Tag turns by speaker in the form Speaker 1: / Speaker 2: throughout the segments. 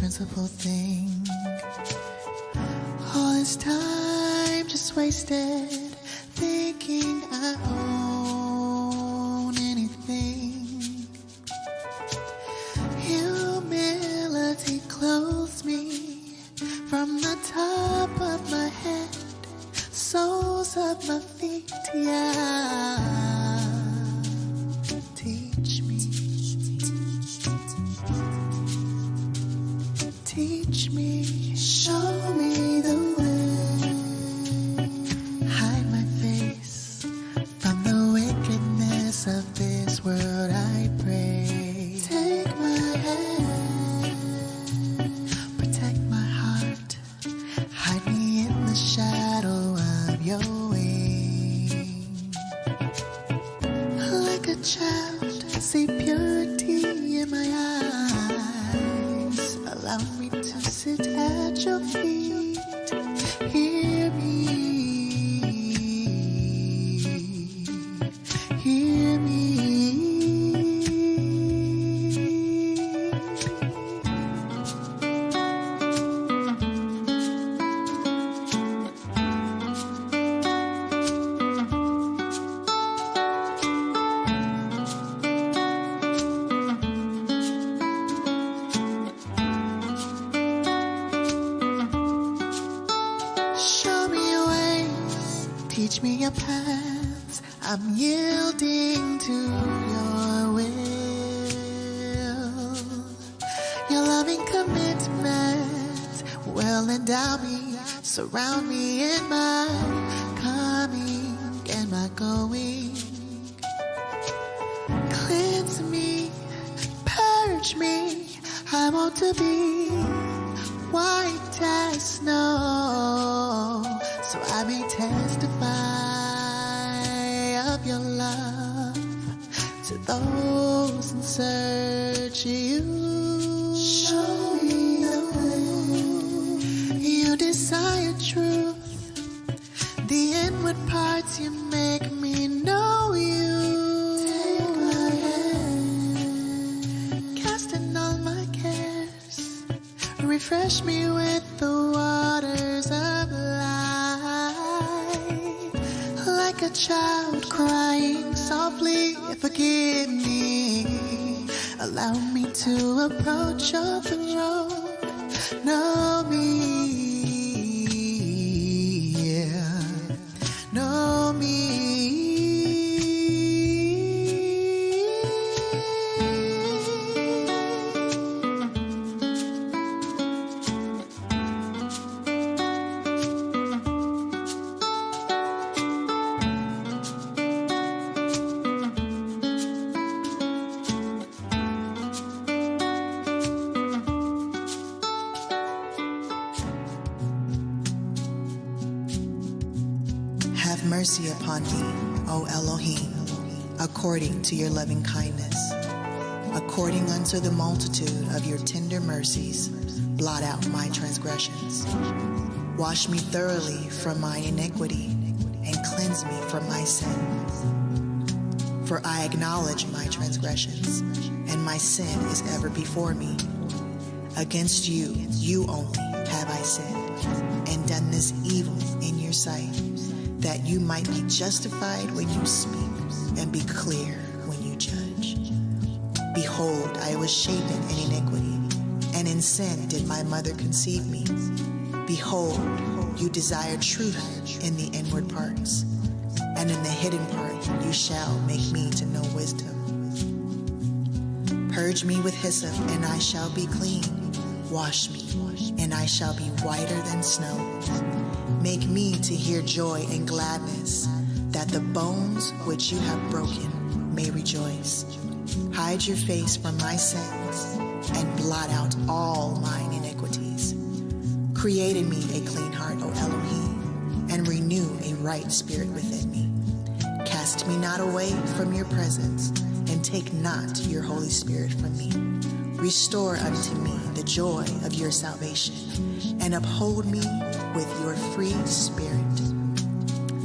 Speaker 1: principal thing. All this time just wasted thinking I own anything. Humility clothes me from the top of my head, soles of my feet, yeah. Teach me, teach me, show me the way. Hide my face from the wickedness of this world, I pray. Take my hand, protect my heart, hide me in the shadow of your wing. Like a child, see purity in my eyes. Allow me to sit at your feet. Hear me, hear me. Show me your ways, teach me your paths. I'm yielding to your will. Your loving commitment will endow me, surround me in my coming and my going. Cleanse me, purge me. I want to be white as snow, so I may testify of your love to those in search of you. Show me the way. You desire truth, the inward parts you make me know you. Take my hand, casting all my cares, refresh me with the waters of life. Like a child crying softly, forgive me. Allow me to approach your throne. Know me, yeah. Know me. Have mercy upon me, O Elohim, according to your loving kindness. According unto the multitude of your tender mercies, blot out my transgressions. Wash me thoroughly from my iniquity, and cleanse me from my sin. For I acknowledge my transgressions, and my sin is ever before me. Against you, you only, have I sinned, and done this evil in your sight, that you might be justified when you speak, and be clear when you judge. Behold, I was shapen in iniquity, and in sin did my mother conceive me. Behold, you desire truth in the inward parts, and in the hidden part you shall make me to know wisdom. Purge me with hyssop, and I shall be clean. Wash me, and I shall be whiter than snow. Make me to hear joy and gladness, that the bones which you have broken may rejoice. Hide your face from my sins, and blot out all mine iniquities. Create in me a clean heart, O Elohim, and renew a right spirit within me. Cast me not away from your presence, and take not your Holy Spirit from me. Restore unto me the joy of your salvation, and uphold me with your free spirit.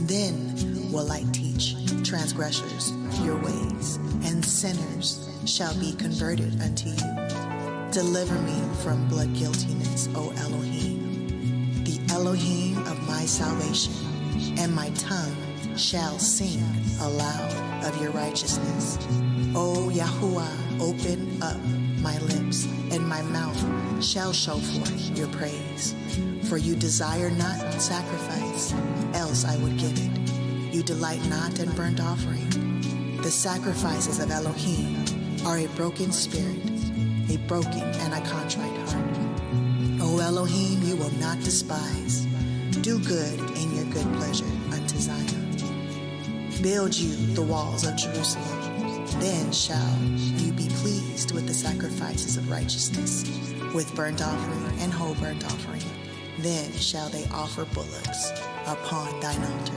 Speaker 1: Then will I teach transgressors your ways, and sinners shall be converted unto you. Deliver me from blood guiltiness, O Elohim, the Elohim of my salvation, and my tongue shall sing aloud of your righteousness. O Yahuwah, open up my lips, and my mouth shall show forth your praise. For you desire not sacrifice, else I would give it. You delight not in burnt offering. The sacrifices of Elohim are a broken spirit, a broken and a contrite heart. O Elohim, you will not despise. Do good in your good pleasure unto Zion. Build you the walls of Jerusalem. Then shall you be pleased with the sacrifices of righteousness, with burnt offering and whole burnt offering. Then shall they offer bullocks upon thine altar.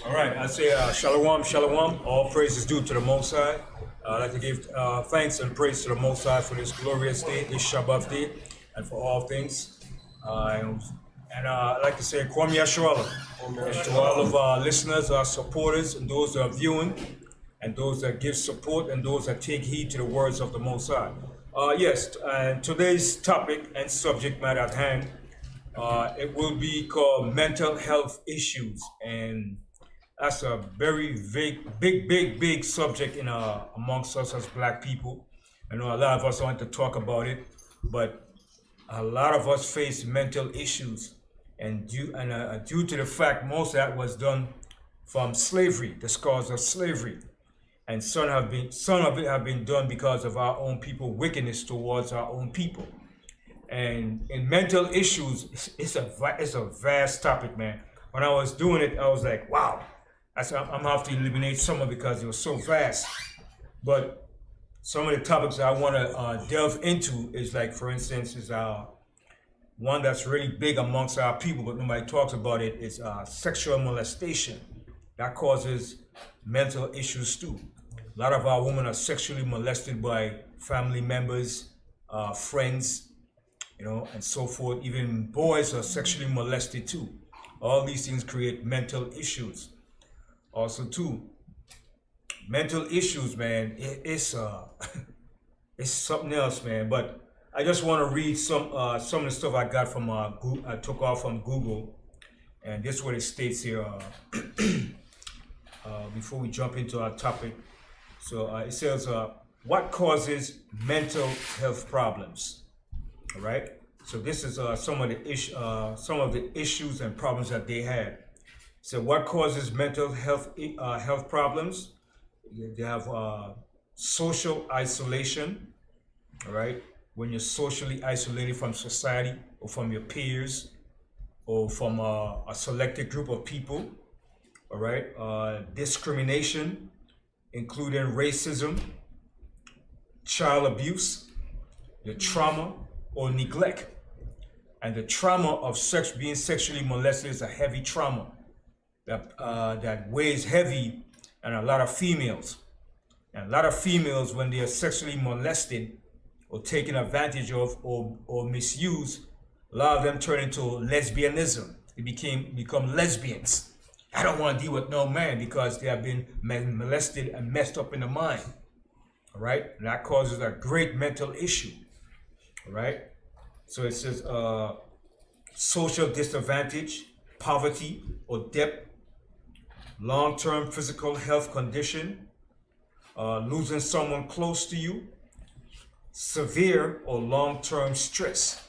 Speaker 2: All right. I say shalom, shalom. All praise is due to the Most High. I'd like to give thanks and praise to the Most High for this glorious day, this Shabbat day, and for all things. I'd like to say Kwam Yasharallah to all of our listeners, our supporters, and those that are viewing, and those that give support, and those that take heed to the words of the Most High. Yes, and today's topic and subject matter at hand, it will be called mental health issues, and that's a very big subject in amongst us as Black people. I know a lot of us want to talk about it, but a lot of us face mental issues, and due to the fact most of that was done from slavery, the scars of slavery, and some of it have been done because of our own people wickedness towards our own people. And in mental issues, it's a vast topic, man. When I was doing it, I was like, wow. I'm gonna have to eliminate some of it because it was so vast. But some of the topics I want to delve into is, like, for instance, is one that's really big amongst our people, but nobody talks about it, is sexual molestation. That causes mental issues too. A lot of our women are sexually molested by family members, friends, and so forth. Even boys are sexually molested too. All these things create mental issues. Also too, mental issues, man, it's something else, man. But I just want to read some of the stuff I got from I took off from Google, and this is what it states here before we jump into our topic. So it says, what causes mental health problems? All right. So this is some of the issues and problems that they had. So what causes mental health problems? They have social isolation. All right. When you're socially isolated from society or from your peers or from a selected group of people. All right. Discrimination, including racism, child abuse, the trauma or neglect. And the trauma of being sexually molested is a heavy trauma that weighs heavy on a lot of females. And a lot of females, when they are sexually molested or taken advantage of or misused, a lot of them turn into lesbianism. They become lesbians. I don't want to deal with no man because they have been molested and messed up in the mind. All right? And that causes a great mental issue. All right? So it says social disadvantage, poverty or debt, long-term physical health condition, losing someone close to you, severe or long-term stress.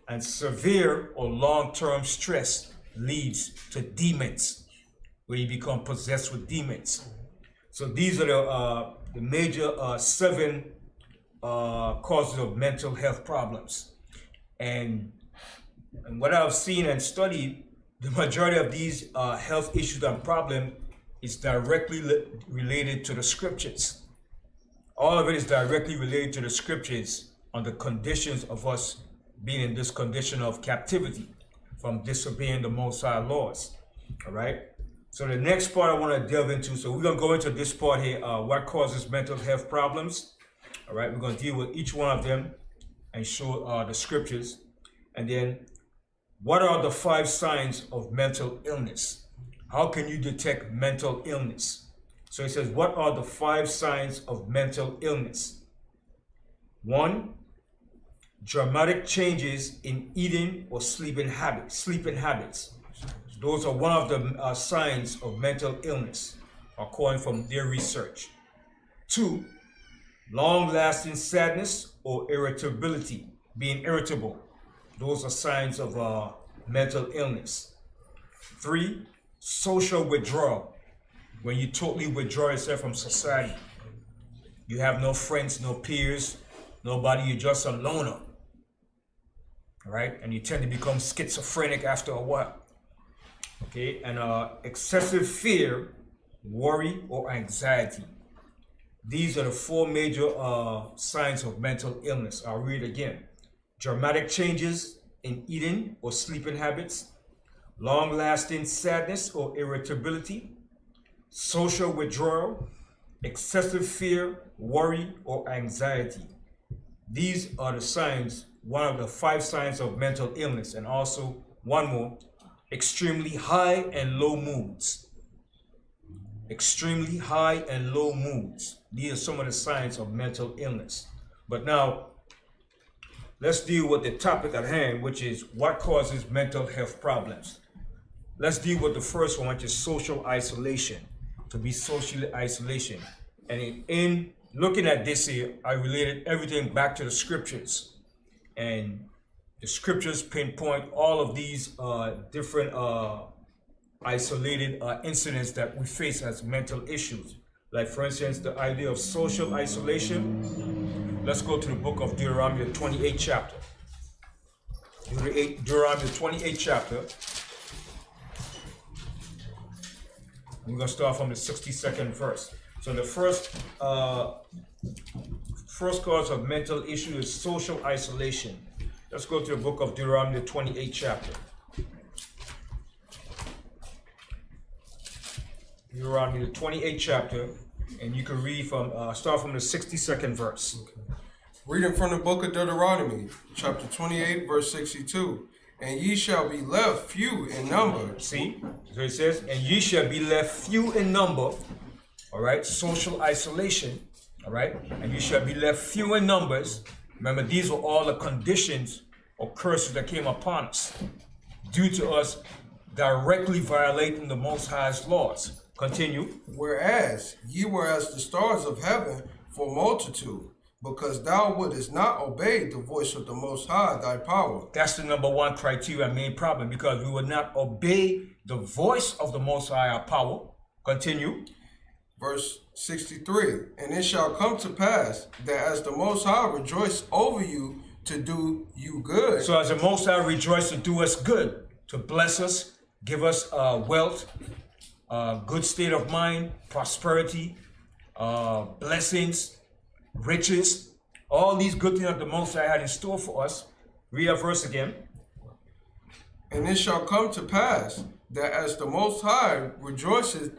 Speaker 2: And severe or long-term stress leads to demons, where you become possessed with demons. So these are the major 7 causes of mental health problems. And what I've seen and studied, the majority of these health issues and problems is directly related to the scriptures. All of it is directly related to the scriptures on the conditions of us being in this condition of captivity from disobeying the Most High laws. All right. So the next part I want to delve into, so we're going to go into this part here, what causes mental health problems. All right. We're going to deal with each one of them and show the scriptures. And then what are the 5 signs of mental illness? How can you detect mental illness? So it says, what are the 5 signs of mental illness? 1, dramatic changes in eating or sleeping habits. Those are one of the signs of mental illness, according from their research. 2, long-lasting sadness or irritability, being irritable. Those are signs of mental illness. 3, social withdrawal, when you totally withdraw yourself from society. You have no friends, no peers, nobody, you're just a loner. All right, and you tend to become schizophrenic after a while. Okay, and excessive fear, worry, or anxiety. These are the 4 major signs of mental illness. I'll read again. Dramatic changes in eating or sleeping habits, long-lasting sadness or irritability, social withdrawal, excessive fear, worry, or anxiety. These are the signs, one of the 5 signs of mental illness. And also one more, extremely high and low moods. Extremely high and low moods. These are some of the signs of mental illness. But now, let's deal with the topic at hand, which is what causes mental health problems. Let's deal with the first one, which is social isolation. To be socially isolation. And in looking at this here, I related everything back to the scriptures. And the scriptures pinpoint all of these different isolated incidents that we face as mental issues. Like, for instance, the idea of social isolation. Let's go to the book of Deuteronomy, the 28th chapter. Deuteronomy, the 28th chapter. We're going to start from the 62nd verse. So the first cause of mental issue is social isolation. Let's go to the book of Deuteronomy, the 28th chapter. Deuteronomy, the 28th chapter, and you can read from, start from the 62nd verse.
Speaker 3: Okay. Reading from the book of Deuteronomy, chapter 28, verse 62. And ye shall be left few in number.
Speaker 2: See? So it says, and ye shall be left few in number. All right? Social isolation. All right? And you shall be left few in numbers. Remember, these were all the conditions or curses that came upon us due to us directly violating the Most High's laws. Continue.
Speaker 3: Whereas ye were as the stars of heaven for multitude, because thou wouldest not obey the voice of the Most High, thy power.
Speaker 2: That's the number 1 criteria, main problem, because we would not obey the voice of the Most High, our power. Continue.
Speaker 3: Verse 63. And it shall come to pass that as the Most High rejoice over you to do you good.
Speaker 2: So as the Most High rejoice to do us good, to bless us, give us wealth, good state of mind, prosperity, blessings, riches, all these good things that the Most High had in store for us. Read that verse again.
Speaker 3: And it shall come to pass that as the Most High rejoices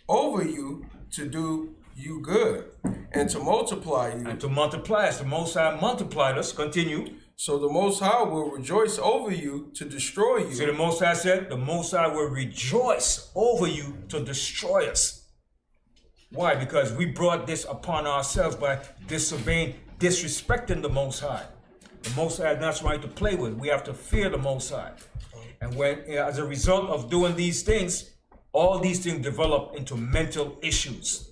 Speaker 3: over you to do you good and to multiply you.
Speaker 2: And to multiply us. The Most High multiplied us. Continue.
Speaker 3: So the Most High will rejoice over you to destroy you.
Speaker 2: See, the Most High said, the Most High will rejoice over you to destroy us. Why? Because we brought this upon ourselves by disobeying, disrespecting the Most High. The Most High is not somebody to play with. We have to fear the Most High. And when, as a result of doing these things, all these things develop into mental issues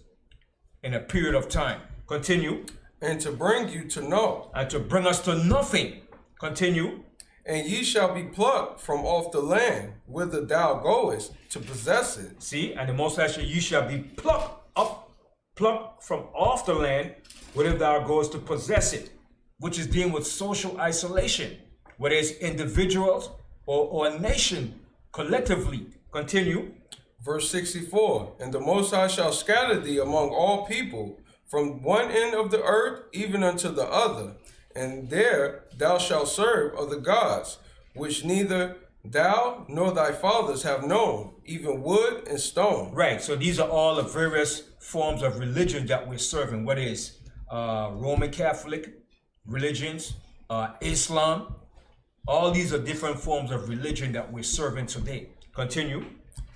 Speaker 2: in a period of time. Continue.
Speaker 3: And to bring you to know.
Speaker 2: And to bring us to nothing. Continue.
Speaker 3: And ye shall be plucked from off the land whither thou goest to possess it.
Speaker 2: See, and the Most High said, you shall be plucked from off the land whither thou goest to possess it, which is dealing with social isolation, whether it's individuals or a nation collectively. Continue.
Speaker 3: Verse 64, and the Most High shall scatter thee among all people, from one end of the earth even unto the other, and there thou shalt serve other gods, which neither thou nor thy fathers have known, even wood and stone.
Speaker 2: Right, so these are all the various forms of religion that we're serving, whether it's Roman Catholic religions, Islam. All these are different forms of religion that we're serving today. Continue.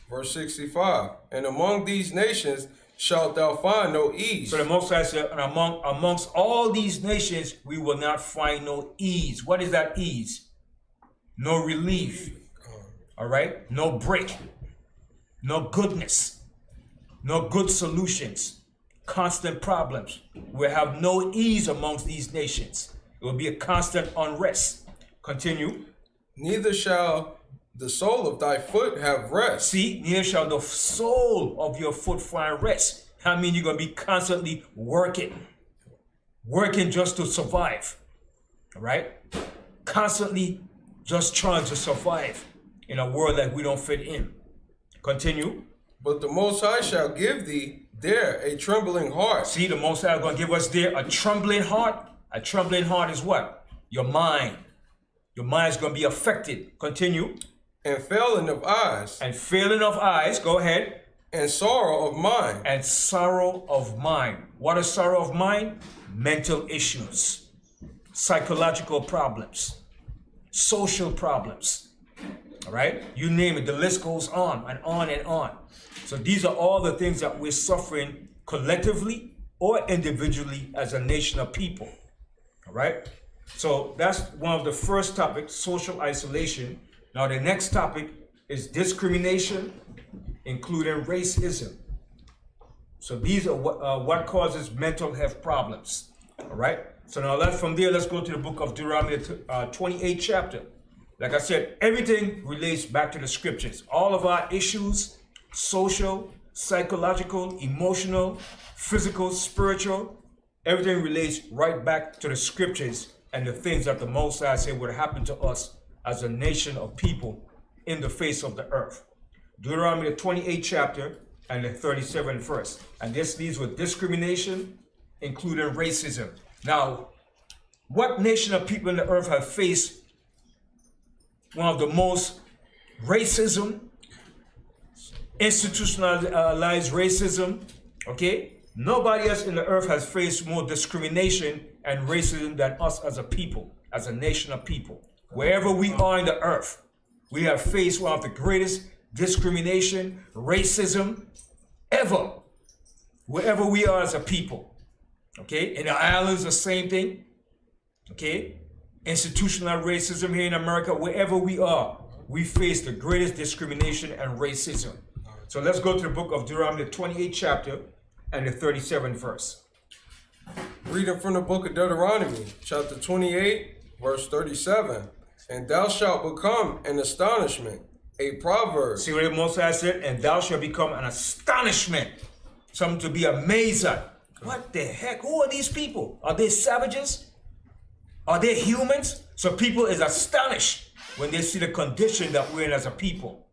Speaker 3: Verse 65, and among these nations shalt thou find no ease.
Speaker 2: So the Most High said, and amongst all these nations, we will not find no ease. What is that ease? No relief. All right? No break. No goodness. No good solutions. Constant problems. We have no ease amongst these nations. It will be a constant unrest. Continue.
Speaker 3: Neither shall the sole of thy foot have rest.
Speaker 2: See, neither shall the sole of your foot find rest. I mean, you're going to be constantly working just to survive. All right? Constantly just trying to survive in a world that we don't fit in. Continue.
Speaker 3: But the Most High shall give thee there a trembling heart.
Speaker 2: See, the Most High is going to give us there a trembling heart. A trembling heart is what? Your mind. Your mind is going to be affected. Continue.
Speaker 3: And failing of eyes.
Speaker 2: And failing of eyes. Go ahead.
Speaker 3: And sorrow of mind.
Speaker 2: And sorrow of mind. What is sorrow of mind? Mental issues. Psychological problems. Social problems. All right? You name it. The list goes on and on and on. So these are all the things that we're suffering collectively or individually as a nation of people. All right? So that's one of the first topics, social isolation. Now the next topic is discrimination, including racism. So these are what causes mental health problems. All right. So now from there, let's go to the book of Deuteronomy, 28th chapter. Like I said, everything relates back to the scriptures. All of our issues, social, psychological, emotional, physical, spiritual, everything relates right back to the scriptures and the things that the Most High said would happen to us as a nation of people in the face of the earth. Deuteronomy, the 28th chapter and the 37th verse. And this deals with discrimination, including racism. Now, what nation of people in the earth have faced one of the most racism, institutionalized racism? Okay? Nobody else in the earth has faced more discrimination and racism than us as a people, as a nation of people. Wherever we are in the earth, we have faced one of the greatest discrimination, racism ever. Wherever we are as a people. Okay? In the islands, the same thing. Okay? Institutional racism here in America, wherever we are, we face the greatest discrimination and racism. So let's go to the book of Deuteronomy, the 28th chapter and the 37th verse.
Speaker 3: Reading from the book of Deuteronomy, chapter 28, verse 37. And thou shalt become an astonishment, a proverb.
Speaker 2: See what the Most High said? And thou shalt become an astonishment. Something to be amazed at. What the heck? Who are these people? Are they savages? Are they humans? So people is astonished when they see the condition that we're in as a people.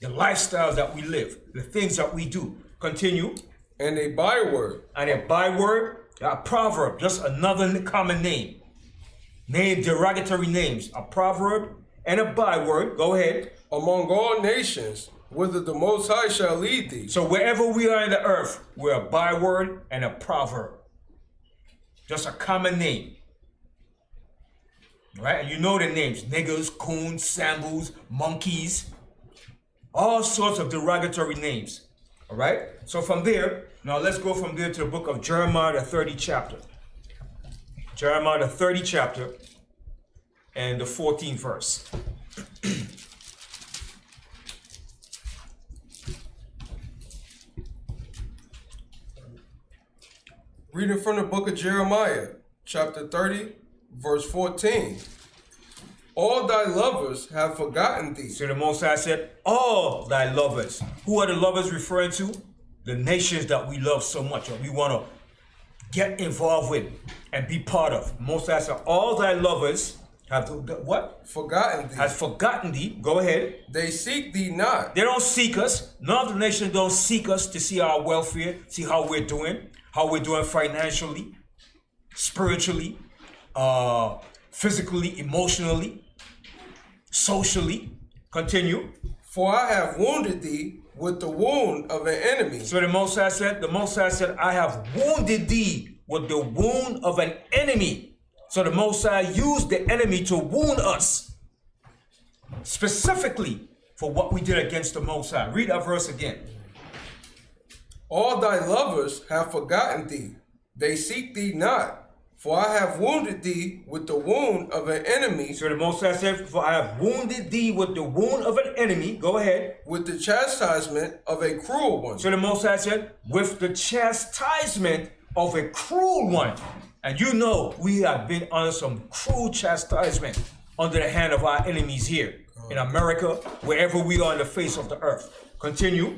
Speaker 2: The lifestyles that we live. The things that we do. Continue.
Speaker 3: And a byword.
Speaker 2: And a byword, a proverb, just another common name. Name derogatory names. A proverb and a byword. Go ahead.
Speaker 3: Among all nations, whither the Most High shall lead thee.
Speaker 2: So wherever we are in the earth, we're a byword and a proverb. Just a common name. Right? And you know the names. Niggers, coons, sambos, monkeys. All sorts of derogatory names. All right? So from there, now let's go from there to the book of Jeremiah, the 30th chapter. Jeremiah, the 30th chapter and the 14th verse.
Speaker 3: Reading from the book of Jeremiah, chapter 30, verse 14. All thy lovers have forgotten thee.
Speaker 2: So the Most High said, all thy lovers. Who are the lovers referring to? The nations that we love so much, or we want to get involved with and be part of. Most High said, all thy lovers have what?
Speaker 3: Forgotten thee.
Speaker 2: Has forgotten thee. Go ahead.
Speaker 3: They seek thee not.
Speaker 2: They don't seek us. None of the nations don't seek us to see our welfare, see how we're doing financially, spiritually, physically, emotionally, socially. Continue.
Speaker 3: For I have wounded thee with the wound of an enemy.
Speaker 2: So the Most High said, I have wounded thee with the wound of an enemy. So the Most High used the enemy to wound us, specifically for what we did against the Most High. Read that verse again.
Speaker 3: All thy lovers have forgotten thee. They seek thee not. For I have wounded thee with the wound of an enemy.
Speaker 2: So the Most High said, for I have wounded thee with the wound of an enemy. Go ahead.
Speaker 3: With the chastisement of a cruel one.
Speaker 2: So the Most High said, with the chastisement of a cruel one. And you know, we have been under some cruel chastisement under the hand of our enemies here in America, wherever we are on the face of the earth. Continue.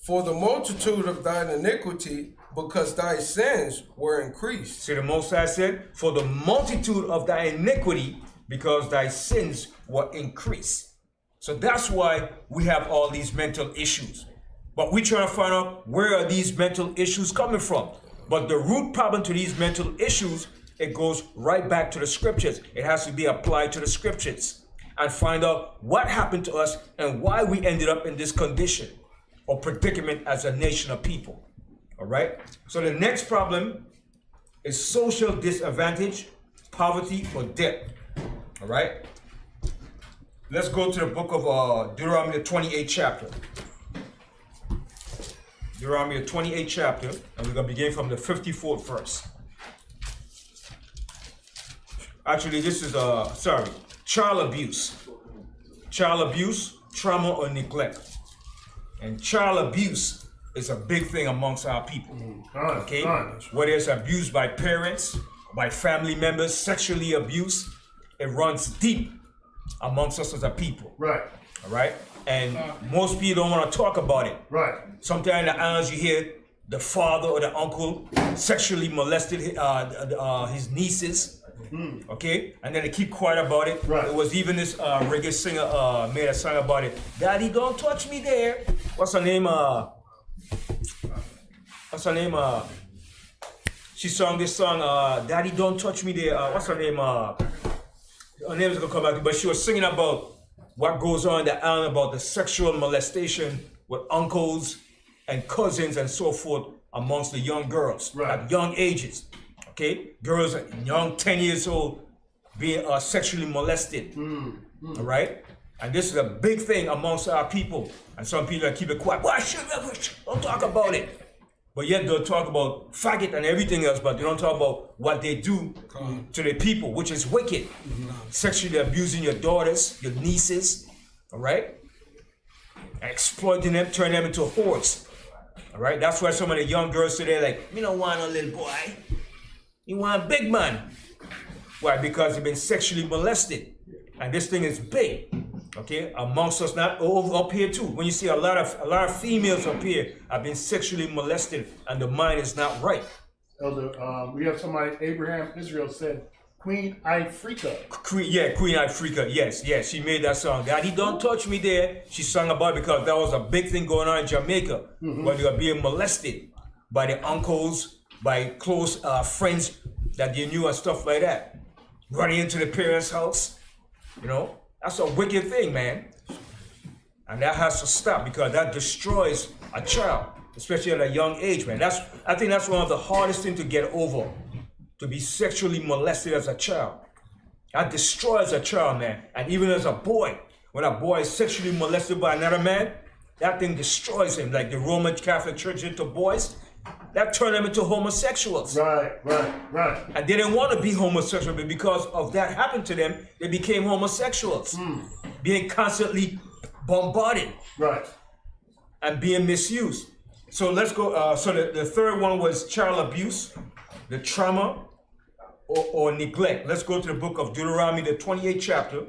Speaker 3: For the multitude of thine iniquity, because thy sins were increased.
Speaker 2: See, the Most High said, for the multitude of thy iniquity, because thy sins were increased. So that's why we have all these mental issues. But we try to find out, where are these mental issues coming from? But the root problem to these mental issues, it goes right back to the scriptures. It has to be applied to the scriptures and find out what happened to us and why we ended up in this condition or predicament as a nation of people. All right? So the next problem is social disadvantage, poverty, or debt. All right? Let's go to the book of Deuteronomy, the 28th chapter. Deuteronomy, the 28th chapter, and we're going to begin from the 54th verse. Actually, this is, child abuse. Child abuse, trauma, or neglect. And child abuse is a big thing amongst our people. Okay? Whether it's abused by parents, by family members, sexually abused, it runs deep amongst us as a people.
Speaker 4: Right.
Speaker 2: All right? And most people don't want to talk about it.
Speaker 4: Right.
Speaker 2: Sometimes in the islands you hear the father or the uncle sexually molested his nieces. Okay? And then they keep quiet about it.
Speaker 4: Right.
Speaker 2: There was even this reggae singer made a song about it. Daddy, don't touch me there. What's her name? She sung this song, Daddy, don't touch me there. What's her name? Her name is going to come back. But she was singing about what goes on in the island about the sexual molestation with uncles and cousins and so forth amongst the young girls at young ages. Okay? Girls young, 10 years old, being sexually molested. All right? And this is a big thing amongst our people. And some people keep it quiet. Why should don't talk about it? But yet they'll talk about faggot and everything else, but they don't talk about what they do to the people, which is wicked. Sexually abusing your daughters, your nieces, all right? Exploiting them, turning them into whores, all right? That's why some of the young girls today like, me don't want a little boy. You want a big man. Why? Because they've been sexually molested. And this thing is big. Okay, amongst us, not up here too. When you see a lot of females up here have been sexually molested, and the mind is not right.
Speaker 4: Elder, we have somebody. Abraham Israel said, Queen Ifrica.
Speaker 2: Queen Ifrica. Yes, she made that song. Daddy, don't touch me there. She sang about it because that was a big thing going on in Jamaica, where they were being molested by the uncles, by close friends that they knew and stuff like that, running into the parents' house. You know. That's a wicked thing, man. And that has to stop because that destroys a child, especially at a young age, man. I think that's one of the hardest things to get over, to be sexually molested as a child. That destroys a child, man. And even as a boy, when a boy is sexually molested by another man, that thing destroys him. Like the Roman Catholic Church did to boys, that turned them into homosexuals.
Speaker 4: Right.
Speaker 2: And they didn't want to be homosexual, but because of that happened to them, they became homosexuals. Being constantly bombarded.
Speaker 4: Right.
Speaker 2: And being misused. So let's go, so the third one was child abuse. the trauma or neglect. Let's go to the book of Deuteronomy, the 28th chapter,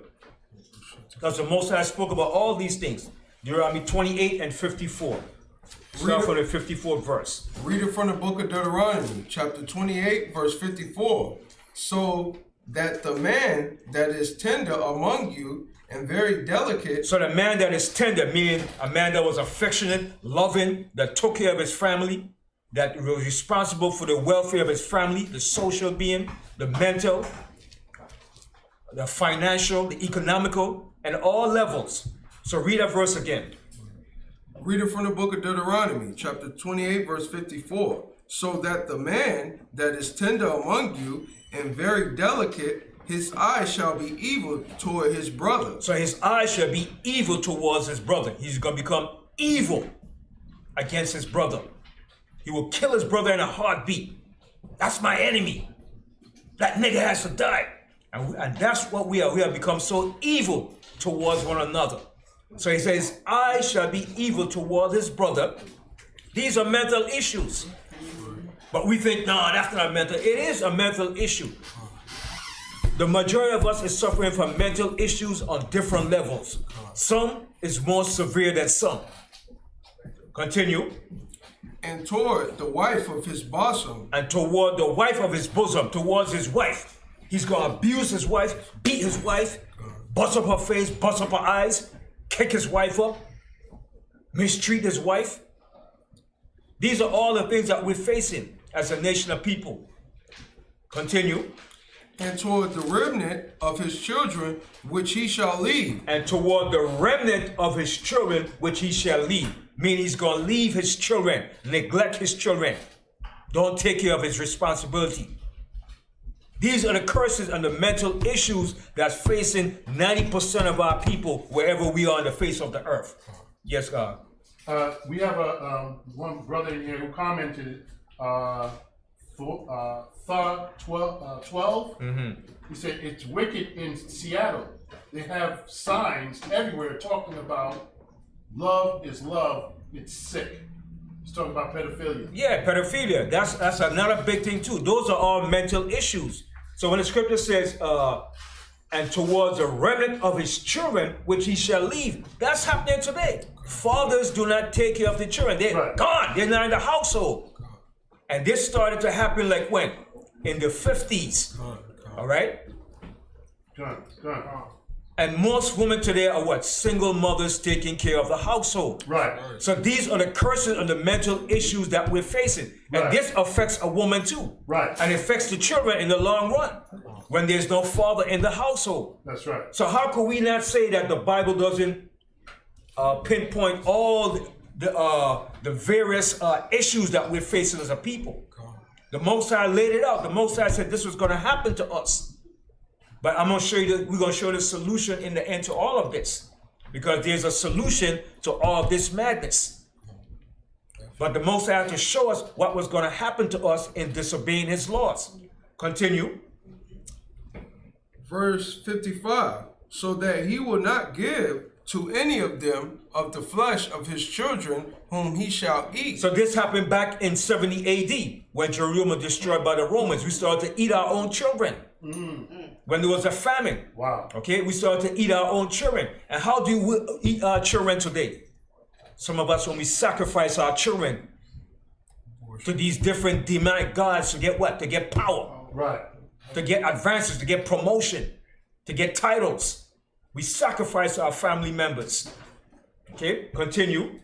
Speaker 2: because the Most High spoke about all these things. Deuteronomy 28 and 54. Start from the 54th verse.
Speaker 3: Read it from the book of Deuteronomy, chapter 28, verse 54. So that the man that is tender among you and very delicate.
Speaker 2: So the man that is tender, meaning a man that was affectionate, loving, that took care of his family, that was responsible for the welfare of his family, the social being, the mental, the financial, the economical, and all levels. So read that verse again.
Speaker 3: Read it from the book of Deuteronomy, chapter 28, verse 54. So that the man that is tender among you and very delicate, his eye shall be evil toward his brother.
Speaker 2: So his eye shall be evil towards his brother. He's going to become evil against his brother. He will kill his brother in a heartbeat. That's my enemy. That nigga has to die. And that's what we are. We have become so evil towards one another. So he says, I shall be evil towards his brother. These are mental issues. But we think, no, that's not mental. It is a mental issue. The majority of us is suffering from mental issues on different levels. Some is more severe than some. Continue.
Speaker 3: And toward the wife of his bosom.
Speaker 2: And toward the wife of his bosom, towards his wife. He's going to abuse his wife, beat his wife, bust up her face, bust up her eyes, kick his wife up, mistreat his wife. These are all the things that we're facing as a nation of people. Continue.
Speaker 3: And toward the remnant of his children, which he shall leave.
Speaker 2: And toward the remnant of his children, which he shall leave. Meaning he's going to leave his children, neglect his children. Don't take care of his responsibility. These are the curses and the mental issues that's facing 90% of our people wherever we are on the face of the earth. Yes, God.
Speaker 4: We have one brother in here who commented, 12. He said, it's wicked in Seattle. They have signs everywhere talking about love is love, it's sick. He's talking about pedophilia.
Speaker 2: Yeah, pedophilia. That's another big thing too. Those are all mental issues. So when the scripture says, and towards the remnant of his children, which he shall leave, that's happening today. Fathers do not take care of the children. They're gone. They're not in the household. And this started to happen like when? In the 50s. All right?
Speaker 4: Go on.
Speaker 2: And most women today are what? Single mothers taking care of the household.
Speaker 4: Right.
Speaker 2: So these are the curses and the mental issues that we're facing. And this affects a woman too.
Speaker 4: Right.
Speaker 2: And it affects the children in the long run when there's no father in the household.
Speaker 4: That's right.
Speaker 2: So how could we not say that the Bible doesn't pinpoint all the various issues that we're facing as a people? The Most High laid it out. The Most High said this was going to happen to us. But I'm going to show you that we're going to show the solution in the end to all of this. Because there's a solution to all of this madness. But the Most High had to show us what was going to happen to us in disobeying his laws. Continue.
Speaker 3: Verse 55. So that he will not give to any of them of the flesh of his children whom he shall eat.
Speaker 2: So this happened back in 70 AD when Jerusalem was destroyed by the Romans. We started to eat our own children. When there was a famine.
Speaker 4: Wow.
Speaker 2: Okay, we started to eat our own children. And how do we eat our children today? Some of us, when we sacrifice our children to these different demonic gods to get what? To get power.
Speaker 4: Right.
Speaker 2: To get advances, to get promotion, to get titles. We sacrifice our family members. Okay, continue.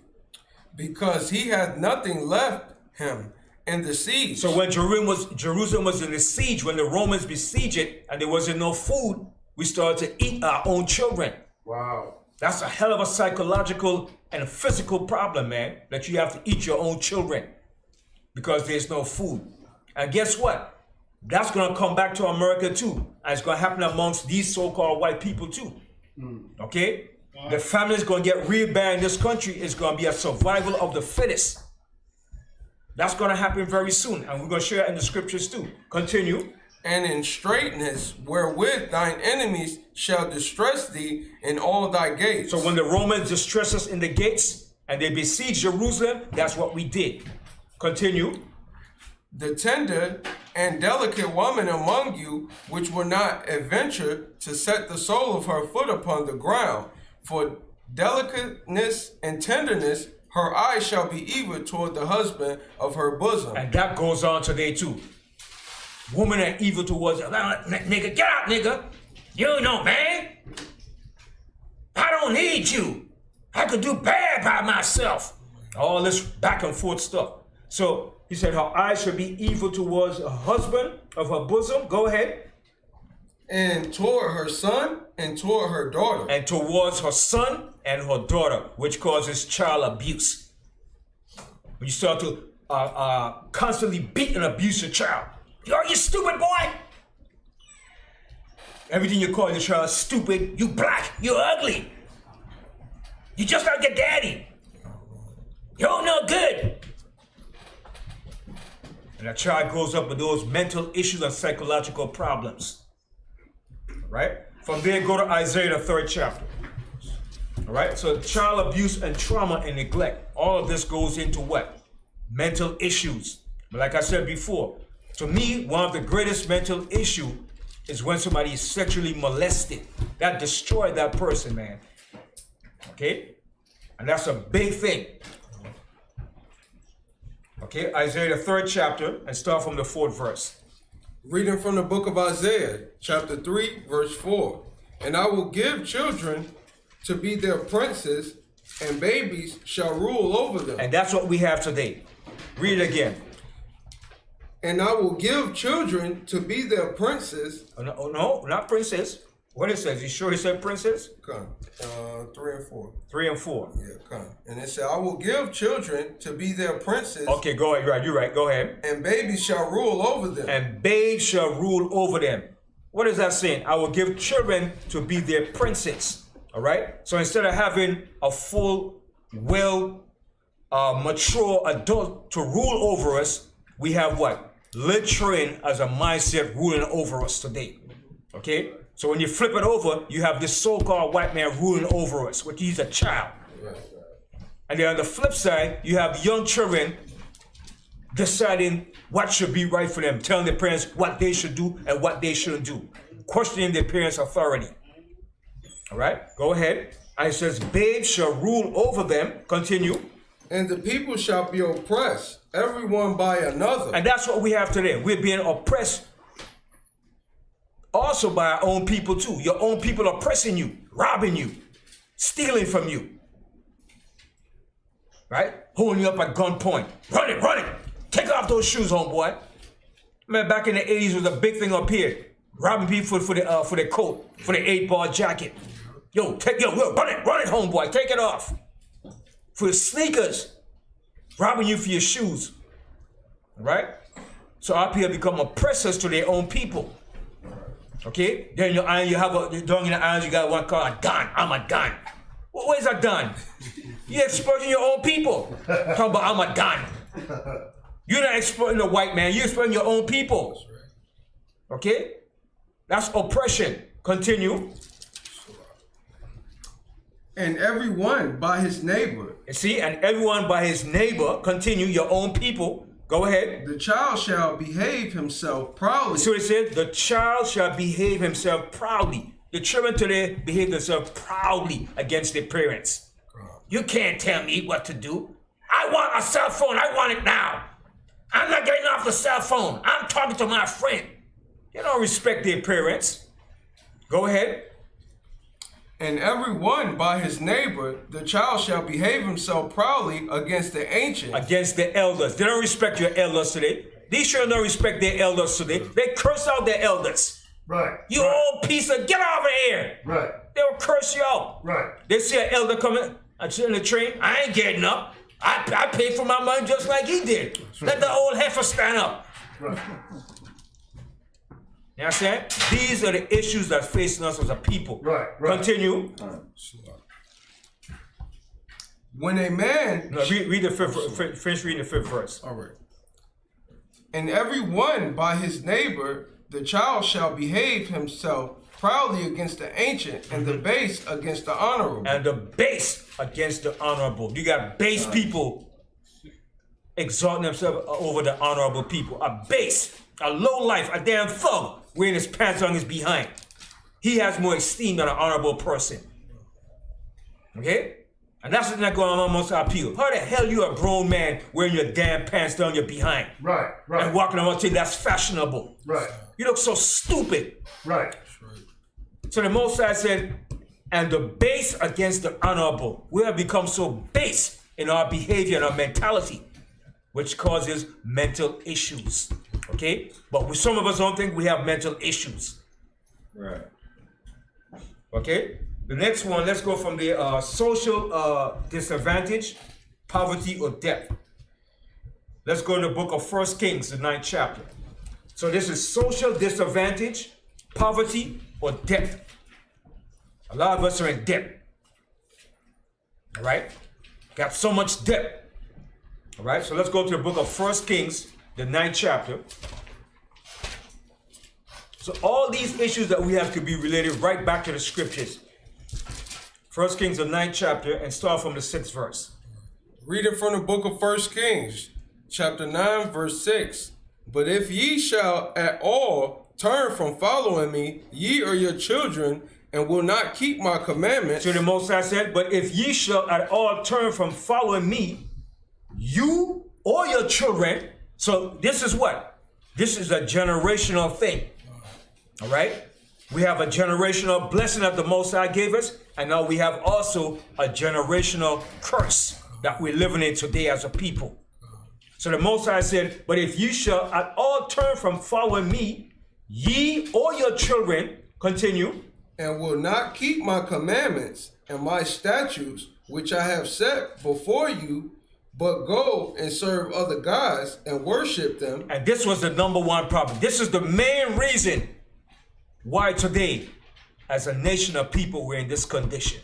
Speaker 3: Because he hath nothing left him in the siege.
Speaker 2: So when Jerusalem was in the siege, when the Romans besieged it and there wasn't no food, we started to eat our own children.
Speaker 4: Wow.
Speaker 2: That's a hell of a psychological and a physical problem, man, that you have to eat your own children because there's no food. And guess what? That's going to come back to America too. And it's going to happen amongst these so-called white people too. Okay? The family is going to get real bad in this country. It's going to be a survival of the fittest. That's going to happen very soon. And we're going to share it in the scriptures too. Continue.
Speaker 3: And in straightness wherewith thine enemies shall distress thee in all thy gates.
Speaker 2: So when the Romans distress us in the gates and they besieged Jerusalem, that's what we did. Continue.
Speaker 3: The tender and delicate woman among you, which will not adventure to set the sole of her foot upon the ground. For delicateness and tenderness, her eyes shall be evil toward the husband of her bosom.
Speaker 2: And that goes on today too. Women are evil towards nigga, get out, nigga. You know, man. I don't need you. I could do bad by myself. All this back and forth stuff. So he said her eyes should be evil towards a husband of her bosom. Go ahead.
Speaker 3: And toward her son and toward her daughter.
Speaker 2: And towards her son and her daughter, which causes child abuse. When you start to constantly beat and abuse your child. Yo, you stupid boy. Everything you call your child stupid, you black, you ugly. You just like your daddy. You're no good. And a child grows up with those mental issues and psychological problems. Right? From there, go to Isaiah, the 3rd chapter. All right? So child abuse and trauma and neglect. All of this goes into what? Mental issues. But like I said before, to me, one of the greatest mental issues is when somebody is sexually molested. That destroyed that person, man. Okay? And that's a big thing. Okay, Isaiah the 3rd chapter, and start from the 4th verse.
Speaker 3: Reading from the book of Isaiah, chapter 3, verse 4. And I will give children to be their princes, and babies shall rule over them.
Speaker 2: And that's what we have today. Read it again.
Speaker 3: And I will give children to be their princes.
Speaker 2: No, not princess. What it says? You sure he said princess?
Speaker 3: Come, 3 and 4.
Speaker 2: 3 and 4.
Speaker 3: Yeah, come. And it said, I will give children to be their princes.
Speaker 2: Okay, go ahead. Right, you're right. Go ahead.
Speaker 3: And babies shall rule over them.
Speaker 2: And babes shall rule over them. What is that saying? I will give children to be their princes. All right? So instead of having a full, mature adult to rule over us, we have what? Littering as a mindset ruling over us today. Okay? So when you flip it over, you have this so-called white man ruling over us, which he's a child. And then on the flip side, you have young children deciding what should be right for them, telling their parents what they should do and what they shouldn't do, questioning their parents' authority. All right, go ahead. And it says, babes shall rule over them. Continue.
Speaker 3: And the people shall be oppressed, everyone by another.
Speaker 2: And that's what we have today. We're being oppressed also by our own people too. Your own people are oppressing you, robbing you, stealing from you. Right? Holding you up at gunpoint. Run it. Take off those shoes, homeboy. Man, back in the 80s was a big thing up here. Robbing people for their coat, for their 8-ball jacket. Run it, homeboy. Take it off. For the sneakers. Robbing you for your shoes. Right? So our people become oppressors to their own people. Okay? Then your iron, you have down in the irons, you got one called a gun. I'm a gun. Where's a gun? You're exploiting your own people. Talking about I'm a gun. You're not exploiting the white man, you're exploiting your own people. Okay? That's oppression. Continue.
Speaker 3: And everyone by his neighbor.
Speaker 2: See, and everyone by his neighbor. Continue, your own people. Go ahead.
Speaker 3: The child shall behave himself proudly.
Speaker 2: See what it says? The child shall behave himself proudly. The children today behave themselves proudly against their parents. You can't tell me what to do. I want a cell phone. I want it now. I'm not getting off the cell phone. I'm talking to my friend. They don't respect their parents. Go ahead.
Speaker 3: And everyone by his neighbor, the child shall behave himself proudly against the ancient.
Speaker 2: Against the elders. They don't respect your elders today. These children don't respect their elders today. They curse out their elders.
Speaker 4: Right.
Speaker 2: You old piece of, get over here.
Speaker 4: Right.
Speaker 2: They will curse you out.
Speaker 4: Right.
Speaker 2: They see an elder coming, I sit in the train, I ain't getting up. I paid for my money just like he did. Let the old heifer stand up.
Speaker 4: Right.
Speaker 2: You understand? These are the issues that facing us as a people.
Speaker 4: Right.
Speaker 2: Continue.
Speaker 3: When a man...
Speaker 2: No, read the finish reading the 5th verse.
Speaker 3: All right. And everyone by his neighbor, the child shall behave himself proudly against the ancient, and the base against the honorable.
Speaker 2: And the base against the honorable. You got base people exalting themselves over the honorable people. A base. a lowlife, a damn thug, wearing his pants on his behind. He has more esteem than an honorable person. Okay? And that's what's not going on amongst our people. How the hell you a grown man wearing your damn pants down your behind?
Speaker 4: Right.
Speaker 2: And walking around saying that's fashionable.
Speaker 4: Right.
Speaker 2: You look so stupid.
Speaker 4: Right.
Speaker 2: So the Most High said, and the base against the honorable. We have become so base in our behavior and our mentality, which causes mental issues. Okay? But some of us don't think we have mental issues. Right. Okay? The next one, let's go from the social disadvantage, poverty, or debt. Let's go to the book of 1 Kings, the 9th chapter. So this is social disadvantage, poverty, or debt. A lot of us are in debt. All right? Got so much debt. All right? So let's go to the book of 1 Kings, the 9th chapter. So all these issues that we have could be related right back to the scriptures. 1 Kings, the 9th chapter, and start from the 6th verse.
Speaker 3: Reading from the book of 1 Kings, chapter 9, verse 6. But if ye shall at all turn from following me, ye or your children, and will not keep my commandments.
Speaker 2: So the Most High said, but if ye shall at all turn from following me, you or your children. So this is what? This is a generational thing. All right? We have a generational blessing that the Most High gave us, and now we have also a generational curse that we're living in today as a people. So the Most High said, but if you shall at all turn from following me, ye or your children, continue,
Speaker 3: and will not keep my commandments and my statutes, which I have set before you, but go and serve other gods and worship them.
Speaker 2: And this was the number one problem. This is the main reason why today, as a nation of people, we're in this condition.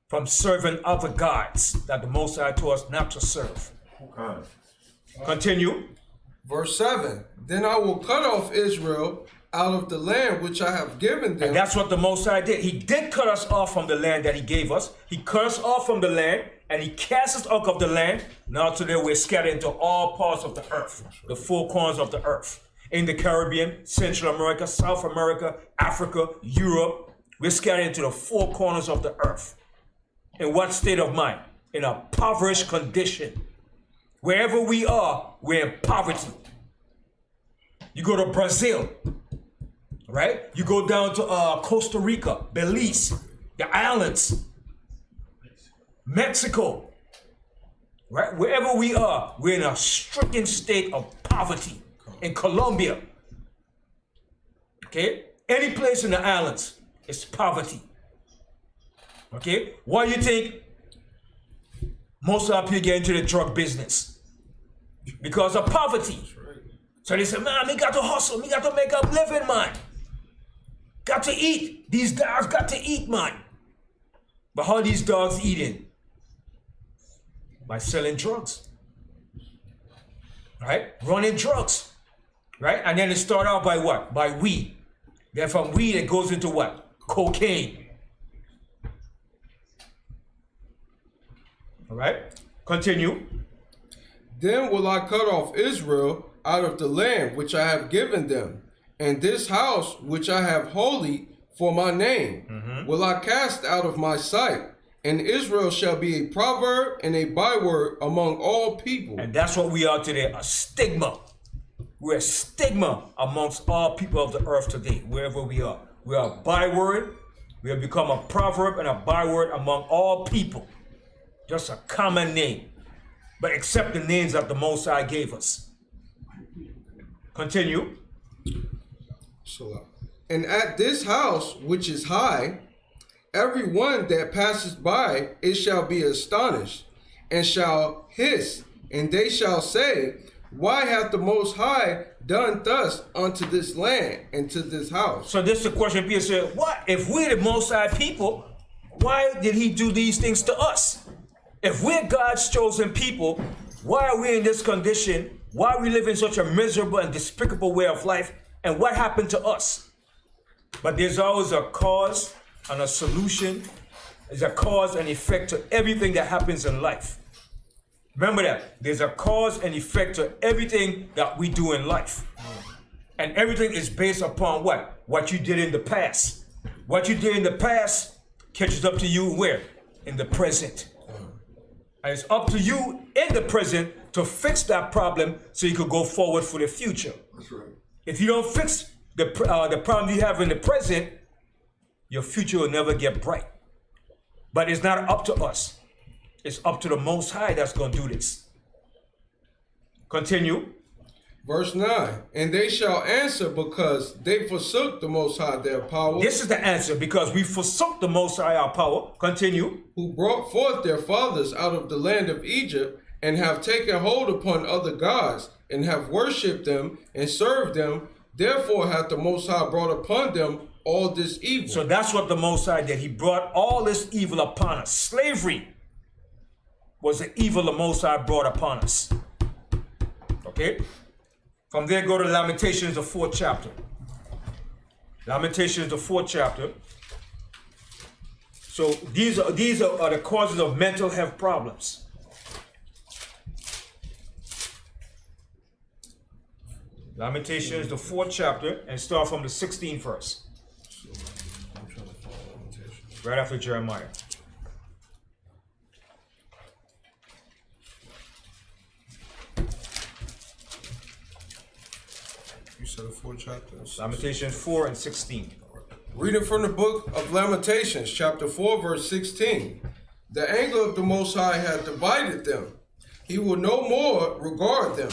Speaker 2: From serving other gods that the Most High told us not to serve. Continue.
Speaker 3: Verse 7. Then I will cut off Israel out of the land which I have given them.
Speaker 2: And that's what the Most High did. He did cut us off from the land that he gave us. He cut us off from the land, and he cast us out of the land. Now today we're scattered into all parts of the earth, the four corners of the earth. In the Caribbean, Central America, South America, Africa, Europe. We're scattered into the four corners of the earth. In what state of mind? In a impoverished condition. Wherever we are, we're in poverty. You go to Brazil, right? You go down to Costa Rica, Belize, the islands, Mexico, right? Wherever we are, we're in a stricken state of poverty. In Colombia, okay? Any place in the islands, it's poverty. Okay? Why do you think most of our people get into the drug business? Because of poverty. So they say, man, we got to hustle, we got to make up living, man. Got to eat. These dogs got to eat, man. But how are these dogs eating? By selling drugs. Right? Running drugs. Right? And then it starts out by what? By weed. Then from weed it goes into what? Cocaine. All right? Continue.
Speaker 3: Then will I cut off Israel out of the land which I have given them, and this house which I have holy for my name will I cast out of my sight, and Israel shall be a proverb and a byword among all people.
Speaker 2: And that's what we are today, a stigma. We're a stigma amongst all people of the earth today, wherever we are. We are a byword. We have become a proverb and a byword among all people. Just a common name. But except the names that the Most High gave us. Continue.
Speaker 3: And at this house which is high, every one that passes by, it shall be astonished, and shall hiss, and they shall say, why hath the Most High done thus unto this land and to this house?
Speaker 2: So this is the question Peter said, what? If we're the Most High people, why did he do these things to us? If we're God's chosen people, why are we in this condition? Why are we living such a miserable and despicable way of life? And what happened to us? But there's always a cause and a solution. There's a cause and effect to everything that happens in life. Remember that. There's a cause and effect to everything that we do in life. And everything is based upon what? What you did in the past. What you did in the past catches up to you where? In the present. And it's up to you in the present to fix that problem so you could go forward for the future.
Speaker 4: That's right.
Speaker 2: If you don't fix the problem you have in the present, your future will never get bright. But it's not up to us. It's up to the Most High that's going to do this. Continue.
Speaker 3: Verse 9, and they shall answer because they forsook the Most High their power.
Speaker 2: This is the answer, because we forsook the Most High our power. Continue.
Speaker 3: Who brought forth their fathers out of the land of Egypt, and have taken hold upon other gods, and have worshipped them, and served them. Therefore hath the Most High brought upon them all this evil.
Speaker 2: So that's what the Most High did. He brought all this evil upon us. Slavery was the evil the Most High brought upon us. Okay? From there, go to Lamentations, the 4th chapter. Lamentations, the 4th chapter. So these are the causes of mental health problems. Lamentations, the 4th chapter, and start from the 16th verse. Right after Jeremiah.
Speaker 3: You said the 4th chapter.
Speaker 2: Lamentations 4 and 16.
Speaker 3: Reading from the book of Lamentations, chapter 4, verse 16. The anger of the Most High hath divided them. He will no more regard them.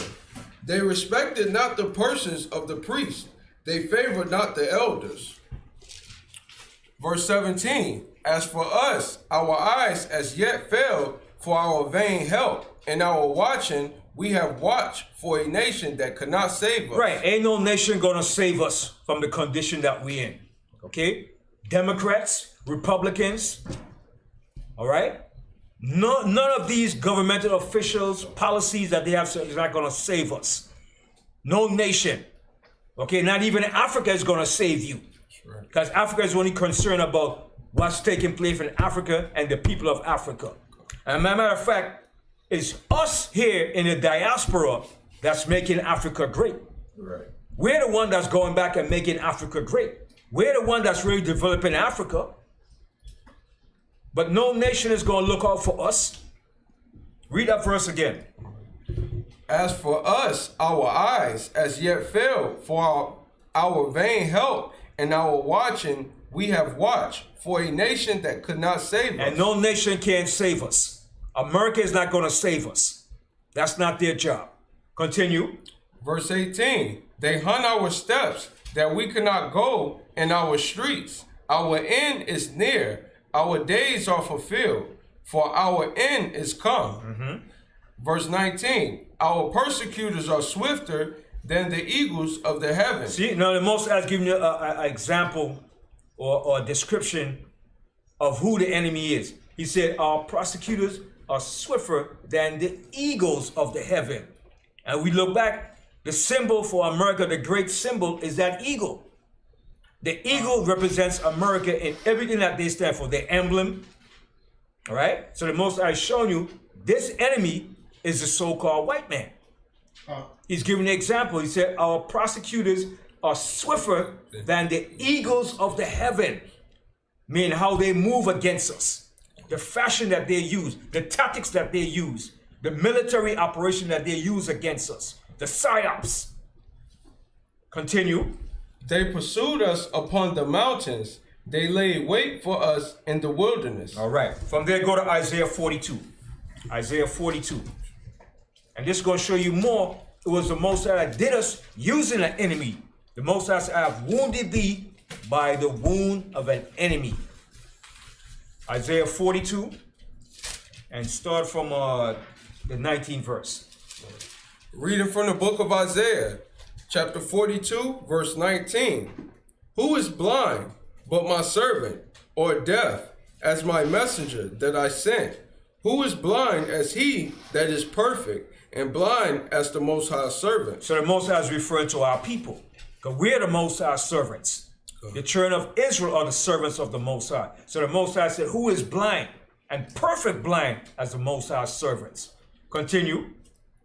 Speaker 3: They respected not the persons of the priests. They favored not the elders. Verse 17. As for us, our eyes as yet fail for our vain help, and our watching, we have watched for a nation that could not save us.
Speaker 2: Right, ain't no nation gonna save us from the condition that we in. Okay? Democrats, Republicans, all right? None of these governmental officials, policies that they have is not gonna save us. No nation. Okay, not even Africa is gonna save you. Because Africa is only concerned about what's taking place in Africa and the people of Africa. And as a matter of fact, it's us here in the diaspora that's making Africa great.
Speaker 3: Right.
Speaker 2: We're the one that's going back and making Africa great. We're the one that's really developing Africa. But no nation is going to look out for us. Read that verse again.
Speaker 3: As for us, our eyes as yet fail for our vain help, and our watching we have watched for a nation that could not save us.
Speaker 2: And no nation can save us. America is not going to save us. That's not their job. Continue.
Speaker 3: Verse 18. They hunt our steps that we cannot go in our streets. Our end is near. Our days are fulfilled, for our end is come. Verse 19. Our persecutors are swifter than the eagles of the heavens.
Speaker 2: See, now the Most High is giving you an example or a description of who the enemy is. He said, our prosecutors are swifter than the eagles of the heaven. And we look back, the symbol for America, the great symbol, is that eagle. The eagle represents America in everything that they stand for, their emblem. All right? So the Most High is showing you this enemy is the so-called white man. He's giving an example. He said, our prosecutors are swifter than the eagles of the heaven. Meaning how they move against us. The fashion that they use, the tactics that they use, the military operation that they use against us, the psyops. Continue.
Speaker 3: They pursued us upon the mountains. They laid wait for us in the wilderness.
Speaker 2: All right. From there, go to Isaiah 42. Isaiah 42. And this is going to show you more. It was the Most High that did us using an enemy. The Most High said, I have wounded thee by the wound of an enemy. Isaiah 42. And start from the 19th verse.
Speaker 3: Reading from the book of Isaiah, chapter 42, verse 19. Who is blind but my servant, or deaf as my messenger that I sent? Who is blind as he that is perfect, and blind as the Most High servant?
Speaker 2: So the Most High is referring to our people, because we're the Most High servants. The children of Israel are the servants of the Most High. So the Most High said, who is blind and perfect blind as the Most High servants? Continue.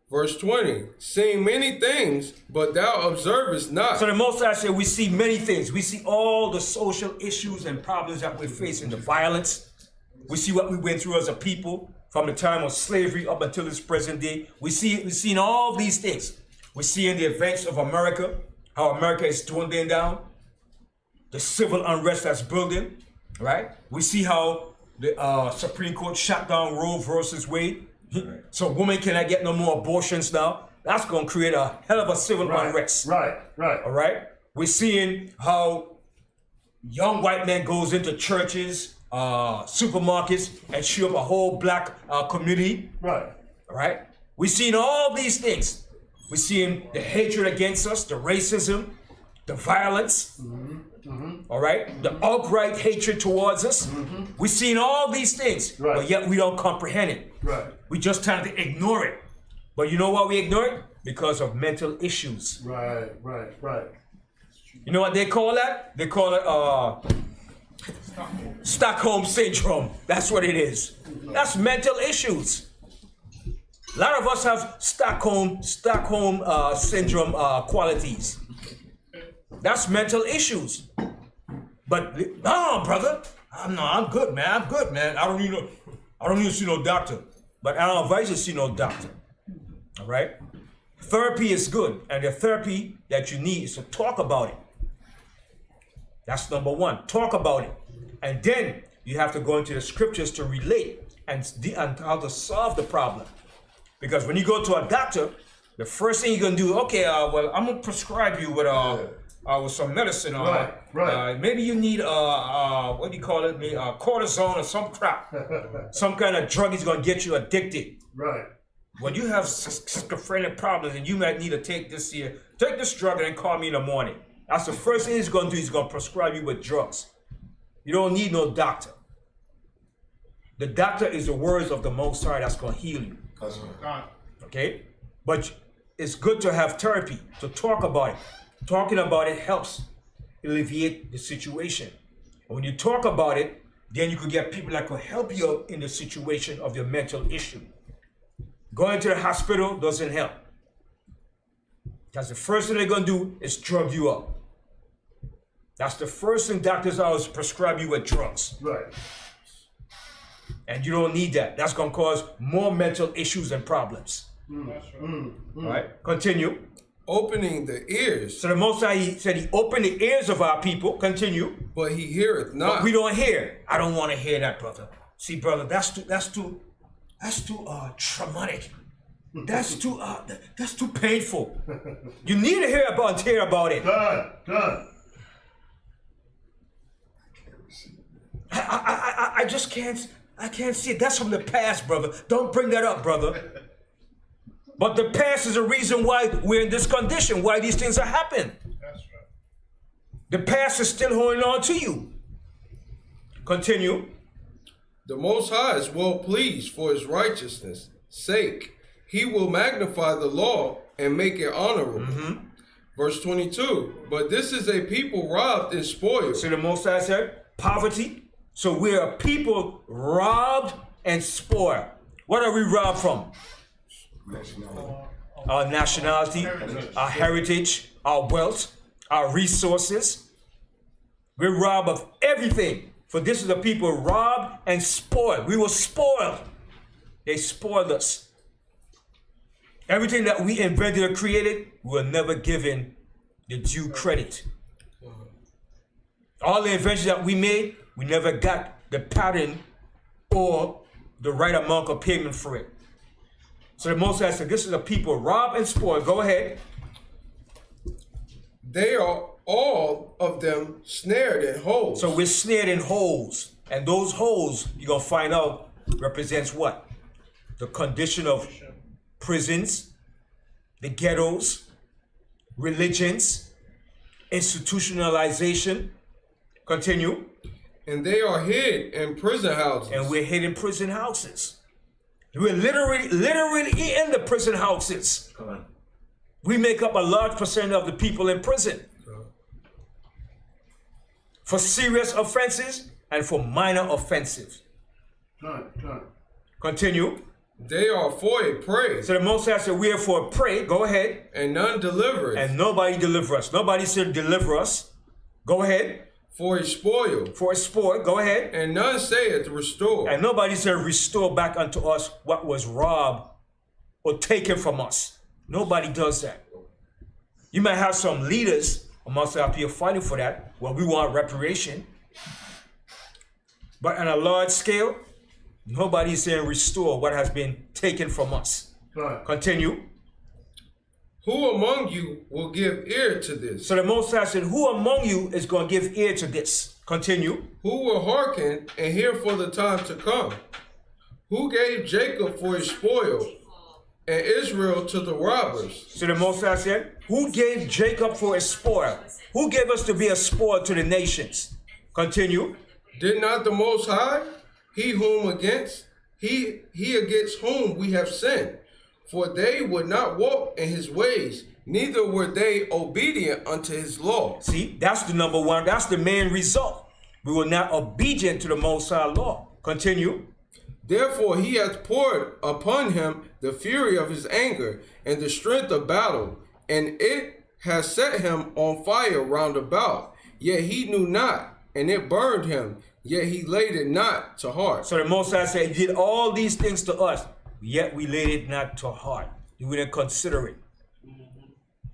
Speaker 3: Verse 20, seeing many things, but thou observest not.
Speaker 2: So the Most High said we see many things. We see all the social issues and problems that we're facing, the violence. We see what we went through as a people from the time of slavery up until this present day. We've seen all these things. We're seeing the events of America, how America is dwindling down, the civil unrest that's building, right? We see how the Supreme Court shut down Roe versus Wade. So women cannot get no more abortions now. That's going to create a hell of a civil unrest.
Speaker 4: Right.
Speaker 2: All right? We're seeing how young white men goes into churches, supermarkets, and shoot up a whole black community.
Speaker 4: Right.
Speaker 2: All right? We're seeing all these things. We're seeing the hatred against us, the racism, the violence. All right? The outright hatred towards us. We're seeing all these things, but yet we don't comprehend it.
Speaker 4: Right.
Speaker 2: We just tend to ignore it. But you know why we ignore it? Because of mental issues.
Speaker 4: Right.
Speaker 2: You know what they call that? They call it Stockholm Syndrome. That's what it is. That's mental issues. A lot of us have Stockholm Syndrome qualities. That's mental issues. But no, brother, I'm good, man. I don't need to see no doctor. But I don't advise you to see no doctor. All right? Therapy is good, and the therapy that you need is to talk about it. That's number one. Talk about it. And then you have to go into the scriptures to relate and how to solve the problem. Because when you go to a doctor, the first thing you're going to do, okay, well, I'm going to prescribe you with some medicine.
Speaker 4: Right.
Speaker 2: Maybe you need, what do you call it? Cortisone or some crap. Some kind of drug is going to get you addicted.
Speaker 4: Right.
Speaker 2: When you have schizophrenic problems and you might need to take this drug and then call me in the morning. That's the first thing he's going to do. He's going to prescribe you with drugs. You don't need no doctor. The doctor is the words of the Most High that's going to heal you. Okay? But it's good to have therapy, to talk about it. Talking about it helps alleviate the situation. And when you talk about it, then you could get people that could help you in the situation of your mental issue. Going to the hospital doesn't help. Because the first thing they're going to do is drug you up. That's the first thing doctors always prescribe you with drugs.
Speaker 4: Right.
Speaker 2: And you don't need that. That's going to cause more mental issues and problems. All right, continue.
Speaker 3: Opening the ears.
Speaker 2: So the Most High, he said he opened the ears of our people. Continue.
Speaker 3: But he heareth not.
Speaker 2: But we don't hear. I don't want to hear that, brother. See, brother, that's too traumatic. That's too painful. You need to hear about it.
Speaker 4: Done.
Speaker 2: I just can't see it. That's from the past, brother. Don't bring that up, brother. But the past is the reason why we're in this condition, why these things are happening.
Speaker 4: That's right.
Speaker 2: The past is still holding on to you. Continue.
Speaker 3: The Most High is well pleased for his righteousness' sake. He will magnify the law and make it honorable. Verse 22, but this is a people robbed and spoiled.
Speaker 2: See the Most High said, poverty. So we are people robbed and spoiled. What are we robbed from? Our nationality, our heritage, our wealth, our resources. We're robbed of everything. For this is the people robbed and spoiled. We were spoiled. They spoiled us. Everything that we invented or created, we were never given the due credit. All the inventions that we made, we never got the pattern or the right amount of payment for it. So the Most High said, this is a people robbed and spoiled. Go ahead.
Speaker 3: They are all of them snared in holes.
Speaker 2: So we're snared in holes. And those holes, you're going to find out, represents what? The condition of prisons, the ghettos, religions, institutionalization. Continue.
Speaker 3: And they are hid in prison houses.
Speaker 2: And we're hid in prison houses. We're literally in the prison houses. We make up a large percent of the people in prison. For serious offenses and for minor offenses.
Speaker 4: Done.
Speaker 2: Continue.
Speaker 3: They are for a prey,
Speaker 2: So the Most High said we are for a prey. Go ahead.
Speaker 3: and none delivereth.
Speaker 2: And nobody deliver us. Nobody said deliver us. Go ahead.
Speaker 3: For a spoil,
Speaker 2: For a sport. Go ahead.
Speaker 3: and none saith restore.
Speaker 2: And nobody said restore back unto us what was robbed or taken from us. Nobody does that. You might have some leaders amongst our people fighting for that. Well, we want reparation. But on a large scale, nobody's saying restore what has been taken from us.
Speaker 4: Right.
Speaker 2: Continue.
Speaker 3: Who among you will give ear to this?
Speaker 2: So the Most High said, who among you is going to give ear to this? Continue.
Speaker 3: Who will hearken and hear for the time to come? Who gave Jacob for his spoil, and Israel to the robbers?
Speaker 2: So the Most High said, who gave Jacob for a spoil? Who gave us to be a spoil to the nations? Continue.
Speaker 3: Did not the Most High, he against whom we have sinned? For they would not walk in his ways, neither were they obedient unto his law.
Speaker 2: See, that's the number one. That's the main result. We were not obedient to the Most High law. Continue.
Speaker 3: Therefore he hath poured upon him the fury of his anger and the strength of battle, and it has set him on fire round about. Yet he knew not, and it burned him, yet he laid it not to heart.
Speaker 2: So the Most High said, he did all these things to us, yet we laid it not to heart. We didn't consider it.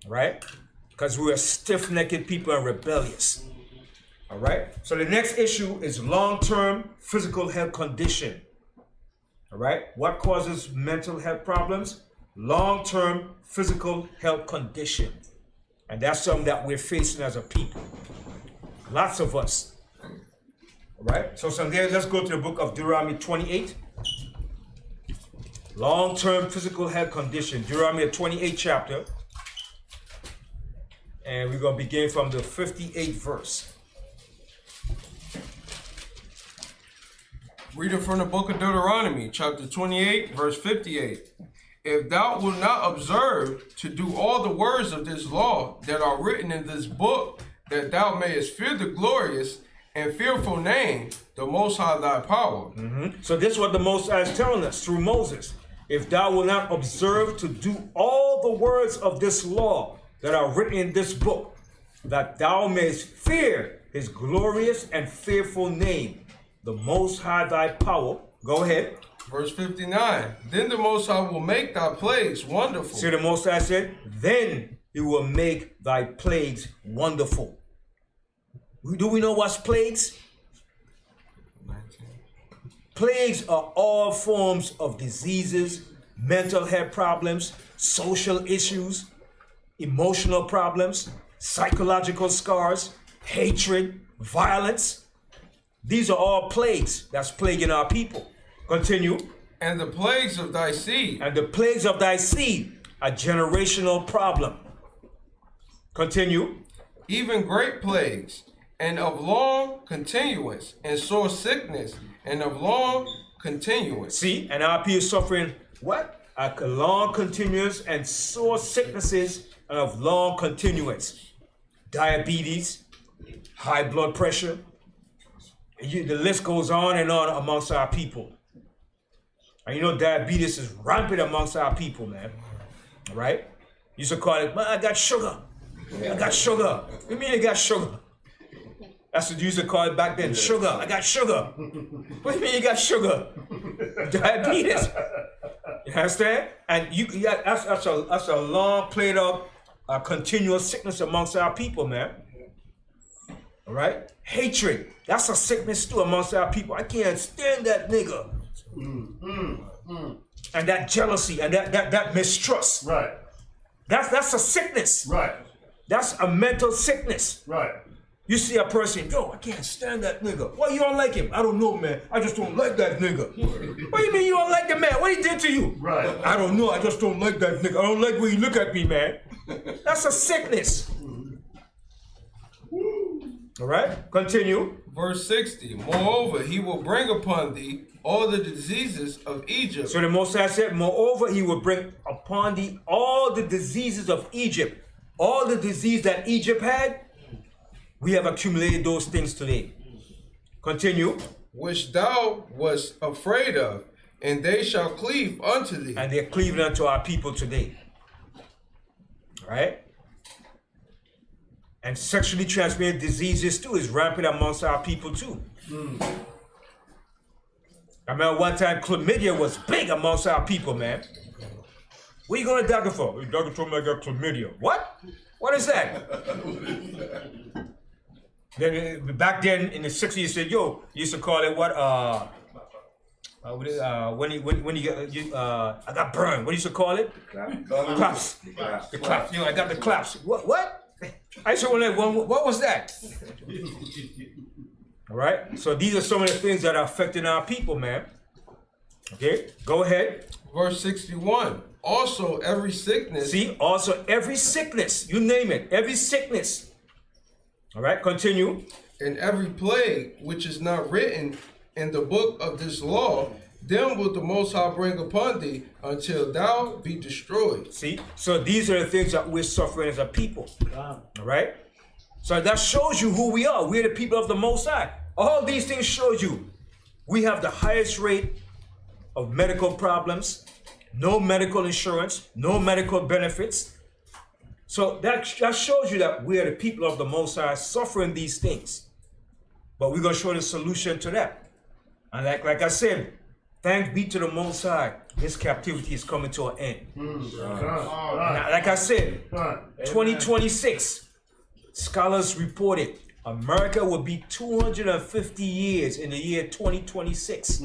Speaker 2: Right? Because we are stiff-necked people and rebellious. All right? So the next issue is long-term physical health condition. All right? What causes mental health problems? Long-term physical health condition. And that's something that we're facing as a people. Lots of us. All right? So from there, let's go to the book of Deuteronomy 28. Long-term physical health condition. Deuteronomy 28 chapter. And we're going to begin from the 58th verse.
Speaker 3: Reading from the book of Deuteronomy, chapter 28, verse 58. If thou wilt not observe to do all the words of this law that are written in this book, that thou mayest fear the glorious and fearful name, the Most High thy power.
Speaker 2: So this is what the Most High is telling us through Moses. If thou wilt not observe to do all the words of this law that are written in this book, that thou mayest fear his glorious and fearful name, the Most High thy power. Go ahead.
Speaker 3: Verse 59. Then the Most High will make thy plagues wonderful.
Speaker 2: See, the Most High said, then he will make thy plagues wonderful. Do we know what's plagues? Plagues are all forms of diseases, mental health problems, social issues, emotional problems, psychological scars, hatred, violence. These are all plagues that's plaguing our people. Continue.
Speaker 3: And the plagues of thy seed.
Speaker 2: And the plagues of thy seed, a generational problem. Continue.
Speaker 3: Even great plagues, and of long continuance, and sore sickness, and of long continuance.
Speaker 2: See, and our people suffering what? A long continuance and sore sicknesses and of long continuance. Diabetes, high blood pressure. The list goes on and on amongst our people. And you know diabetes is rampant amongst our people, man. All right? You used to call it, man, I got sugar. I got sugar. What do you mean you got sugar? That's what you used to call it back then. Sugar. I got sugar. What do you mean you got sugar? Diabetes. You understand? And that's a long played out continuous sickness amongst our people, man. All right? Hatred. That's a sickness too amongst our people. I can't stand that nigga. And that jealousy and that mistrust.
Speaker 4: Right.
Speaker 2: That's a sickness.
Speaker 4: Right.
Speaker 2: That's a mental sickness.
Speaker 4: Right.
Speaker 2: You see a person, yo, I can't stand that nigga. Why you don't like him? I don't know, man. I just don't like that nigga. What do you mean you don't like the man? What he did to you?
Speaker 4: Right.
Speaker 2: I don't know. I just don't like that nigga. I don't like when you look at me, man. That's a sickness. All right, continue.
Speaker 3: Verse 60. Moreover, he will bring upon thee all the diseases of Egypt.
Speaker 2: So the Most High said, moreover, he will bring upon thee all the diseases of Egypt. All the disease that Egypt had, we have accumulated those things today. Continue.
Speaker 3: Which thou wast afraid of, and they shall cleave unto thee.
Speaker 2: And they're cleaving unto our people today. Right? And sexually transmitted diseases too is rampant amongst our people too. I remember one time chlamydia was big amongst our people, man. What are you going to doctor for? The doctor told me I got chlamydia. What? What is that? Then back then in the 60s, you said, yo, you used to call it what? When you get I got burned. What do you used to call it? Claps. The claps. You know, I got the claps. What? I used to wonder, what was that? All right. So these are some of the things that are affecting our people, man. Okay. Go ahead.
Speaker 3: Verse 61. Also every sickness.
Speaker 2: See, also every sickness, you name it, every sickness. All right, continue.
Speaker 3: And every plague which is not written in the book of this law, them will the Most High bring upon thee until thou be destroyed.
Speaker 2: See, so these are the things that we're suffering as a people. All right. So that shows you who we are. We're the people of the Most High. All these things show you we have the highest rate of medical problems. No medical insurance, no medical benefits. So that shows you that we are the people of the Most High suffering these things. But we're going to show the solution to that. And like I said, thanks be to the Most High, this captivity is coming to an end. Now, like I said, 2026, scholars reported America will be 250 years in the year 2026.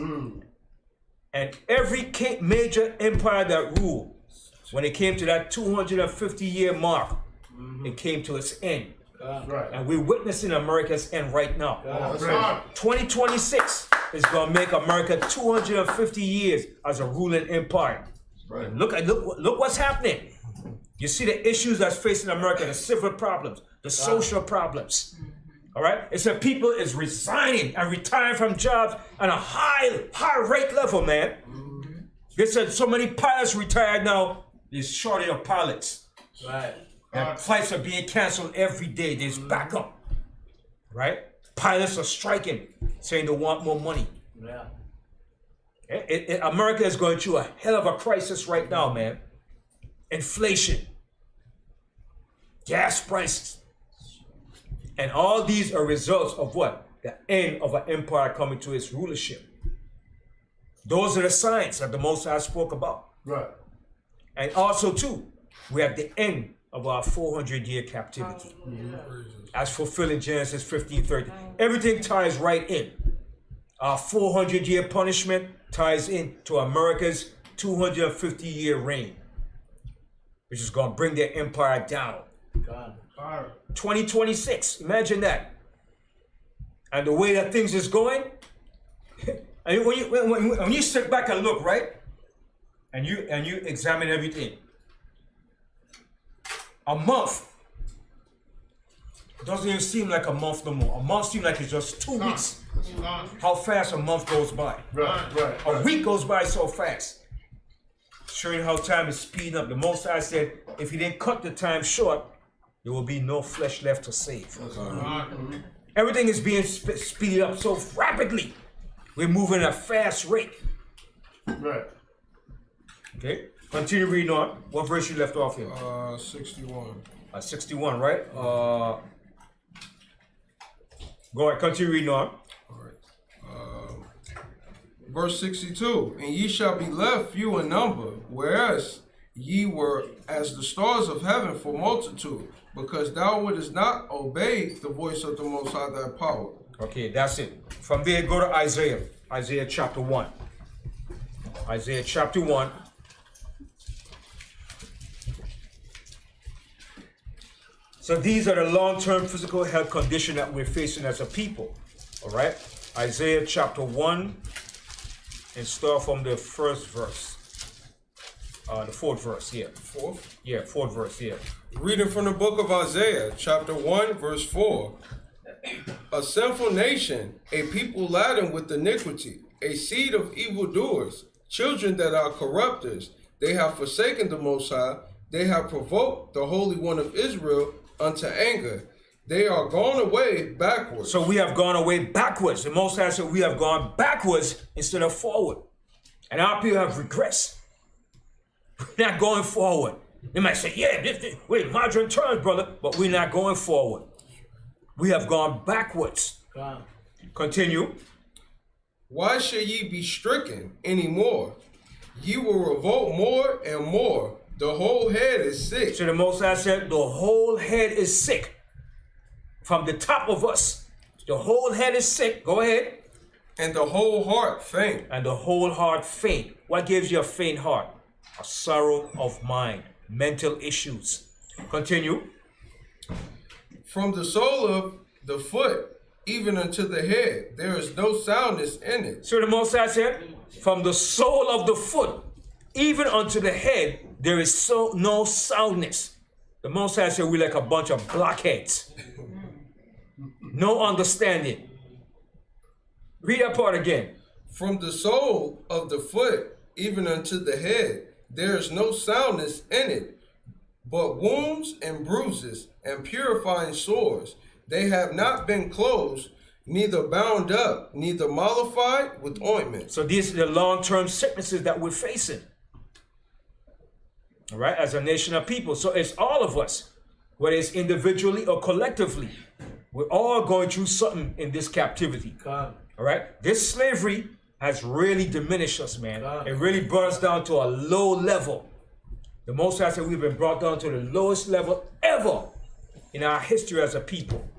Speaker 2: And every major empire that ruled, when it came to that 250-year mark, it came to its end. And we're witnessing America's end right now. 2026 is going to make America 250 years as a ruling empire. Look what's happening. You see the issues that's facing America, the civil problems, the social problems. All right, it's that people is resigning and retiring from jobs at a high rate level, man. They said so many pilots retired now. There's shortage of pilots. Right. And flights are being canceled every day. There's backup. Right. Pilots are striking, saying they want more money. Yeah. America is going through a hell of a crisis right now, man. Inflation, gas prices. And all these are results of what? The end of an empire coming to its rulership. Those are the signs that the Most High spoke about. Right. And also, too, we have the end of our 400-year captivity. As fulfilled in Genesis 15:30. Everything ties right in. Our 400-year punishment ties in to America's 250-year reign, which is going to bring their empire down. 2026, imagine that. And the way that things is going, and when you sit back and look, right, and you examine everything, a month doesn't even seem like a month no more. A month seems like it's just 2 weeks. How fast a month goes by. A week goes by so fast. Showing how time is speeding up. The Most High said, if he didn't cut the time short, there will be no flesh left to save. Everything is being speeded up so rapidly. We're moving at a fast rate. Right. Okay. Continue reading on. What verse you left off here?
Speaker 3: 61.
Speaker 2: 61, right? Go ahead. Continue reading on.
Speaker 3: All right. Verse 62. And ye shall be left few in number, whereas ye were as the stars of heaven for multitude, because thou wouldest not obey the voice of the Most High thy power.
Speaker 2: Okay, that's it. From there, go to Isaiah. Isaiah chapter 1. Isaiah chapter 1. So these are the long-term physical health condition that we're facing as a people. All right? Isaiah chapter 1, and start from the first verse. The fourth verse, yeah.
Speaker 3: Fourth?
Speaker 2: Yeah, fourth verse, yeah.
Speaker 3: Reading from the book of Isaiah, chapter 1, verse 4. A sinful nation, a people laden with iniquity, a seed of evildoers, children that are corrupters. They have forsaken the Most High. They have provoked the Holy One of Israel unto anger. They are gone away backwards.
Speaker 2: So we have gone away backwards. The Most High said we have gone backwards instead of forward. And our people have regressed. We're not going forward. They might say, yeah, wait, modern terms, brother, but we're not going forward. We have gone backwards. Continue.
Speaker 3: Why shall ye be stricken any more? Ye will revolt more and more. The whole head is sick.
Speaker 2: So the Most High said, the whole head is sick. From the top of us, the whole head is sick. Go ahead.
Speaker 3: And the whole heart faint.
Speaker 2: And the whole heart faint. What gives you a faint heart? A sorrow of mind, mental issues. Continue.
Speaker 3: From the sole of the foot even unto the head, there is no soundness in it.
Speaker 2: So the Most High said, from the sole of the foot, even unto the head, there is no soundness. The Most High said, we're like a bunch of blockheads. No understanding. Read that part again.
Speaker 3: From the sole of the foot even unto the head, there is no soundness in it, but wounds and bruises and purifying sores. They have not been closed, neither bound up, neither mollified with ointment.
Speaker 2: So these are the long-term sicknesses that we're facing. All right, as a nation of people. So it's all of us, whether it's individually or collectively. We're all going through something in this captivity. All right, this slavery has really diminished us, man. It really brought us down to a low level. The Most High said we've been brought down to the lowest level ever in our history as a people.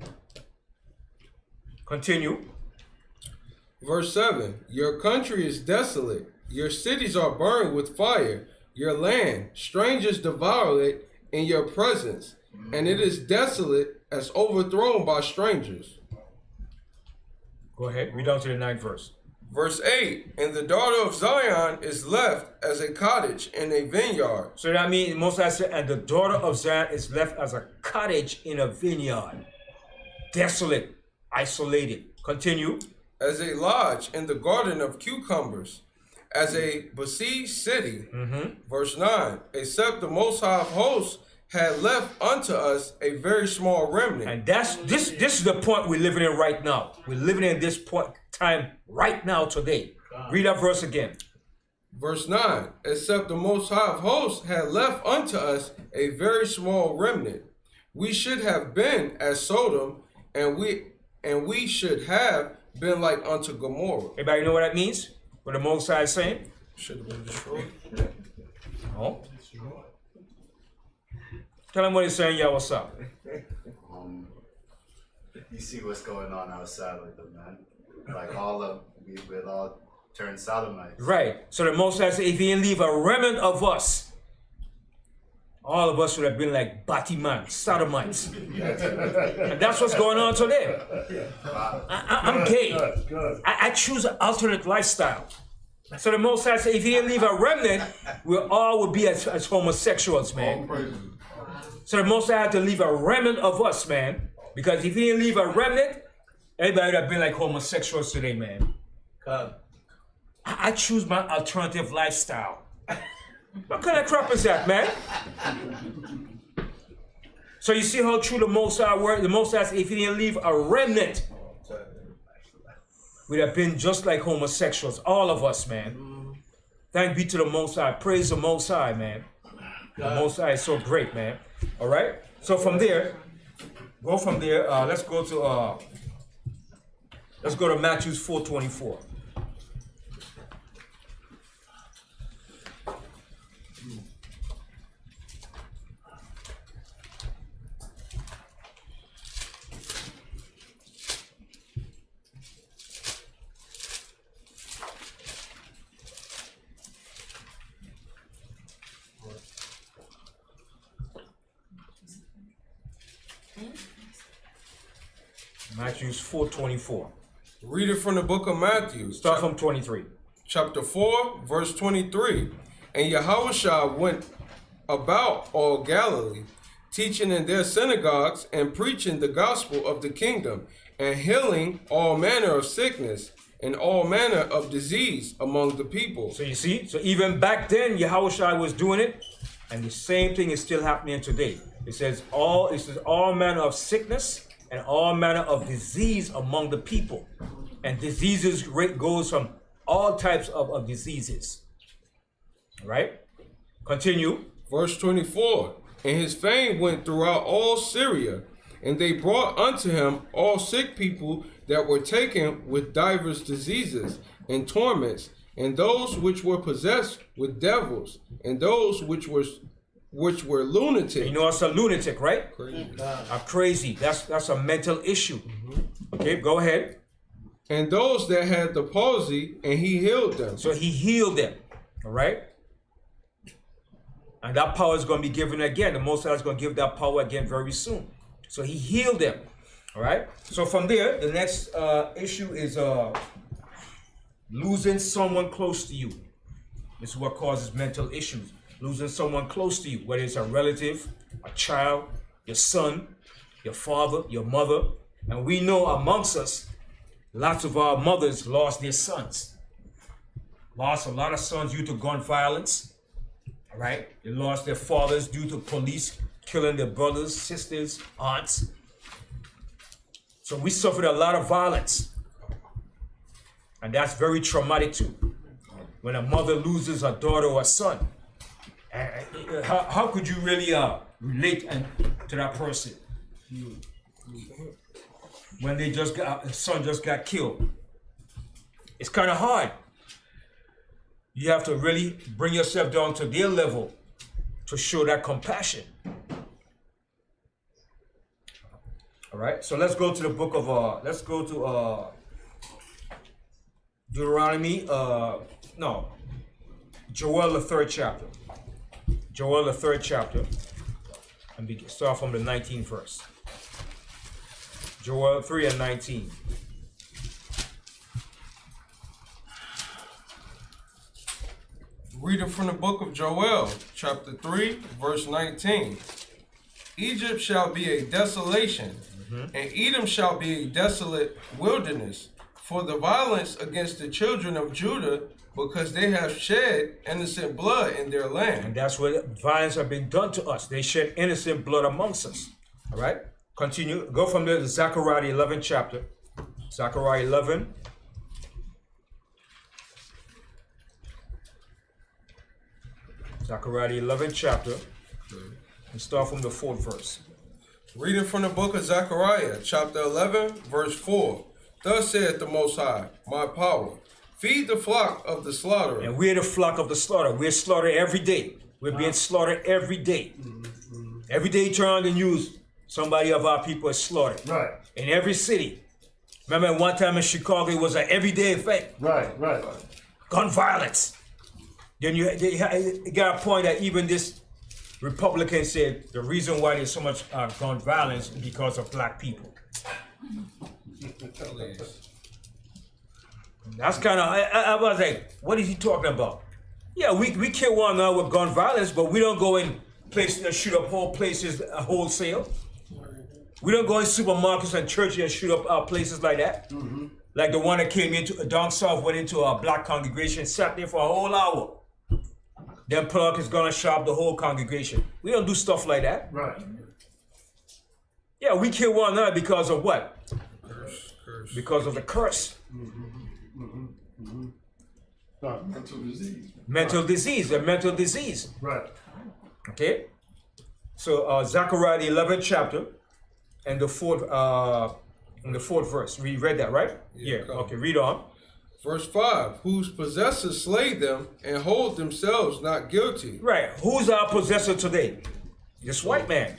Speaker 2: Continue.
Speaker 3: Verse 7, your country is desolate, your cities are burned with fire, your land, strangers devour it in your presence, and it is desolate as overthrown by strangers.
Speaker 2: Go ahead, read down to the 9th verse.
Speaker 3: Verse 8, and the daughter of Zion is left as a cottage in a vineyard.
Speaker 2: So that means Most High said, and the daughter of Zion is left as a cottage in a vineyard. Desolate, isolated. Continue.
Speaker 3: As a lodge in the garden of cucumbers, as a besieged city. Verse 9, except the Most High of hosts had left unto us a very small remnant.
Speaker 2: And this is the point we're living in right now. We're living in this point time right now today. Read that verse again.
Speaker 3: Verse 9, except the Most High of hosts had left unto us a very small remnant. We should have been as Sodom, and we should have been like unto Gomorrah.
Speaker 2: Everybody know what that means? What the Most High is saying?
Speaker 3: Should have been destroyed.
Speaker 2: No. Tell him what he's saying, yeah, what's up?
Speaker 5: You see what's going on outside with them, man. Like we'll all turn Sodomites.
Speaker 2: Right. So the Most High said, if he didn't leave a remnant of us, all of us would have been like Banyamyan, Sodomites. And that's what's going on today. I'm gay. I choose an alternate lifestyle. So the Most High said, if he didn't leave a remnant, we all would be as homosexuals, man. So the Most High had to leave a remnant of us, man. Because if he didn't leave a remnant, everybody would have been like homosexuals today, man. I choose my alternative lifestyle. What kind of crap is that, man? So you see how true the Most High word? The Most High said, if he didn't leave a remnant, we'd have been just like homosexuals, all of us, man. Thank be to the Most High. Praise the Most High, man. The Most High is so great, man. All right. So from there, let's go to Matthew 4:24. Matthew 4:24.
Speaker 3: Read it from the book of Matthew.
Speaker 2: Start from 23.
Speaker 3: Chapter 4, verse 23. And Yahushua went about all Galilee, teaching in their synagogues and preaching the gospel of the kingdom, and healing all manner of sickness and all manner of disease among the people.
Speaker 2: So you see, so even back then, Yahushua was doing it, and the same thing is still happening today. It says all manner of sickness and all manner of disease among the people. And diseases rate goes from all types of diseases. All right? Continue.
Speaker 3: Verse 24. And his fame went throughout all Syria, and they brought unto him all sick people that were taken with divers diseases and torments, and those which were possessed with devils, and those which were lunatic.
Speaker 2: You know, it's a lunatic, right?
Speaker 3: Crazy.
Speaker 2: Crazy. That's a mental issue. Okay, go ahead.
Speaker 3: And those that had the palsy, and he healed them.
Speaker 2: So he healed them. All right? And that power is going to be given again. The Most High is going to give that power again very soon. So he healed them. All right? So from there, the next issue is losing someone close to you. This is what causes mental issues. Losing someone close to you, whether it's a relative, a child, your son, your father, your mother. And we know amongst us, lots of our mothers lost their sons. Lost a lot of sons due to gun violence. All right? They lost their fathers due to police killing their brothers, sisters, aunts. So we suffered a lot of violence. And that's very traumatic too. When a mother loses a daughter or a son. How could you really relate to that person when they just got, son just got killed? It's kind of hard. You have to really bring yourself down to their level to show that compassion. All right, so let's go to the book of let's go to Deuteronomy. Joel, the 3rd chapter. Joel, the 3rd chapter, and start from the 19th verse. Joel 3 and 19.
Speaker 3: Reading from the book of Joel, chapter 3, verse 19. Egypt shall be a desolation, and Edom shall be a desolate wilderness, for the violence against the children of Judah, because they have shed innocent blood in their land.
Speaker 2: And that's what violence have been done to us. They shed innocent blood amongst us. All right? Continue. Go from there to Zechariah, the 11th chapter. Zechariah 11. Zechariah, the 11th chapter. And start from the 4th verse.
Speaker 3: Reading from the book of Zechariah, chapter 11, verse 4. Thus saith the Most High, my power. Feed the flock of the slaughter.
Speaker 2: And we're the flock of the slaughter. We're slaughtered every day. We're being slaughtered every day. Every day you turn on the news, somebody of our people is slaughtered.
Speaker 4: Right.
Speaker 2: In every city. Remember one time in Chicago, it was an everyday thing.
Speaker 4: Right.
Speaker 2: Gun violence. Then you got a point that even this Republican said the reason why there's so much gun violence is because of black people. That's kind of, I was like, what is he talking about? Yeah, we kill one another with gun violence, but we don't go in places and shoot up whole places wholesale. We don't go in supermarkets and churches and shoot up places like that. Like the one that came into down south, went into a black congregation, sat there for a whole hour. Then pull up his gun and shot up the whole congregation. We don't do stuff like that.
Speaker 4: Right.
Speaker 2: Yeah, we kill one another because of what?
Speaker 3: Curse.
Speaker 2: Because of the curse.
Speaker 4: Mental disease.
Speaker 2: Mental disease, a mental disease.
Speaker 4: Right.
Speaker 2: Okay? So Zechariah, the 11th chapter, and the 4th verse. We read that, right? Yeah. Okay, read on.
Speaker 3: Verse 5, whose possessors slay them and hold themselves not guilty.
Speaker 2: Right. Who's our possessor today? This white man.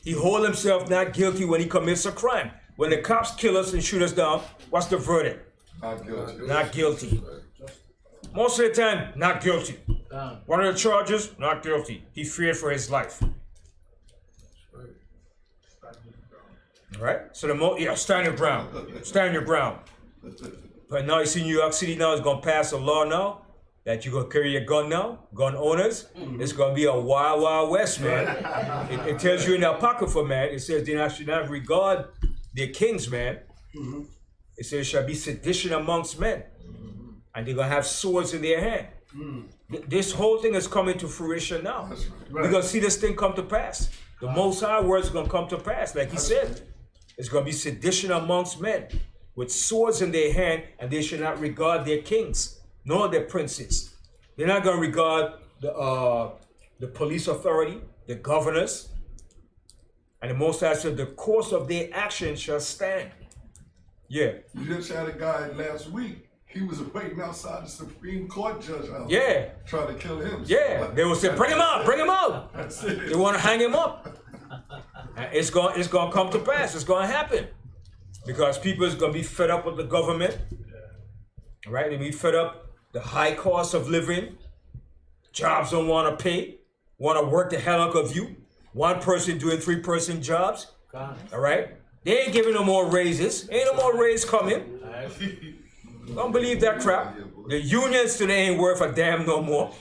Speaker 2: He hold himself not guilty when he commits a crime. When the cops kill us and shoot us down, what's the verdict?
Speaker 6: Not guilty.
Speaker 2: Not guilty. Most of the time, not guilty. One of the charges, not guilty. He feared for his life. All right? So stand your ground. Stand your ground. But now you see New York City now is going to pass a law now that you're going to carry a gun now, gun owners. It's going to be a wild, wild west, man. It tells you in the Apocrypha, man. It says they should not regard their kings, man. It says there shall be sedition amongst men. And they're going to have swords in their hand. This whole thing is coming to fruition now. We're going to see this thing come to pass. The Most High word is going to come to pass, like he said. It's going to be sedition amongst men with swords in their hand, and they should not regard their kings. nor their princes. They're not going to regard the police authority, the governors, and the Most High said the course of their actions shall stand. Yeah.
Speaker 6: You just had a guy last week. He was waiting outside the Supreme Court judge house.
Speaker 2: Yeah.
Speaker 6: Trying to kill him.
Speaker 2: Yeah. They will say, bring him out, bring him out.
Speaker 6: That's it.
Speaker 2: They want to hang him up. And it's going to come to pass. It's going to happen. Because people is going to be fed up with the government. Right? They'll be fed up the high cost of living. Jobs don't want to pay. Want to work the hell out of you. One person doing 3-person jobs. All right? They ain't giving no more raises. Ain't no more raise coming. Don't believe that crap. The unions today ain't worth a damn no more.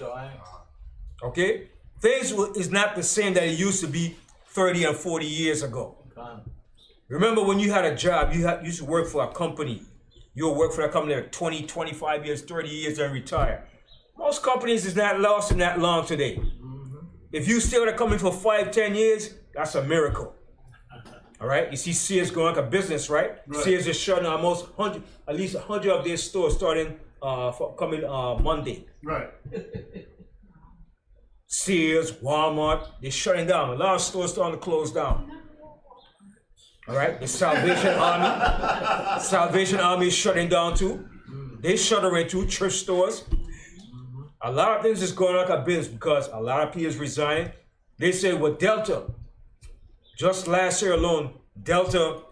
Speaker 2: Okay? Things is not the same that it used to be 30 and 40 years ago. Remember when you had a job, you used to work for a company. You'll work for that company for 20, 25 years, 30 years and retire. Most companies is not lasting that long today. If you stay with a company for 5, 10 years, that's a miracle. All right, you see Sears going like a business, right? Sears is shutting almost at least 100 of their stores starting coming Monday.
Speaker 4: Right.
Speaker 2: Sears, Walmart, they're shutting down. A lot of stores starting to close down. All right, the Salvation Army is shutting down too. They shuttering too, church stores. A lot of things is going like a business because a lot of people is resigning. They say with Delta, just last year alone, Delta,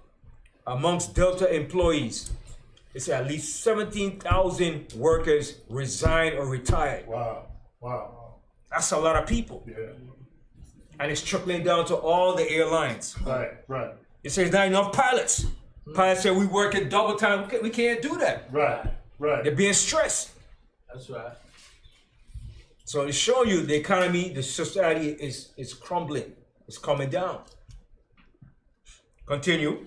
Speaker 2: amongst Delta employees, they say at least 17,000 workers resigned or retired.
Speaker 4: Wow. Wow.
Speaker 2: That's a lot of people.
Speaker 4: Yeah.
Speaker 2: And it's trickling down to all the airlines.
Speaker 4: Right. Right.
Speaker 2: It says not enough pilots. Pilots say we working double time. We can't do that.
Speaker 4: Right. Right.
Speaker 2: They're being stressed.
Speaker 7: That's right.
Speaker 2: So it's showing you the economy, the society is crumbling. It's coming down. Continue.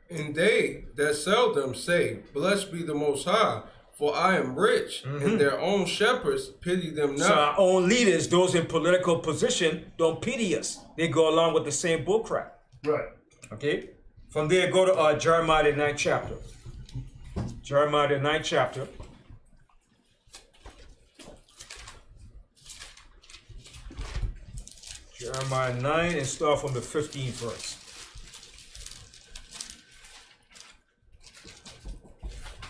Speaker 3: And they that sell them say, Blessed be the Most High, for I am rich, and their own shepherds pity them not.
Speaker 2: So our own leaders, those in political position, don't pity us. They go along with the same bullcrap.
Speaker 4: Right.
Speaker 2: Okay? From there, go to Jeremiah the 9th chapter. Jeremiah the 9th chapter. Jeremiah 9 and start from the 15th verse.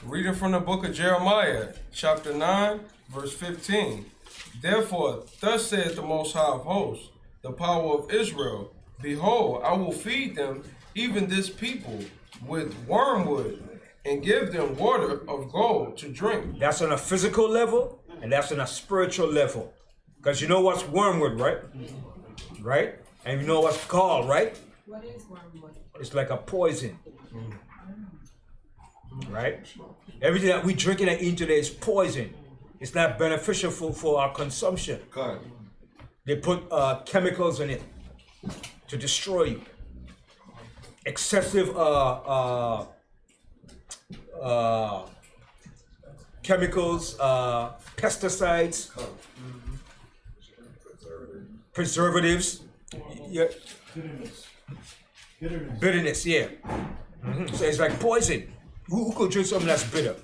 Speaker 3: Reading from the book of Jeremiah, chapter 9, verse 15. Therefore, thus saith the Most High of Hosts, the power of Israel, Behold, I will feed them, even this people, with wormwood, and give them water of gold to drink.
Speaker 2: That's on a physical level, and that's on a spiritual level. Because you know what's wormwood, right? Right? And you know what's gall, right?
Speaker 8: What is wormwood?
Speaker 2: It's like a poison. Right? Everything that we drinking and eating today is poison. It's not beneficial for our consumption.
Speaker 6: God.
Speaker 2: They put chemicals in it to destroy you. Excessive chemicals, pesticides, preservatives, yeah. Bitterness, yeah. So it's like poison. Who could drink something that's bitter?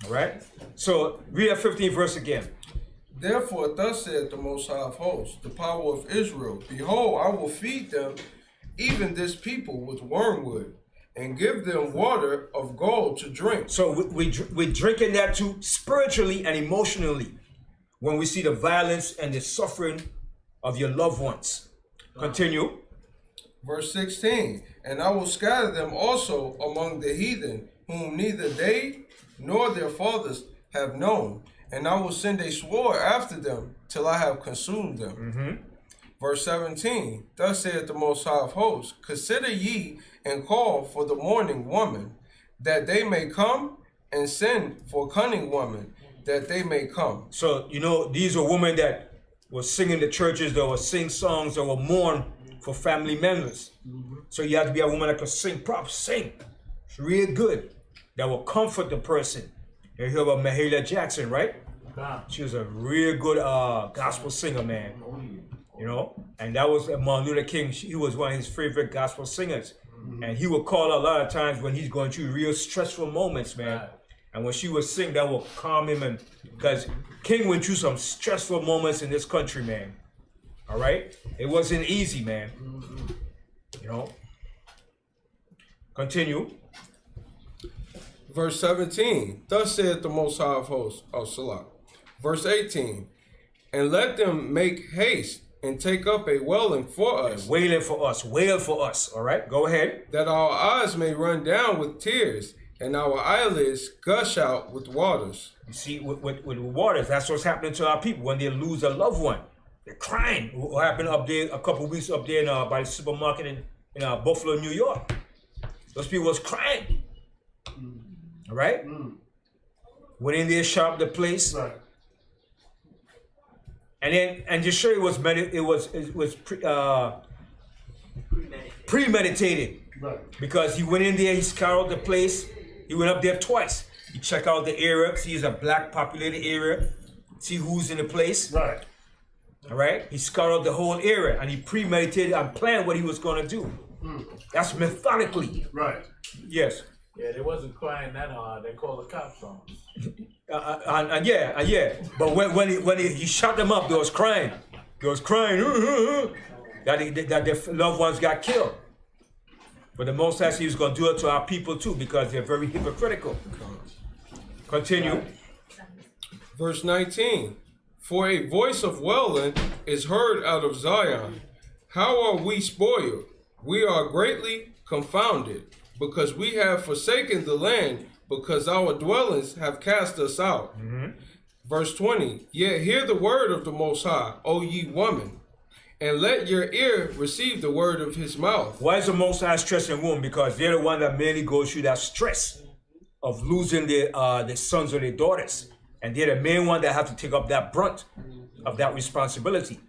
Speaker 2: All right? So read that 15th verse again.
Speaker 3: Therefore, thus saith the Most High of Hosts, the power of Israel, Behold, I will feed them, even this people, with wormwood, and give them water of gold to drink.
Speaker 2: So we're drinking that too spiritually and emotionally when we see the violence and the suffering of your loved ones. Continue.
Speaker 3: Verse 16, and I will scatter them also among the heathen, whom neither they nor their fathers have known, and I will send a sword after them till I have consumed them. Verse 17, thus saith the Most High of Hosts, Consider ye and call for the mourning woman, that they may come, and send for cunning woman, that they may come.
Speaker 2: So, you know, these are women that were singing the churches, that will sing songs, that will mourn for family members. So you have to be a woman that can sing sing. It's real good. That will comfort the person. You hear about Mahalia Jackson, right? She was a real good gospel singer, man. You know, and that was Martin Luther King. He was one of his favorite gospel singers. And he would call a lot of times when he's going through real stressful moments, man. And when she would sing, that will calm him, and because King went through some stressful moments in this country, man. All right? It wasn't easy, man. You know? Continue.
Speaker 3: Verse 17, thus saith the Most High of Hosts, Salah. Verse 18, and let them make haste and take up a wailing for us.
Speaker 2: Wailing for us. Wail for us. All right? Go ahead.
Speaker 3: That our eyes may run down with tears, and our eyelids gush out with waters.
Speaker 2: You see, with waters, that's what's happening to our people when they lose a loved one. They're crying. What happened up there a couple of weeks up there by the supermarket in Buffalo, New York? Those people was crying. All right? Went in there, shot up the place.
Speaker 4: Right.
Speaker 2: And just show you premeditated.
Speaker 4: Right.
Speaker 2: Because he went in there, he scoured the place. He went up there twice. He checked out the area, see it's a black populated area, see who's in the place.
Speaker 4: Right.
Speaker 2: All right? He scoured the whole area and he premeditated and planned what he was going to do. That's methodically.
Speaker 4: Right.
Speaker 2: Yes.
Speaker 7: Yeah, they wasn't crying that hard. They called the cops on us.
Speaker 2: Yeah. But when he shot them up, they was crying. They was crying that their loved ones got killed. But the Most High said he was going to do it to our people too because they're very hypocritical. Continue.
Speaker 3: Verse 19, for a voice of wailing is heard out of Zion. How are we spoiled? We are greatly confounded, because we have forsaken the land, because our dwellings have cast us out. Verse 20, yet hear the word of the Most High, O ye women, and let your ear receive the word of his mouth.
Speaker 2: Why is the Most High stressing women? Because they're the one that mainly goes through that stress of losing their sons or their daughters. And they're the main one that have to take up that brunt of that responsibility.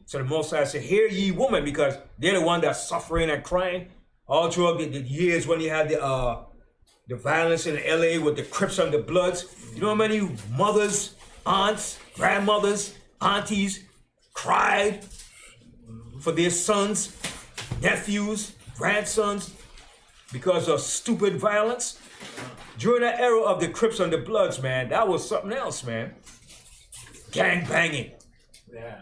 Speaker 2: So the Most High said, hear ye women, because they're the one that's suffering and crying all throughout the years when you had the violence in LA with the Crips and the Bloods. You know how many mothers, aunts, grandmothers, aunties cried for their sons, nephews, grandsons because of stupid violence? During that era of the Crips and the Bloods, man, that was something else, man. Gang banging.
Speaker 7: Yeah.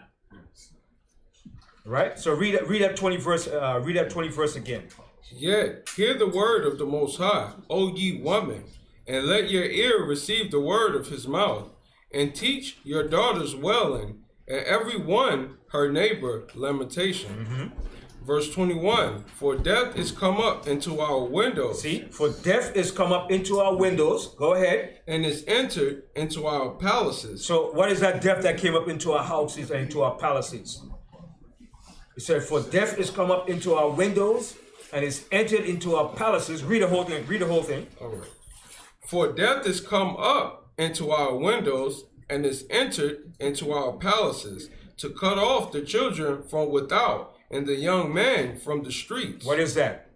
Speaker 2: Right? So read that 20th verse. Read that 20th verse again.
Speaker 3: Yet hear the word of the Most High, O ye women, and let your ear receive the word of his mouth, and teach your daughters wailing, and every one her neighbor lamentation. Verse 21, for death is come up into our windows.
Speaker 2: See, for death is come up into our windows. Go ahead.
Speaker 3: And is entered into our palaces.
Speaker 2: So what is that death that came up into our houses and into our palaces? It said, for death is come up into our windows and is entered into our palaces. Read the whole thing. Read the whole thing.
Speaker 3: All right. For death is come up into our windows and is entered into our palaces to cut off the children from without and the young man from the streets.
Speaker 2: What is that?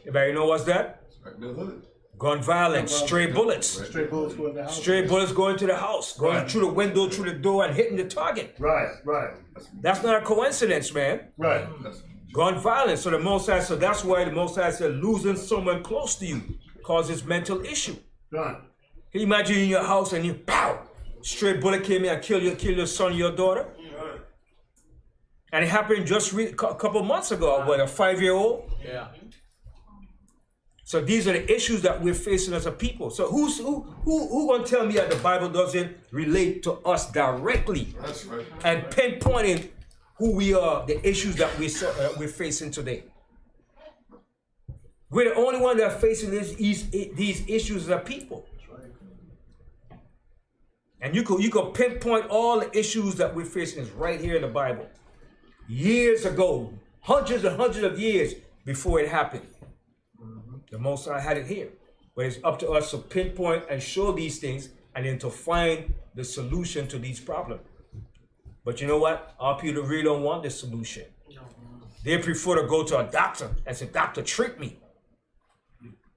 Speaker 2: Everybody know what's that?
Speaker 6: Right in the hood.
Speaker 2: Gun violence, stray bullets.
Speaker 4: Straight bullets going to the house.
Speaker 2: Stray bullets going to the house, going
Speaker 4: Right.
Speaker 2: through the window, through the door, and hitting the target.
Speaker 4: Right. Right.
Speaker 2: That's not a coincidence, man.
Speaker 4: Right.
Speaker 2: Gun violence. So the Most High, so that's why the Most High said losing someone close to you causes mental issue.
Speaker 4: Right.
Speaker 2: Can you imagine in your house and you, pow, stray bullet came in and kill your son, your daughter? And it happened just a couple months ago, what, a 5-year-old?
Speaker 7: Yeah.
Speaker 2: So these are the issues that we're facing as a people. So who gonna tell me that the Bible doesn't relate to us directly
Speaker 6: That's right.
Speaker 2: and pinpointing who we are, the issues that we're facing today? We're the only one that are facing these issues as a people. And you could pinpoint all the issues that we're facing is right here in the Bible. Years ago, hundreds and hundreds of years before it happened. The Most High had it here. But it's up to us to pinpoint and show these things and then to find the solution to these problems. But you know what? Our people really don't want the solution. They prefer to go to a doctor and say, doctor, treat me.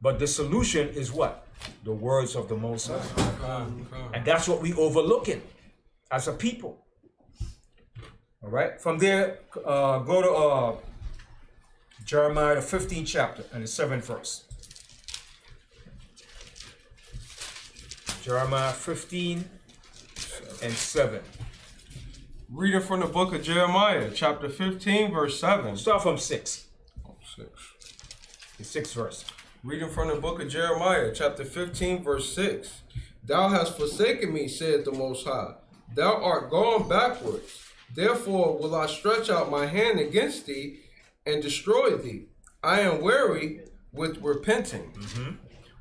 Speaker 2: But the solution is what? The words of the Most High. And that's what we overlooking as a people. All right? From there, go to Jeremiah, the 15th chapter and the 7th verse. Jeremiah 15 and 7.
Speaker 3: Reading from the book of Jeremiah, chapter 15, verse 7.
Speaker 2: Start from 6.
Speaker 3: 6.
Speaker 2: The 6th verse.
Speaker 3: Reading from the book of Jeremiah, chapter 15, verse 6. Thou hast forsaken me, said the Most High. Thou art gone backwards. Therefore will I stretch out my hand against thee and destroy thee. I am weary with repenting.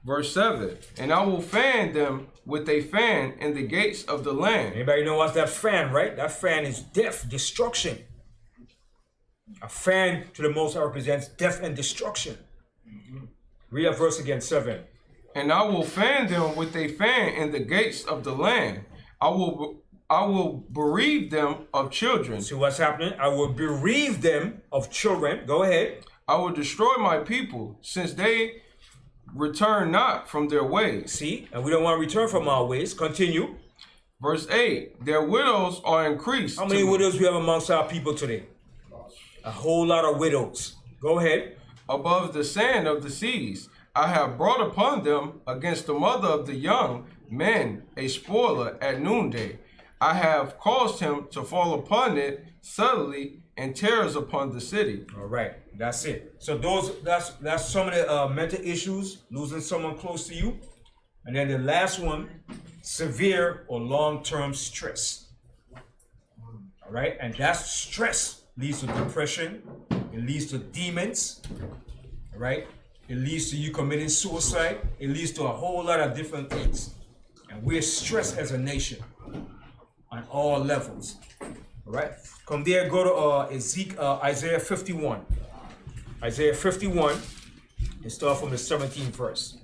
Speaker 3: Verse 7. And I will fan them with a fan in the gates of the land.
Speaker 2: Anybody know what's that fan, right? That fan is death, destruction. A fan to the Most High represents death and destruction. Read that verse again, 7.
Speaker 3: And I will fan them with a fan in the gates of the land. I will bereave them of children.
Speaker 2: See what's happening? I will bereave them of children. Go ahead.
Speaker 3: I will destroy my people, since they return not from their ways.
Speaker 2: See? And we don't want to return from our ways. Continue.
Speaker 3: Verse 8. Their widows are increased.
Speaker 2: How many widows we have amongst our people today? A whole lot of widows. Go ahead.
Speaker 3: Above the sand of the seas. I have brought upon them against the mother of the young men a spoiler at noonday. I have caused him to fall upon it suddenly, and terrors upon the city.
Speaker 2: All right, that's it. So that's some of the mental issues, losing someone close to you. And then the last one, severe or long-term stress. All right, and that stress leads to depression. It leads to demons. All right, it leads to you committing suicide. It leads to a whole lot of different things. And we're stressed as a nation on all levels. All right, from there, go to Isaiah 51. Isaiah 51, and start from the 17th verse.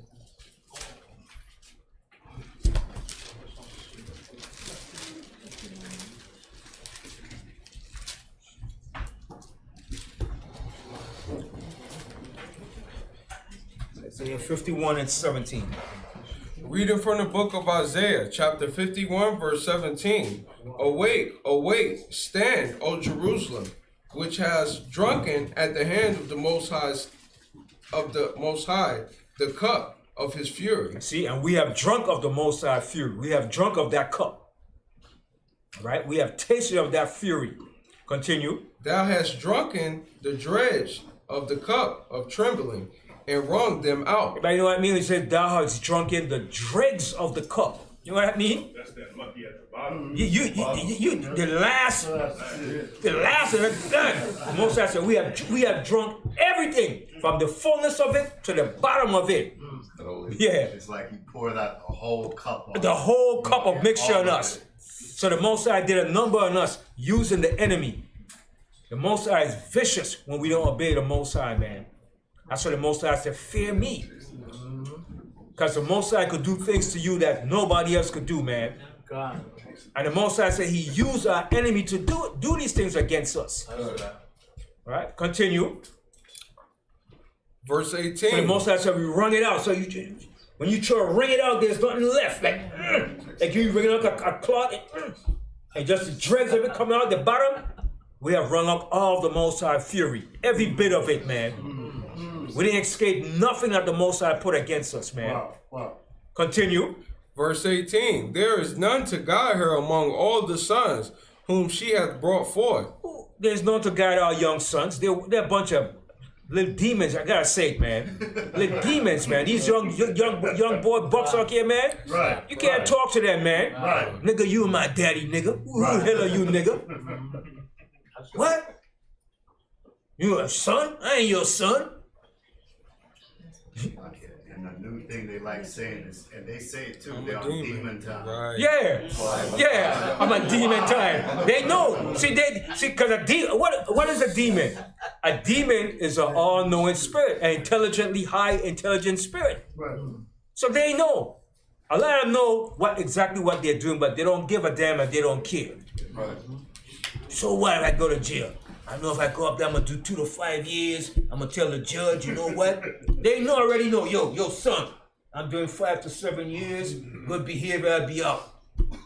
Speaker 2: Isaiah 51 and 17.
Speaker 3: Reading from the book of Isaiah, chapter 51, verse 17. Awake, awake, stand, O Jerusalem, which has drunken at the hand of the Most High, the cup of his fury.
Speaker 2: See, and we have drunk of the Most High fury. We have drunk of that cup. All right, we have tasted of that fury. Continue.
Speaker 3: Thou hast drunken the dredge of the cup of trembling, and wrung them out.
Speaker 2: Everybody know what I mean? He said, thou hast drunken the dregs of the cup. You know what I mean?
Speaker 8: That's that monkey at the bottom.
Speaker 2: The last of it done. Most I said, we have drunk everything from the fullness of it to the bottom of it. Yeah.
Speaker 5: It's like he poured out a whole cup on
Speaker 2: The whole cup of mixture on us. So the Most High did a number on us using the enemy. The Most High is vicious when we don't obey the Most High, man. That's why the Most High said, fear me. Because the Most High could do things to you that nobody else could do, man.
Speaker 7: God.
Speaker 2: And the Most High said he used our enemy to do these things against us. All right, continue.
Speaker 3: Verse 18.
Speaker 2: So the Most High said we wrung it out. So when you try to wring it out, there's nothing left. Like you wring out a cloth and just the dregs of it coming out the bottom. We have wrung up all of the Most High fury. Every bit of it, man. We didn't escape nothing that the Most High put against us, man.
Speaker 4: Wow.
Speaker 2: Continue.
Speaker 3: Verse 18. There is none to guide her among all the sons whom she hath brought forth.
Speaker 2: There's none to guide our young sons. They're a bunch of little demons. I gotta say it, man. Little demons, man. These young boy bucks out here, man.
Speaker 4: Right.
Speaker 2: You can't talk to them, man.
Speaker 4: Right.
Speaker 2: Nigga, you my daddy, nigga. Who the hell are you, nigga? What? You a son? I ain't your son.
Speaker 5: And the new thing they like saying is, and they say it too, they're on demon time.
Speaker 3: Right.
Speaker 2: Yeah, I'm a demon time. They know. See, because a demon. What is a demon? A demon is an all-knowing spirit, an intelligently high intelligent spirit.
Speaker 4: Right.
Speaker 2: So they know. A lot of them know exactly what they're doing, but they don't give a damn and they don't care.
Speaker 6: Right.
Speaker 2: So what if I go to jail? I know if I go up there, I'm gonna do 2 to 5 years. I'm gonna tell the judge, you know what? They already know, yo, son, I'm doing 5 to 7 years. Good behavior, I'll be out.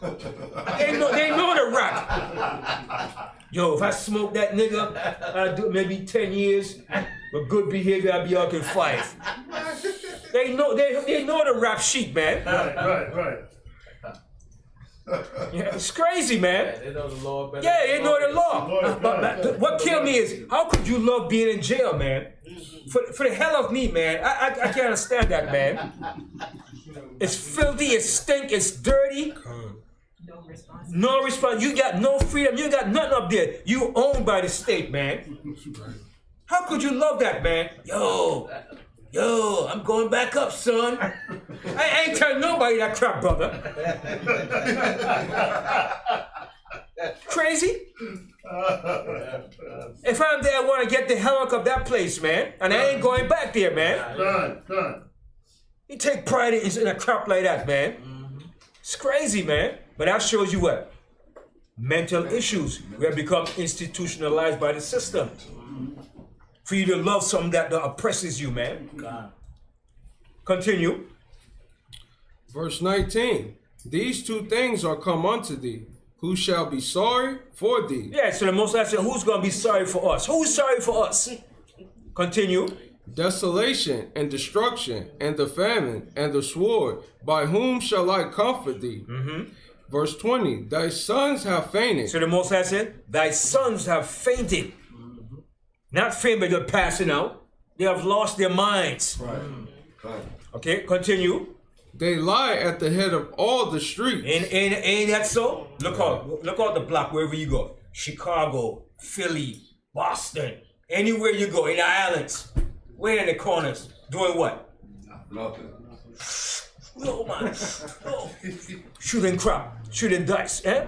Speaker 2: They know the rap. Yo, if I smoke that nigga, I'll do maybe 10 years. But good behavior, I'll be out in 5. They know the rap sheet, man.
Speaker 4: Right.
Speaker 2: Yeah, it's crazy, man.
Speaker 7: Yeah, they know the law better.
Speaker 2: Yeah,
Speaker 7: than
Speaker 2: they know the law.
Speaker 4: Lord,
Speaker 2: But what killed me is, how could you love being in jail, man? For the hell of me, man. I can't understand that, man. It's filthy, it's stink, it's dirty. No response. You got no freedom. You got nothing up there. You owned by the state, man. How could you love that, man? Yo, I'm going back up, son. I ain't telling nobody that crap, brother. Crazy? If I'm there, I want to get the hell out of that place, man. And I ain't going back there, man.
Speaker 4: Done.
Speaker 2: You take pride in a crap like that, man. It's crazy, man. But that shows you what? Mental issues. We have become institutionalized by the system. For you to love something that oppresses you, man. Continue.
Speaker 3: Verse 19. These two things are come unto thee. Who shall be sorry for thee?
Speaker 2: Yeah, so the Most High said, who's going to be sorry for us? Who's sorry for us? Continue.
Speaker 3: Desolation and destruction and the famine and the sword. By whom shall I comfort thee? Verse 20. Thy sons have fainted.
Speaker 2: So the Most High said, thy sons have fainted. Not faint, but they're passing out. They have lost their minds.
Speaker 6: Right.
Speaker 2: Okay, continue.
Speaker 3: They lie at the head of all the streets.
Speaker 2: Ain't that so? Look out the block wherever you go. Chicago, Philly, Boston, anywhere you go, in the islands. We're in the corners. Doing what?
Speaker 6: Nothing.
Speaker 2: Oh man. Oh. Shooting crap. Shooting dice. Eh?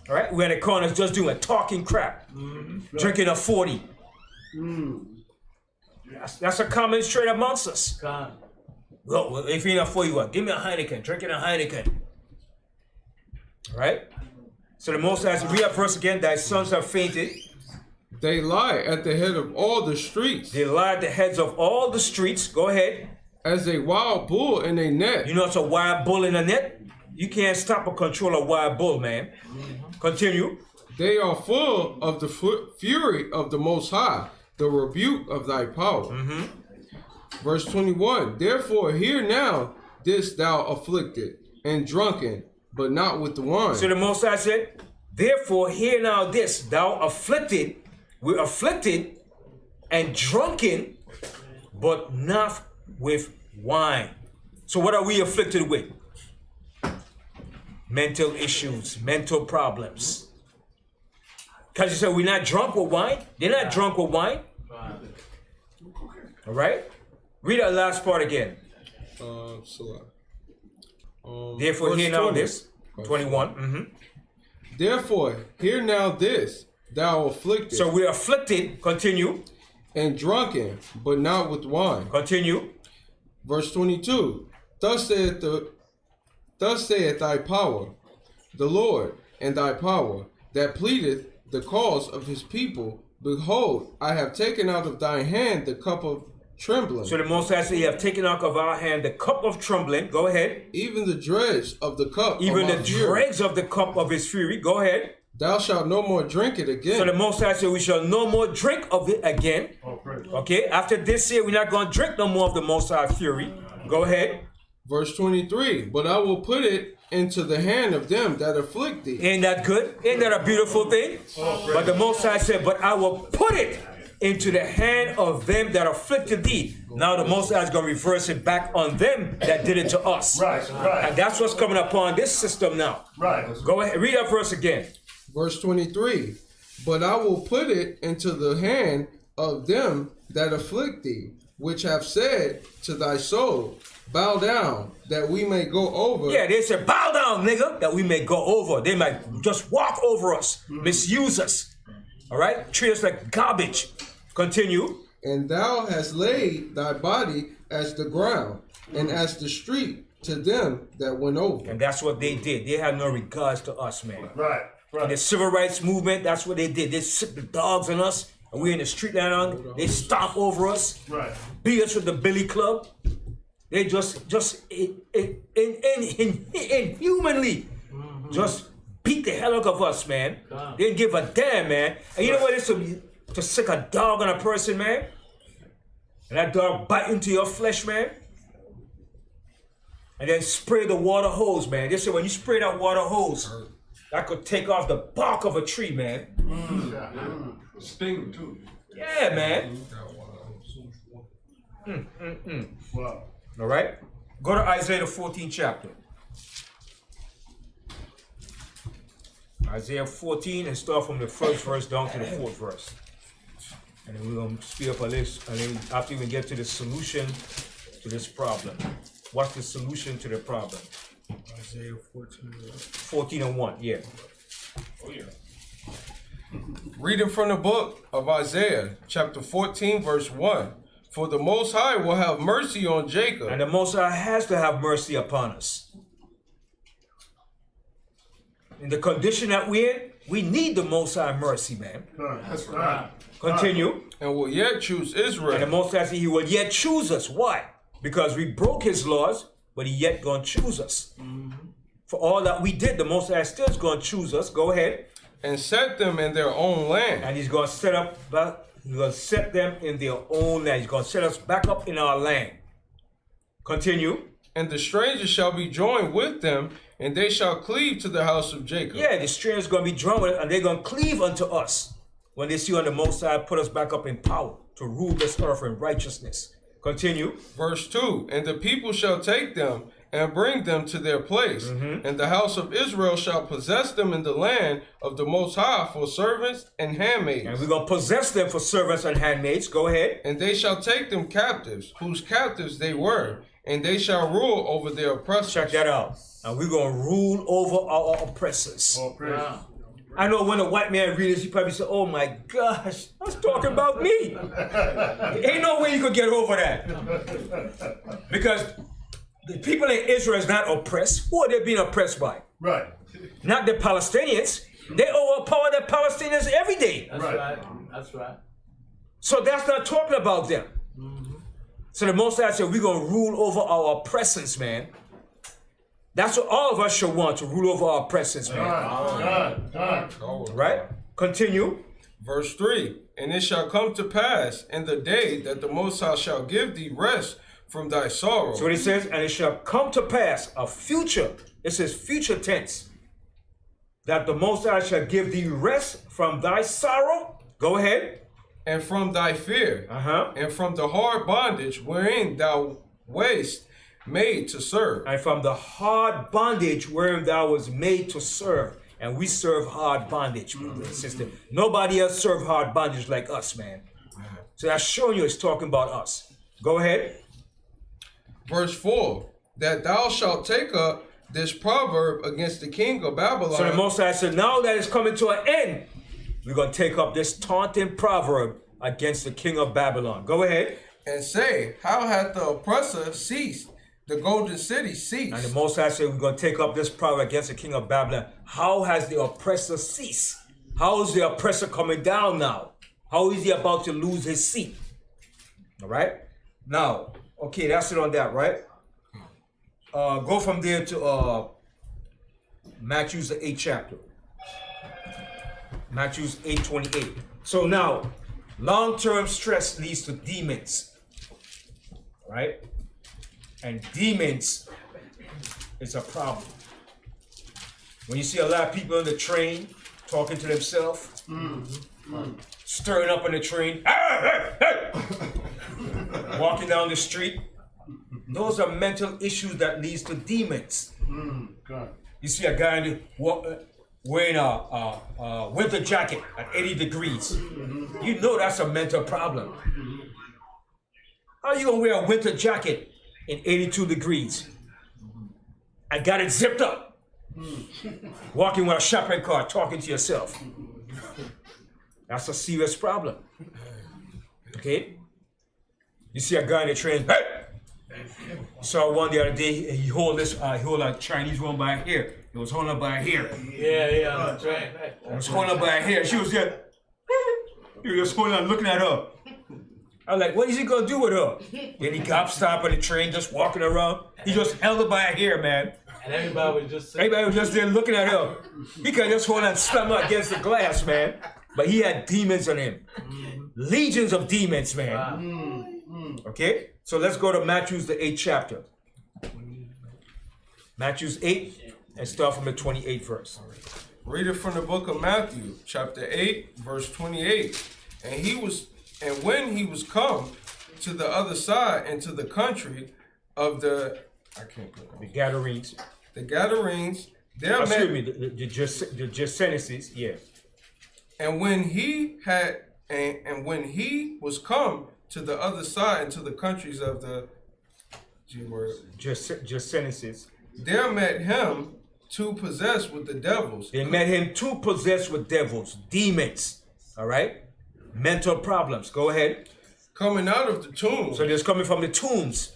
Speaker 2: Alright? We're in the corners just doing talking crap. Drinking a 40. That's a common trait amongst us. Well, if you're not 40, what? Give me a Heineken. Drinking a Heineken. Alright? So the Most High says, read that verse again. Thy sons have fainted.
Speaker 3: They lie at the head of all the streets.
Speaker 2: They lie at the heads of all the streets. Go ahead.
Speaker 3: As a wild bull in a net.
Speaker 2: You know it's a wild bull in a net? You can't stop or control a wild bull, man. Continue.
Speaker 3: They are full of the fury of the Most High, the rebuke of thy power. Verse 21. Therefore hear now this thou afflicted and drunken, but not with the wine.
Speaker 2: So the Most High said, therefore hear now this, thou afflicted. We're afflicted and drunken, but not with wine. So what are we afflicted with? Mental issues, mental problems. Because you said we're not drunk with wine. They're not drunk with wine. All right? Read that last part again. Therefore hear now this. 21.
Speaker 3: Therefore hear now this, thou afflicted.
Speaker 2: So we're afflicted. Continue.
Speaker 3: And drunken, but not with wine.
Speaker 2: Continue.
Speaker 3: Verse 22. Thus saith thy power, the Lord, and thy power, that pleadeth the cause of his people. Behold, I have taken out of thine hand the cup of trembling.
Speaker 2: So the Most High said, you have taken out of our hand the cup of trembling. Go ahead.
Speaker 3: Even the dregs of the cup
Speaker 2: Even
Speaker 3: of my
Speaker 2: the
Speaker 3: fury.
Speaker 2: dregs of the cup of his fury. Go ahead.
Speaker 3: Thou shalt no more drink it again.
Speaker 2: So the Most High said, we shall no more drink of it again. Okay, after this year, we're not going to drink no more of the Most High fury. Go ahead.
Speaker 3: Verse 23. But I will put it into the hand of them that afflict thee.
Speaker 2: Ain't that good? Ain't that a beautiful thing? But the Most High said, but I will put it into the hand of them that afflicted thee. Now the Most High is going to reverse it back on them that did it to us.
Speaker 4: Right.
Speaker 2: And that's what's coming upon this system now.
Speaker 4: Right.
Speaker 2: Go ahead, read that verse again.
Speaker 3: Verse 23. But I will put it into the hand of them that afflict thee, which have said to thy soul, bow down, that we may go over.
Speaker 2: Yeah, they said, bow down, nigga, that we may go over. They might just walk over us, misuse us. All right? Treat us like garbage. Continue.
Speaker 3: And thou hast laid thy body as the ground, and as the street to them that went over.
Speaker 2: And that's what they did. They had no regards to us, man.
Speaker 4: Right.
Speaker 2: In the civil rights movement, that's what they did. They sick the dogs on us, and we're in the street down on. They stomp over us,
Speaker 4: Right.
Speaker 2: beat us with the billy club. They just inhumanly just beat the hell out of us, man. They didn't give a damn, man. And you know what it is to sick a dog on a person, man? And that dog bite into your flesh, man? and then spray the water hose, man. They say when you spray that water hose, that could take off the bark of a tree, man.
Speaker 6: Sting too.
Speaker 2: Yeah, man.
Speaker 4: Wow.
Speaker 2: All right? Go to Isaiah the 14th chapter. Isaiah 14 and start from the first verse down to the fourth verse. And then we're going to speed up a list. And then after we get to the solution to this problem. What's the solution to the problem?
Speaker 3: Isaiah 14.
Speaker 2: 14 and 1, yeah.
Speaker 3: Oh, yeah. Reading from the book of Isaiah, chapter 14, verse 1. For the Most High will have mercy on Jacob.
Speaker 2: And the Most High has to have mercy upon us. In the condition that we're in, we need the Most High mercy, man.
Speaker 6: That's right.
Speaker 2: Continue.
Speaker 3: And will yet choose Israel.
Speaker 2: And the Most High said he will yet choose us. Why? Because we broke his laws, but he yet gonna choose us. For all that we did, the Most High still is gonna choose us. Go ahead.
Speaker 3: And set them in their own land.
Speaker 2: And he's gonna set them in their own land. He's gonna set us back up in our land. Continue.
Speaker 3: And the strangers shall be joined with them, and they shall cleave to the house of Jacob.
Speaker 2: Yeah, the strangers gonna be drawn with it, and they're gonna cleave unto us when they see on the Most High put us back up in power to rule this earth in righteousness. Continue.
Speaker 3: Verse 2. And the people shall take them and bring them to their place. And the house of Israel shall possess them in the land of the Most High for servants and handmaids.
Speaker 2: And we're gonna possess them for servants and handmaids. Go ahead.
Speaker 3: And they shall take them captives, whose captives they were, and they shall rule over their oppressors.
Speaker 2: Check that out. And we're gonna rule over our oppressors.
Speaker 4: All praise.
Speaker 2: I know when a white man reads this, he probably say, "Oh my gosh, that's talking about me." Ain't no way you could get over that. Because the people in Israel is not oppressed. Who are they being oppressed by?
Speaker 4: Right.
Speaker 2: Not the Palestinians. They overpower the Palestinians every day.
Speaker 7: That's right. That's right.
Speaker 2: So that's not talking about them. So the Most High said, we're going to rule over our oppressors, man. That's what all of us should want, to rule over our oppressors, man.
Speaker 4: Done.
Speaker 2: Right? Continue.
Speaker 3: Verse 3. And it shall come to pass in the day that the Most High shall give thee rest from thy sorrow.
Speaker 2: So what he says, and it shall come to pass, a future, it says future tense, that the Most High shall give thee rest from thy sorrow. Go ahead.
Speaker 3: And from thy fear. And from the hard bondage wherein thou wast made to serve.
Speaker 2: And from the hard bondage wherein thou was made to serve. And we serve hard bondage, brother and sister. Nobody else serve hard bondage like us, man. So that's showing you it's talking about us. Go ahead.
Speaker 3: Verse 4. That thou shalt take up this proverb against the king of Babylon.
Speaker 2: So the Most High said, now that it's coming to an end, we're going to take up this taunting proverb against the king of Babylon. Go ahead.
Speaker 3: And say, how hath the oppressor ceased? The golden city ceased.
Speaker 2: And the Most High said, we're going to take up this proverb against the king of Babylon. How has the oppressor ceased? How is the oppressor coming down now? How is he about to lose his seat? All right. Now, okay, that's it on that, right? Go from there to Matthew the 8th chapter. Matthew 8:28. So now, long-term stress leads to demons, right? And demons is a problem. When you see a lot of people on the train talking to themselves, stirring up on the train, walking down the street, those are mental issues that leads to demons. You see a guy wearing a winter jacket at 80 degrees. You know that's a mental problem. How are you gonna wear a winter jacket in 82 degrees and got it zipped up? Walking with a shopping cart, talking to yourself. That's a serious problem. Okay? You see a guy in the train, hey! Saw one the other day, he hold a Chinese woman by her hair. He was holding her by her hair.
Speaker 7: Yeah, that's right.
Speaker 2: He was holding her by her hair. She was there. He was just holding her, looking at her. I was like, what is he gonna do with her? Then he got stopped on the train, just walking around. He just held her by her hair, man.
Speaker 7: And everybody was just
Speaker 2: there looking at her. He could just hold and slam her against the glass, man. But he had demons on him. Legions of demons, man. Okay? So let's go to Matthew the 8th chapter. Matthew 8, and start from the 28th verse.
Speaker 3: Read it from the book of Matthew, chapter 8, verse 28. And when he was come to the other side into the country of the
Speaker 2: The Gadarenes.
Speaker 3: The Gadarenes, there
Speaker 2: Excuse
Speaker 3: met
Speaker 2: me, the Gethsemanes, yeah.
Speaker 3: and when he had and when he was come to the other side into the countries of the
Speaker 2: Gethsemanes.
Speaker 3: there met him two possessed with the devils.
Speaker 2: They met him two possessed with devils, demons. All right? Mental problems. Go ahead.
Speaker 3: Coming out of the tombs.
Speaker 2: So they're coming from the tombs.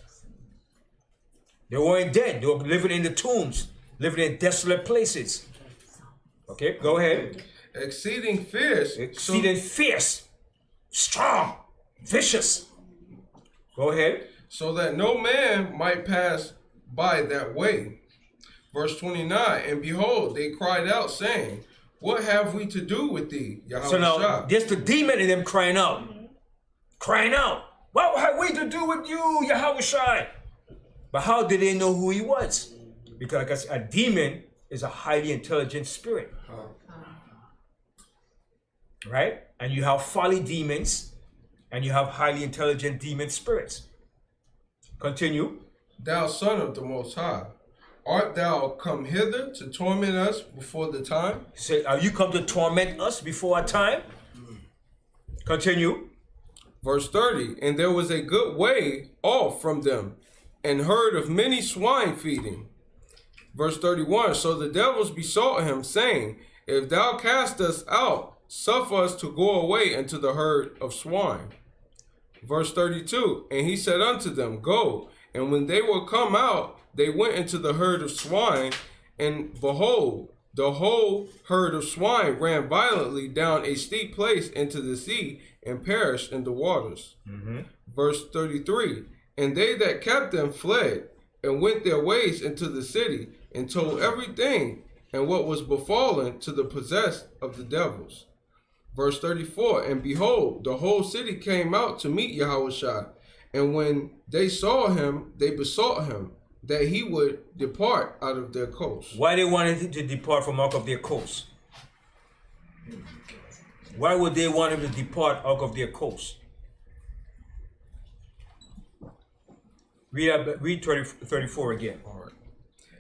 Speaker 2: They weren't dead. They were living in the tombs, living in desolate places. Okay, go ahead.
Speaker 3: Exceeding fierce.
Speaker 2: Exceeding fierce, strong, vicious. Go ahead.
Speaker 3: So that no man might pass by that way. Verse 29, and behold, they cried out, saying, what have we to do with thee, Yahweh?
Speaker 2: So now, there's the demon in them crying out. Crying out. What have we to do with you, Yahweh? But how did they know who he was? Because a demon is a highly intelligent spirit. Right? And you have folly demons, and you have highly intelligent demon spirits. Continue.
Speaker 3: Thou son of the Most High, art thou come hither to torment us before the time?
Speaker 2: Say, are you come to torment us before our time? Continue.
Speaker 3: Verse 30, and there was a good way off from them, and heard of many swine feeding. Verse 31, so the devils besought him, saying, if thou cast us out, suffer us to go away into the herd of swine. Verse 32, and he said unto them, go. And when they were come out, they went into the herd of swine, and behold, the whole herd of swine ran violently down a steep place into the sea, and perished in the waters. Verse 33, and they that kept them fled, and went their ways into the city, and told everything, and what was befallen to the possessed of the devils. Verse 34, and behold, the whole city came out to meet Yahweh, and when they saw him, they besought him that he would depart out of their coast.
Speaker 2: Why they wanted him to depart from out of their coast? Why would they want him to depart out of their coast? Read 34 again.
Speaker 3: All right.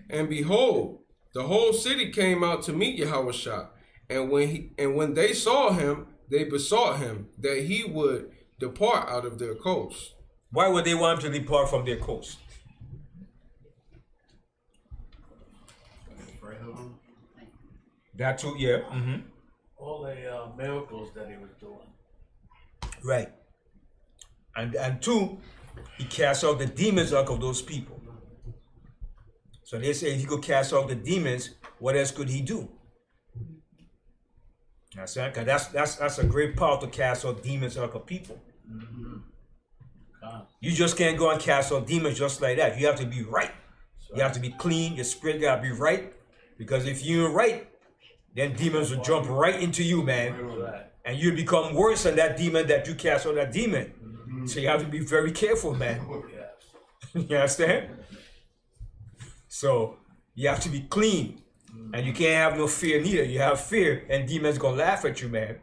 Speaker 3: And behold, the whole city came out to meet Yahweh, and when they saw him, they besought him that he would depart out of their coast.
Speaker 2: Why would they want him to depart from their coast? That too, yeah.
Speaker 7: All the miracles that he was doing.
Speaker 2: Right. And two, he cast out the demons out of those people. So they say if he could cast out the demons, what else could he do? That's a great power to cast out demons out of people. You just can't go and cast out demons just like that. You have to be right. You have to be clean. Your spirit gotta be right. Because if you're right, then demons will jump right into you, man. And you become worse than that demon that you cast out that demon. So you have to be very careful, man. You understand? So you have to be clean. And you can't have no fear neither. You have fear and demons gonna laugh at you, man.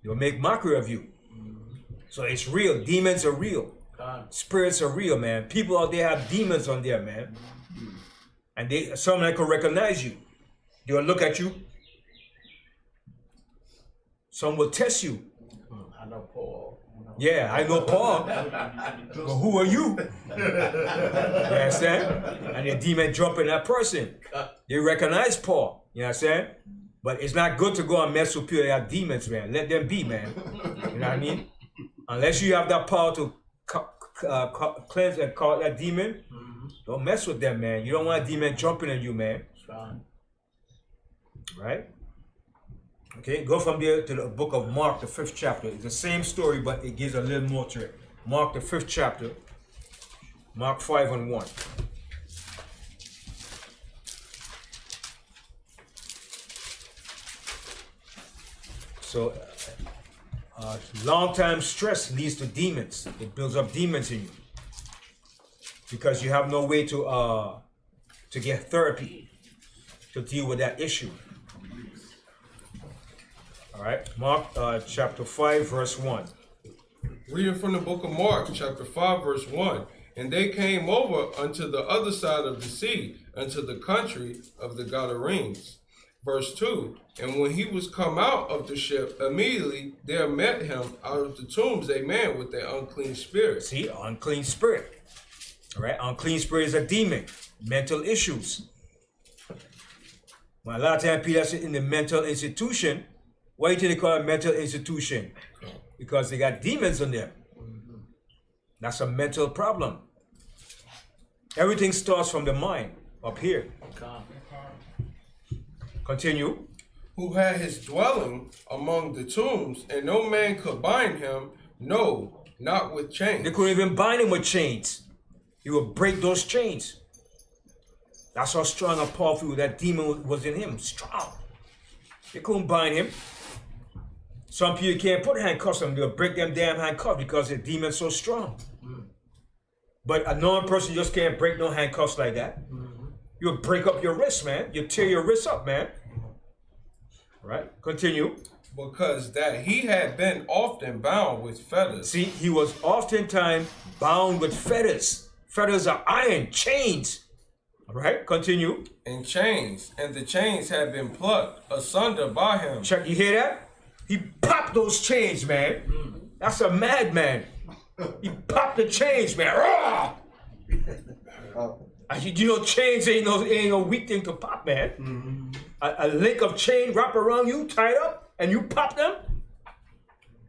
Speaker 2: They'll make mockery of you. So it's real. Demons are real. Spirits are real, man. People out there have demons on there, man. And some that can recognize you. They'll look at you. Some will test you.
Speaker 7: I know Paul.
Speaker 2: Yeah, I know Paul. But who are you? You understand? And the demon jump in that person. They recognize Paul. You know what I'm saying? But it's not good to go and mess with people that have demons, man. Let them be, man. You know what I mean? Unless you have that power to cleanse and call that demon, don't mess with them, man. You don't want a demon jumping on you, man. Right? Okay, go from there to the book of Mark, the 5th chapter. It's the same story, but it gives a little more to it. Mark, the 5th chapter. Mark 5:1. So, long-time stress leads to demons. It builds up demons in you. Because you have no way to to get therapy to deal with that issue. All right, Mark chapter 5, verse 1.
Speaker 3: Reading from the book of Mark, chapter 5, verse 1. And they came over unto the other side of the sea, unto the country of the Gadarenes. Verse 2. And when he was come out of the ship, immediately there met him out of the tombs a man with an unclean spirit.
Speaker 2: See, unclean spirit. All right, unclean spirit is a demon. Mental issues. Well, a lot of times people are in the mental institution. Why do you think they call it a mental institution? Because they got demons in there. That's a mental problem. Everything starts from the mind up here. Continue.
Speaker 3: Who had his dwelling among the tombs, and no man could bind him, no, not with chains.
Speaker 2: They couldn't even bind him with chains. He would break those chains. That's how strong and powerful that demon was in him. Strong. They couldn't bind him. Some people can't put handcuffs on them. They'll break them damn handcuffs because the demon's so strong. But a normal person just can't break no handcuffs like that. You'll break up your wrist, man. You tear your wrist up, man. Right? Continue.
Speaker 3: Because that he had been often bound with fetters.
Speaker 2: See, he was oftentimes bound with fetters. Fetters are iron, chains. All right? Continue.
Speaker 3: And chains, and the chains had been plucked asunder by him.
Speaker 2: Check, you hear that? He popped those chains, man. That's a madman. He popped the chains, man. You know, chains ain't no weak thing to pop, man. A link of chain wrap around you, tied up, and you pop them.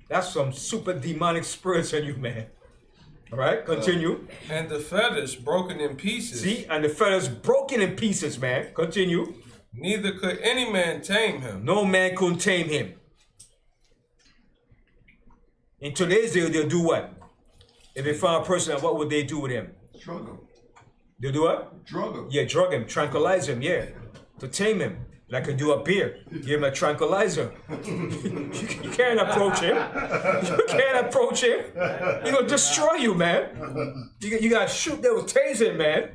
Speaker 2: That's some super demonic spirits in you, man. All right, continue.
Speaker 3: And the fetters broken in pieces.
Speaker 2: See, and the fetters broken in pieces, man. Continue.
Speaker 3: Neither could any man tame him.
Speaker 2: No man could tame him. In today's day, they'll do what? If they found a person, what would they do with him?
Speaker 6: Drug him.
Speaker 2: They'll do what?
Speaker 6: Drug him.
Speaker 2: Yeah, drug him, tranquilize him, yeah. To tame him. Like a do a beer. Give him a tranquilizer. You can't approach him. You can't approach him. He's gonna destroy you, man. You gotta shoot them with taser, man.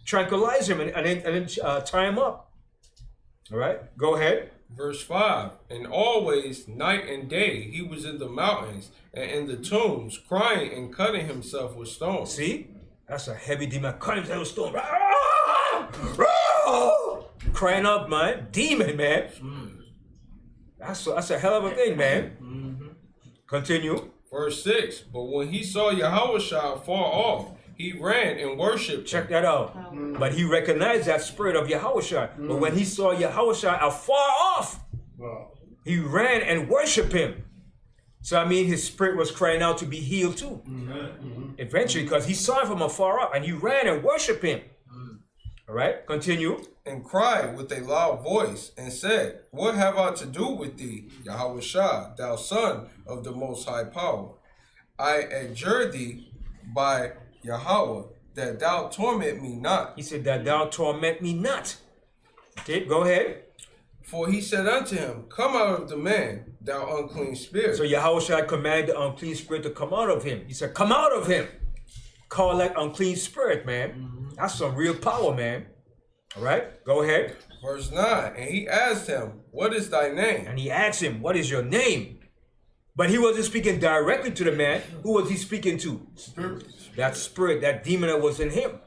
Speaker 2: Tranquilize him and then tie him up. All right, go ahead.
Speaker 3: Verse 5. And always, night and day, he was in the mountains and in the tombs, crying and cutting himself with stones.
Speaker 2: See? That's a heavy demon. Cut himself with stones. Crying up, man. Demon, man. That's a hell of a thing, man. Continue.
Speaker 3: Verse 6. But when he saw Yahushua far off, he ran and worshipped.
Speaker 2: Check that out. But he recognized that spirit of Yahushua. But when he saw Yahushua afar off, he ran and worshipped him. So I mean, his spirit was crying out to be healed too. Eventually, because he saw him from afar off, and he ran and worshipped him. All right, continue.
Speaker 3: And cried with a loud voice and said, What have I to do with thee, Yahushua, thou son of the Most High Power? I adjure thee by Yahweh, that thou torment me not.
Speaker 2: He said that thou torment me not. Okay, go ahead.
Speaker 3: For he said unto him, Come out of the man, thou unclean spirit.
Speaker 2: So Yahushua commanded the unclean spirit to come out of him. He said, come out of him. Call that unclean spirit, man. That's some real power, man. All right, go ahead.
Speaker 3: Verse 9, and he asked him, What is thy name?
Speaker 2: And he asked him, what is your name? But he wasn't speaking directly to the man. Who was he speaking to? That spirit, that demon that was in him.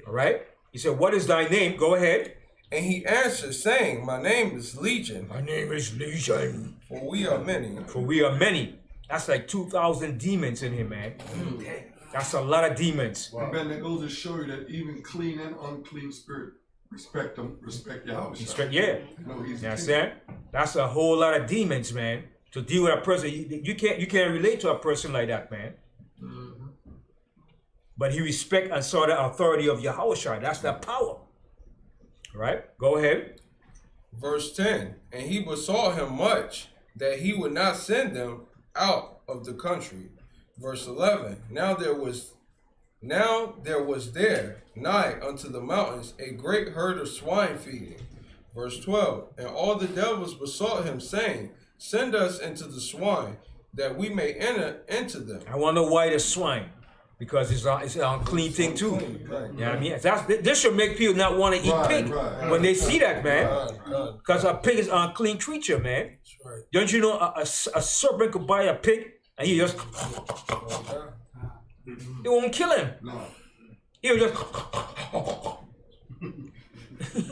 Speaker 2: All right? He said, what is thy name? Go ahead.
Speaker 3: And he answered, saying, My name is Legion.
Speaker 2: My name is Legion.
Speaker 3: For we are many.
Speaker 2: For we are many. That's like 2,000 demons in him, man. That's a lot of demons.
Speaker 6: Wow. Man, that goes to show you that even clean and unclean spirit respect them, respect Yahweh.
Speaker 2: Yeah. You understand? That's a whole lot of demons, man. To deal with a person, you can't relate to a person like that, man. But he respect and saw the authority of Yahushua. That's that power. Right? Go ahead.
Speaker 3: Verse 10, and he besought him much that he would not send them out of the country. Verse 11, now there was there nigh unto the mountains a great herd of swine feeding. Verse 12, and all the devils besought him, saying, Send us into the swine, that we may enter into them.
Speaker 2: I wonder why the swine. because it's an unclean thing too.
Speaker 3: Right.
Speaker 2: You know what I mean? This should make people not want to eat pig when they see that, man. Because a pig is an unclean creature, man.
Speaker 3: Right.
Speaker 2: Don't you know a serpent could bite a pig and he just... It won't kill him.
Speaker 6: No.
Speaker 2: He'll just...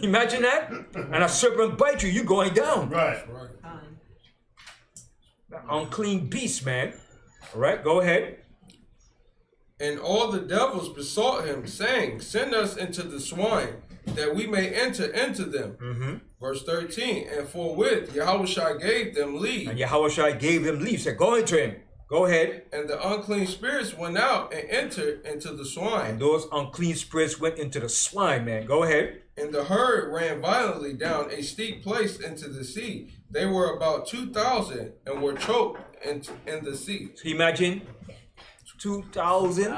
Speaker 2: Imagine that? And a serpent bites you, you're going down.
Speaker 4: Right.
Speaker 2: Unclean beast, man. All right, go ahead.
Speaker 3: And all the devils besought him, saying, Send us into the swine, that we may enter into them. Verse 13, and forthwith Yahushua gave them leave.
Speaker 2: And Yahushua gave them leave. Said, go into him. Go ahead.
Speaker 3: And the unclean spirits went out and entered into the swine.
Speaker 2: And those unclean spirits went into the swine, man. Go ahead.
Speaker 3: And the herd ran violently down a steep place into the sea. They were about 2,000 and were choked in the sea.
Speaker 2: So imagine 2,000.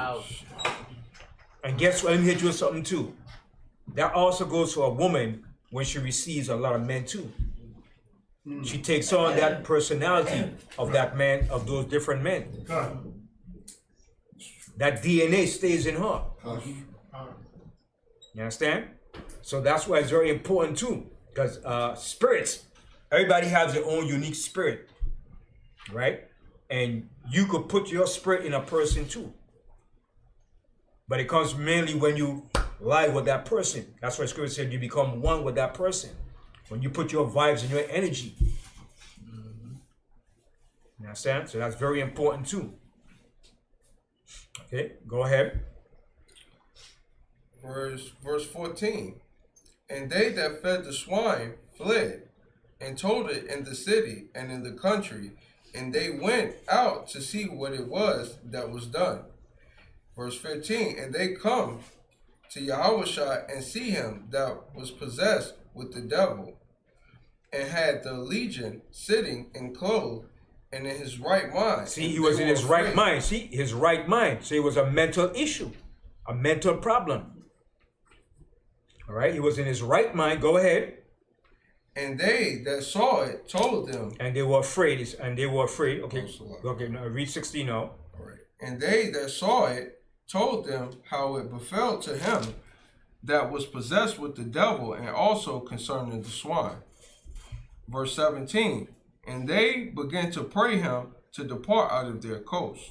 Speaker 2: And guess what? Let me hit you with something too. That also goes for a woman when she receives a lot of men too. She takes on that personality of that man, of those different men. That DNA stays in her. You understand? So that's why it's very important too. Because spirits, everybody has their own unique spirit. Right? And you could put your spirit in a person too. But it comes mainly when you lie with that person. That's why Scripture said you become one with that person. When you put your vibes and your energy. You understand? So that's very important too. Okay, go ahead.
Speaker 3: Verse 14. And they that fed the swine fled, and told it in the city and in the country, and they went out to see what it was that was done. Verse 15. And they come to Yahushua and see him that was possessed with the devil, and had the legion sitting and clothed and in his right mind.
Speaker 2: See, he was in his right mind. See, his right mind. So it was a mental issue, a mental problem. All right, he was in his right mind. Go ahead.
Speaker 3: And they that saw it told them.
Speaker 2: And they were afraid. And they were afraid. Okay, okay. Now read 16 now.
Speaker 3: All right. And they that saw it told them how it befell to him that was possessed with the devil, and also concerning the swine. Verse 17. And they began to pray him to depart out of their coast.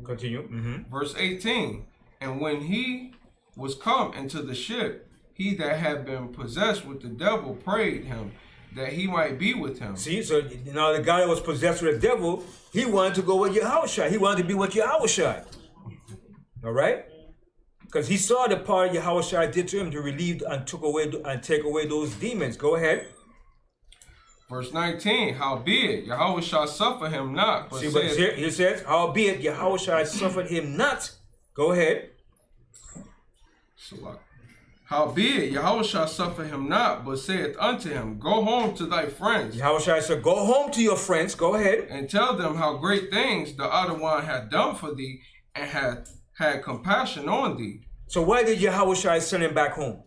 Speaker 2: Continue.
Speaker 3: Verse 18. And when he was come into the ship, he that had been possessed with the devil prayed him that he might be with him.
Speaker 2: See, so now the guy that was possessed with the devil, he wanted to go with Yahushua. He wanted to be with Yahushua. All right? Because he saw the part Yahushua did to him to relieve and take away those demons. Go ahead.
Speaker 3: Verse 19, howbeit Yahushua suffered him not. But
Speaker 2: see, but he says, howbeit Yahushua suffered him not. Go ahead.
Speaker 3: Howbeit Yahushua suffered him not, but saith unto him, Go home to thy friends.
Speaker 2: Yahushua said, go home to your friends. Go ahead.
Speaker 3: And tell them how great things the other one had done for thee, and had compassion on thee.
Speaker 2: So why did Yahushua send him back home?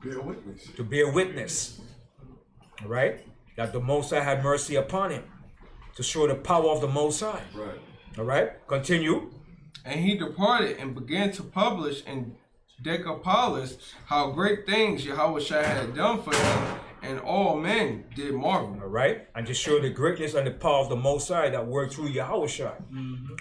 Speaker 6: Bear witness.
Speaker 2: To bear witness. All right? That the Most High had mercy upon him. To show the power of the Most High.
Speaker 6: Right.
Speaker 2: All right? Continue.
Speaker 3: And he departed and began to publish in Decapolis how great things Yahushua had done for him, and all men did marvel.
Speaker 2: All right? And to show the greatness and the power of the Most High that worked through Yahushua.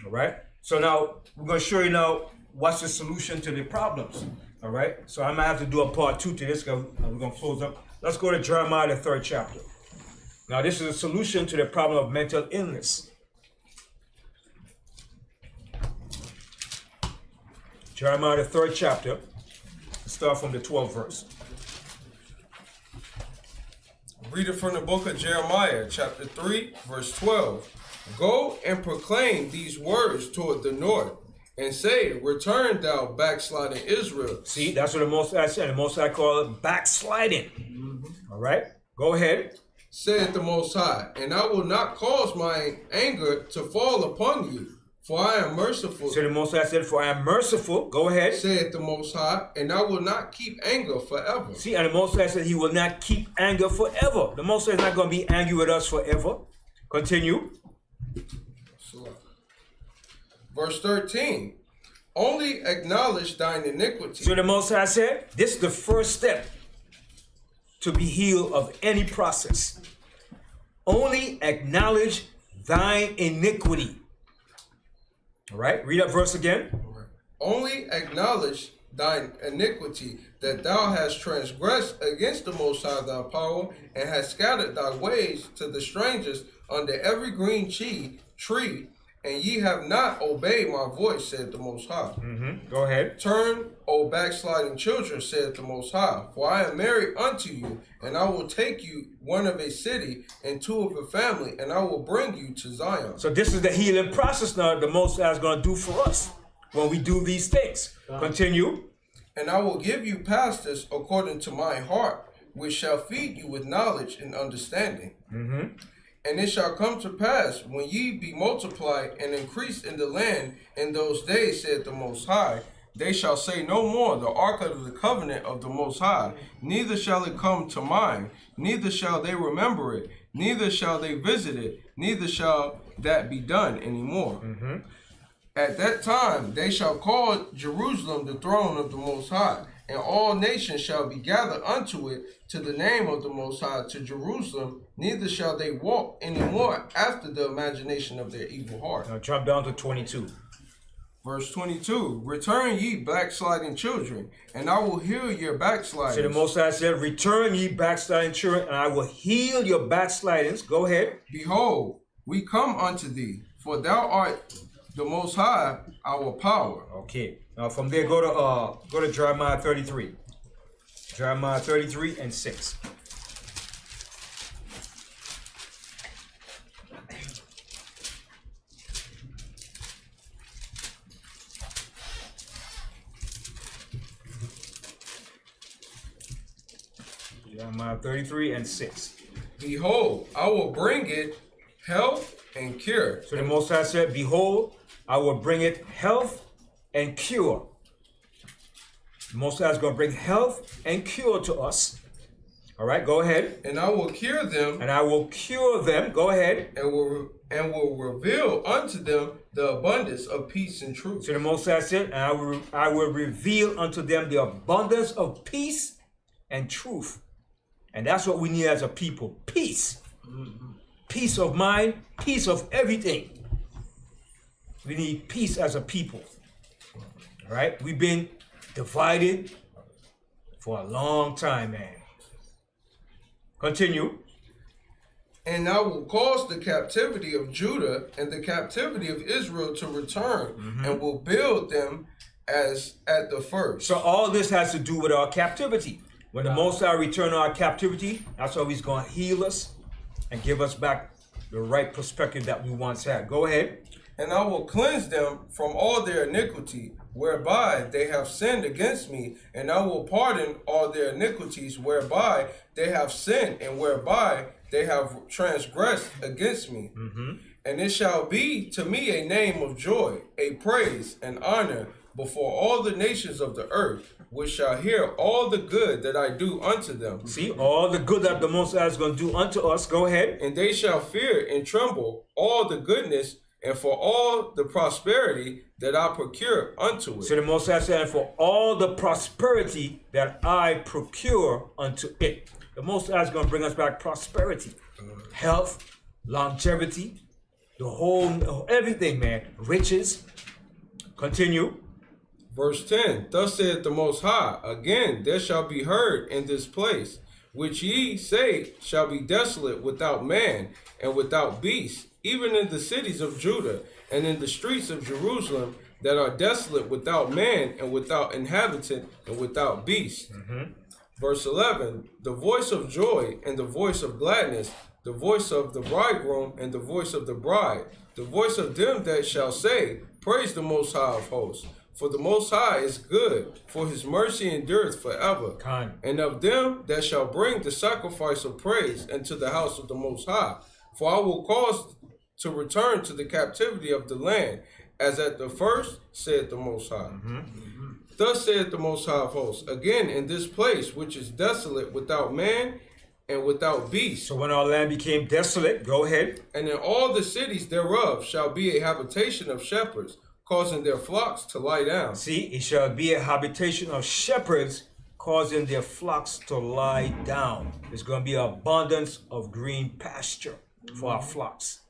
Speaker 2: All right? So now, we're going to show you now what's the solution to the problems. All right? So I might have to do a part 2 to this because we're going to close up. Let's go to Jeremiah, the 3rd chapter. Now, this is a solution to the problem of mental illness. Jeremiah, the 3rd chapter. Let's start from the 12th verse.
Speaker 3: Read it from the book of Jeremiah, chapter 3, verse 12. Go and proclaim these words toward the north, and say, Return thou backsliding Israel.
Speaker 2: See, that's what the Most High said. The Most High called it backsliding. All right, go ahead.
Speaker 3: Saith the Most High, and I will not cause my anger to fall upon you, for I am merciful.
Speaker 2: So the Most High said, for I am merciful. Go ahead.
Speaker 3: Saith the Most High, and I will not keep anger forever.
Speaker 2: See, and the Most High said he will not keep anger forever. The Most High is not going to be angry with us forever. Continue.
Speaker 3: Verse 13. Only acknowledge thine iniquity.
Speaker 2: So the Most High said, this is the first step to be healed of any process. Only acknowledge thine iniquity. All right, read that verse again.
Speaker 3: Only acknowledge thine iniquity, that thou hast transgressed against the Most High thy power, and hast scattered thy ways to the strangers under every green tree, and ye have not obeyed my voice, said the Most High.
Speaker 2: Go ahead.
Speaker 3: Turn, O backsliding children, said the Most High, for I am married unto you, and I will take you one of a city and two of a family, and I will bring you to Zion.
Speaker 2: So this is the healing process now the Most High is going to do for us when we do these things. Continue.
Speaker 3: And I will give you pastors according to my heart, which shall feed you with knowledge and understanding. And it shall come to pass, when ye be multiplied and increased in the land in those days, said the Most High, they shall say no more, the ark of the covenant of the Most High, neither shall it come to mind, neither shall they remember it, neither shall they visit it, neither shall that be done anymore. At that time they shall call Jerusalem the throne of the Most High, and all nations shall be gathered unto it, to the name of the Most High, to Jerusalem, neither shall they walk any more after the imagination of their evil heart.
Speaker 2: Now jump down to 22.
Speaker 3: Verse 22, return ye backsliding children, and I will heal your backslidings.
Speaker 2: So the Most High said, return ye backsliding children, and I will heal your backslidings. Go ahead.
Speaker 3: Behold, we come unto thee, for thou art the Most High, our power.
Speaker 2: Okay. Now from there, go to Jeremiah 33. Jeremiah 33 and 6. Jeremiah 33 and 6.
Speaker 3: Behold, I will bring it health and cure.
Speaker 2: So the Most High said, behold, I will bring it health and cure. The Most High is going to bring health and cure to us. All right, go ahead.
Speaker 3: And I will cure them.
Speaker 2: And I will cure them. Go ahead.
Speaker 3: And will reveal unto them the abundance of peace and truth.
Speaker 2: So the Most High said, and I will reveal unto them the abundance of peace and truth. And that's what we need as a people. Peace. Peace of mind, peace of everything. We need peace as a people. All right? We've been divided for a long time, man. Continue.
Speaker 3: And I will cause the captivity of Judah and the captivity of Israel to return, and will build them as at the first.
Speaker 2: So all this has to do with our captivity. When the Most High return our captivity, that's how he's going to heal us and give us back the right perspective that we once had. Go ahead.
Speaker 3: And I will cleanse them from all their iniquity, whereby they have sinned against me, and I will pardon all their iniquities, whereby they have sinned, and whereby they have transgressed against me. And it shall be to me a name of joy, a praise and honor before all the nations of the earth, which shall hear all the good that I do unto them.
Speaker 2: See, all the good that the Most High is going to do unto us. Go ahead.
Speaker 3: And they shall fear and tremble all the goodness and for all the prosperity that I procure unto it.
Speaker 2: So the Most High said, for all the prosperity that I procure unto it. The Most High is going to bring us back prosperity, health, longevity, the whole, everything, man. Riches. Continue.
Speaker 3: Verse 10, thus saith the Most High, again there shall be heard in this place, which ye say shall be desolate without man and without beast, even in the cities of Judah and in the streets of Jerusalem that are desolate without man and without inhabitant and without beast. Verse 11, the voice of joy and the voice of gladness, the voice of the bridegroom and the voice of the bride, the voice of them that shall say, praise the Most High of hosts. For the Most High is good, for his mercy endureth forever. And of them that shall bring the sacrifice of praise into the house of the Most High. For I will cause to return to the captivity of the land, as at the first, said the Most High. Thus saith the Most High of hosts, again in this place which is desolate without man and without beast.
Speaker 2: So when our land became desolate, go ahead.
Speaker 3: And in all the cities thereof shall be a habitation of shepherds, causing their flocks to lie down.
Speaker 2: See, it shall be a habitation of shepherds, causing their flocks to lie down. There's going to be abundance of green pasture for our flocks.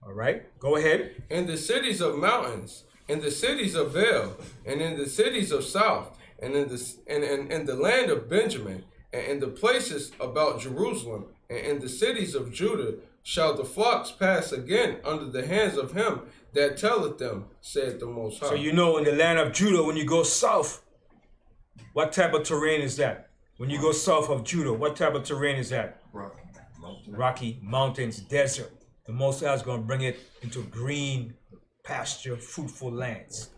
Speaker 2: All right, go ahead.
Speaker 3: In the cities of mountains, in the cities of Vale, and in the cities of South, and in the land of Benjamin, and in the places about Jerusalem, and in the cities of Judah, shall the flocks pass again under the hands of him that telleth them, said the Most High.
Speaker 2: So you know, in the land of Judah, when you go south, what type of terrain is that? When you go south of Judah, what type of terrain is that? Rocky, mountains, desert. The Most High is going to bring it into green pasture, fruitful lands.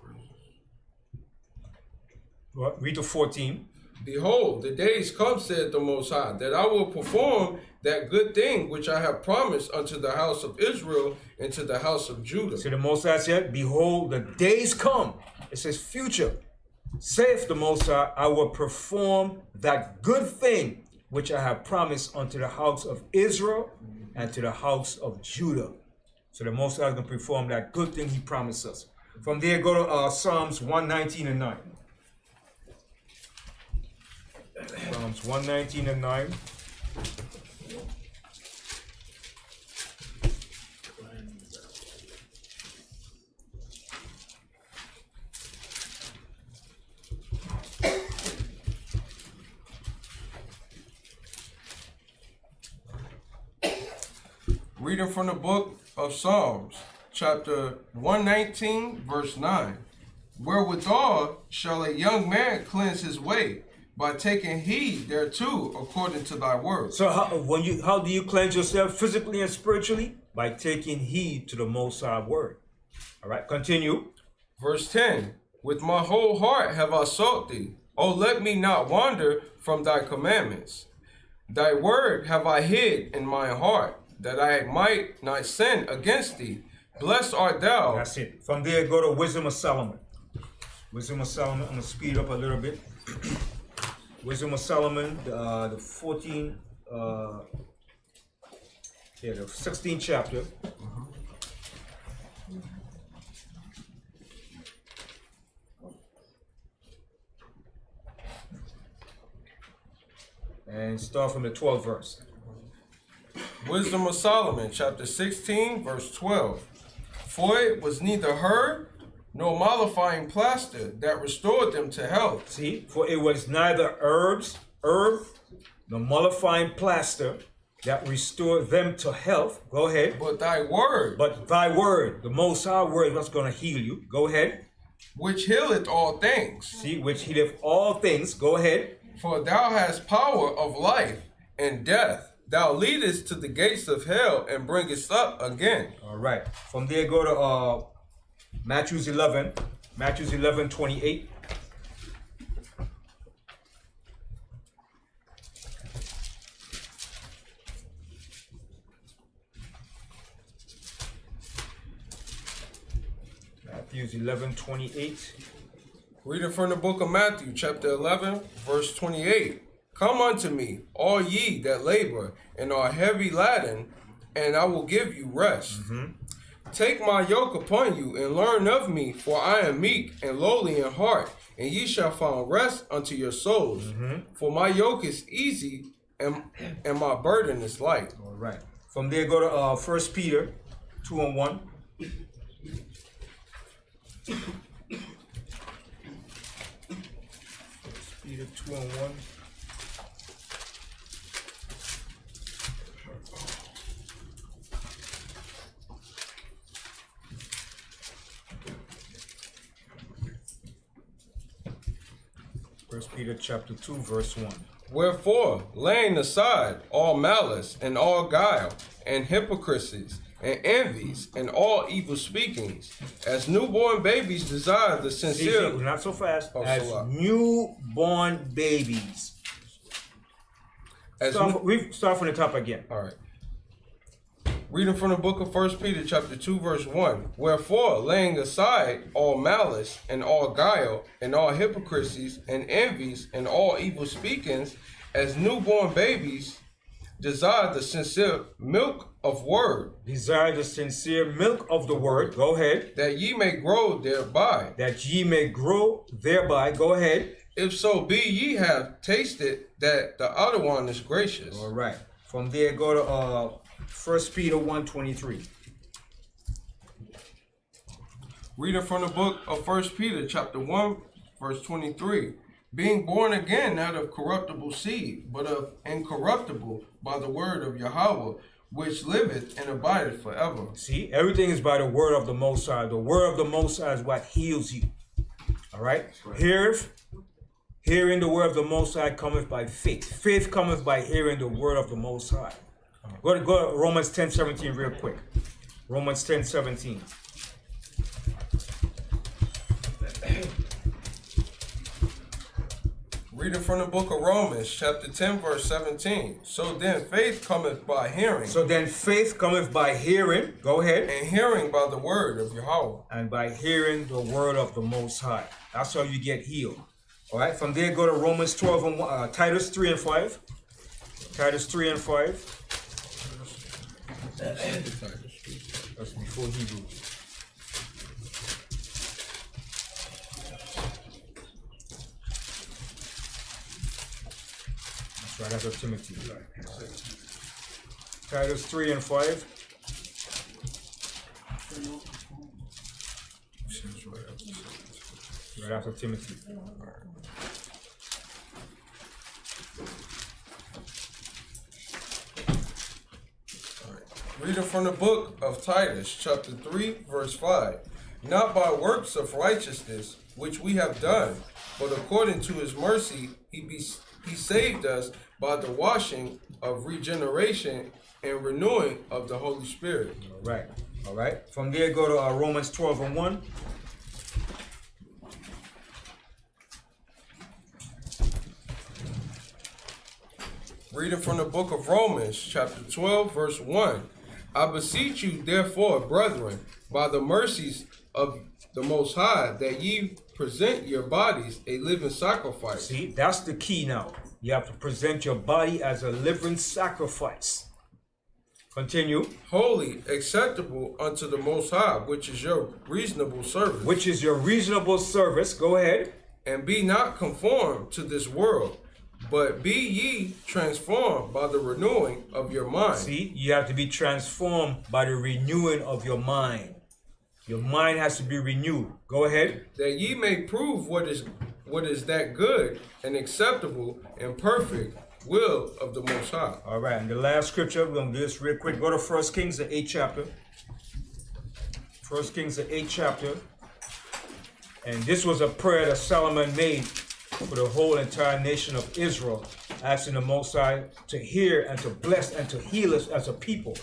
Speaker 2: Read to 14.
Speaker 3: Behold, the days come, said the Most High, that I will perform that good thing which I have promised unto the house of Israel and to the house of Judah.
Speaker 2: So the Most High said, behold, the days come. It says future. Saith the Most High, I will perform that good thing which I have promised unto the house of Israel and to the house of Judah. So the Most High is going to perform that good thing he promised us. From there, go to Psalms 119 and 9. Psalms 119 and 9.
Speaker 3: Reading from the book of Psalms, chapter 119, verse 9. Wherewithal shall a young man cleanse his way, by taking heed thereto according to thy word.
Speaker 2: So how do you cleanse yourself physically and spiritually? By taking heed to the Most High word. All right, continue.
Speaker 3: Verse 10. With my whole heart have I sought thee. O let me not wander from thy commandments. Thy word have I hid in my heart, that I might not sin against thee. Blessed art thou.
Speaker 2: That's it. From there, go to Wisdom of Solomon. Wisdom of Solomon. I'm going to speed up a little bit. Wisdom of Solomon, the 16th chapter. And start from the 12th verse.
Speaker 3: Wisdom of Solomon, chapter 16, verse 12. For it was neither herb nor mollifying plaster that restored them to health.
Speaker 2: See, for it was neither herb, nor mollifying plaster that restored them to health. Go ahead.
Speaker 3: But thy word.
Speaker 2: But thy word, the Most High word, that's going to heal you. Go ahead.
Speaker 3: Which healeth all things.
Speaker 2: See, which healeth all things. Go ahead.
Speaker 3: For thou hast power of life and death. Thou leadest to the gates of hell and bringest up again.
Speaker 2: All right. From there, go to Matthews 11. Matthews 11:28. Matthews 11:28.
Speaker 3: Reading from the book of Matthew, chapter 11, verse 28. Come unto me, all ye that labor and are heavy laden, and I will give you rest. Take my yoke upon you and learn of me, for I am meek and lowly in heart, and ye shall find rest unto your souls. For my yoke is easy and my burden is light.
Speaker 2: All right. From there, go to 1 Peter 2:1. Peter 2:1. First Peter chapter 2, verse 1.
Speaker 3: Wherefore, laying aside all malice and all guile and hypocrisies and envies and all evil speakings, as newborn babies desire the sincere...
Speaker 2: See, not so fast.
Speaker 3: Oh,
Speaker 2: as
Speaker 3: so
Speaker 2: newborn babies. Start from the top again.
Speaker 3: All right. Reading from the book of 1 Peter chapter 2, verse 1. Wherefore, laying aside all malice and all guile and all hypocrisies and envies and all evil speakings, as newborn babies desire the sincere milk of word,
Speaker 2: Desire the sincere milk of the word. Go ahead.
Speaker 3: that ye may grow thereby.
Speaker 2: That ye may grow thereby. Go ahead.
Speaker 3: If so be ye have tasted that the other one is gracious.
Speaker 2: All right. From there, go to 1 Peter 1:23.
Speaker 3: Reading from the book of 1 Peter chapter 1, verse 23. Being born again, not of corruptible seed, but of incorruptible, by the word of Yahweh, which liveth and abideth forever.
Speaker 2: See, everything is by the word of the Most High. The word of the Most High is what heals you. All right? Hearing the word of the Most High cometh by faith. Faith cometh by hearing the word of the Most High. Go to Romans 10:17 real quick. Romans 10:17.
Speaker 3: Reading from the book of Romans, chapter 10, verse 17. So then faith cometh by hearing,
Speaker 2: So then faith cometh by hearing. Go ahead.
Speaker 3: and hearing by the word of Yahweh.
Speaker 2: And by hearing the word of the Most High. That's how you get healed. All right. From there, go to Romans 12 and Titus 3 and 5. Titus 3 and 5. That's before Hebrews. That's right after Timothy. Titus 3 and 5. Right after Timothy.
Speaker 3: Reading from the book of Titus, chapter 3, verse 5. Not by works of righteousness which we have done, but according to his mercy he saved us by the washing of regeneration and renewing of the Holy Spirit.
Speaker 2: All right. All right. From there, go to Romans 12 and 1.
Speaker 3: Reading from the book of Romans, chapter 12, verse 1. I beseech you, therefore, brethren, by the mercies of the Most High, that ye present your bodies a living sacrifice.
Speaker 2: See, that's the key now. You have to present your body as a living sacrifice. Continue.
Speaker 3: Holy, acceptable unto the Most High, which is your reasonable service.
Speaker 2: Which is your reasonable service. Go ahead.
Speaker 3: And be not conformed to this world, but be ye transformed by the renewing of your mind.
Speaker 2: See, you have to be transformed by the renewing of your mind. Your mind has to be renewed. Go ahead.
Speaker 3: That ye may prove what is that good and acceptable and perfect will of the Most High.
Speaker 2: All right, and the last scripture, we're going to do this real quick. Go to 1 Kings, the 8th chapter. 1 Kings, the 8th chapter. And this was a prayer that Solomon made for the whole entire nation of Israel, asking the Most High to hear and to bless and to heal us as a people.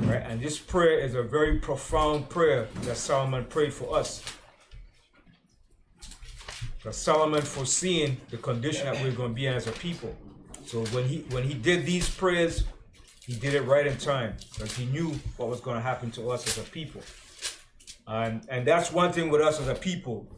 Speaker 2: Right? And this prayer is a very profound prayer that Solomon prayed for us. Because Solomon foreseeing the condition that we're going to be in as a people. So when he did these prayers, he did it right in time, because he knew what was going to happen to us as a people. And that's one thing with us as a people.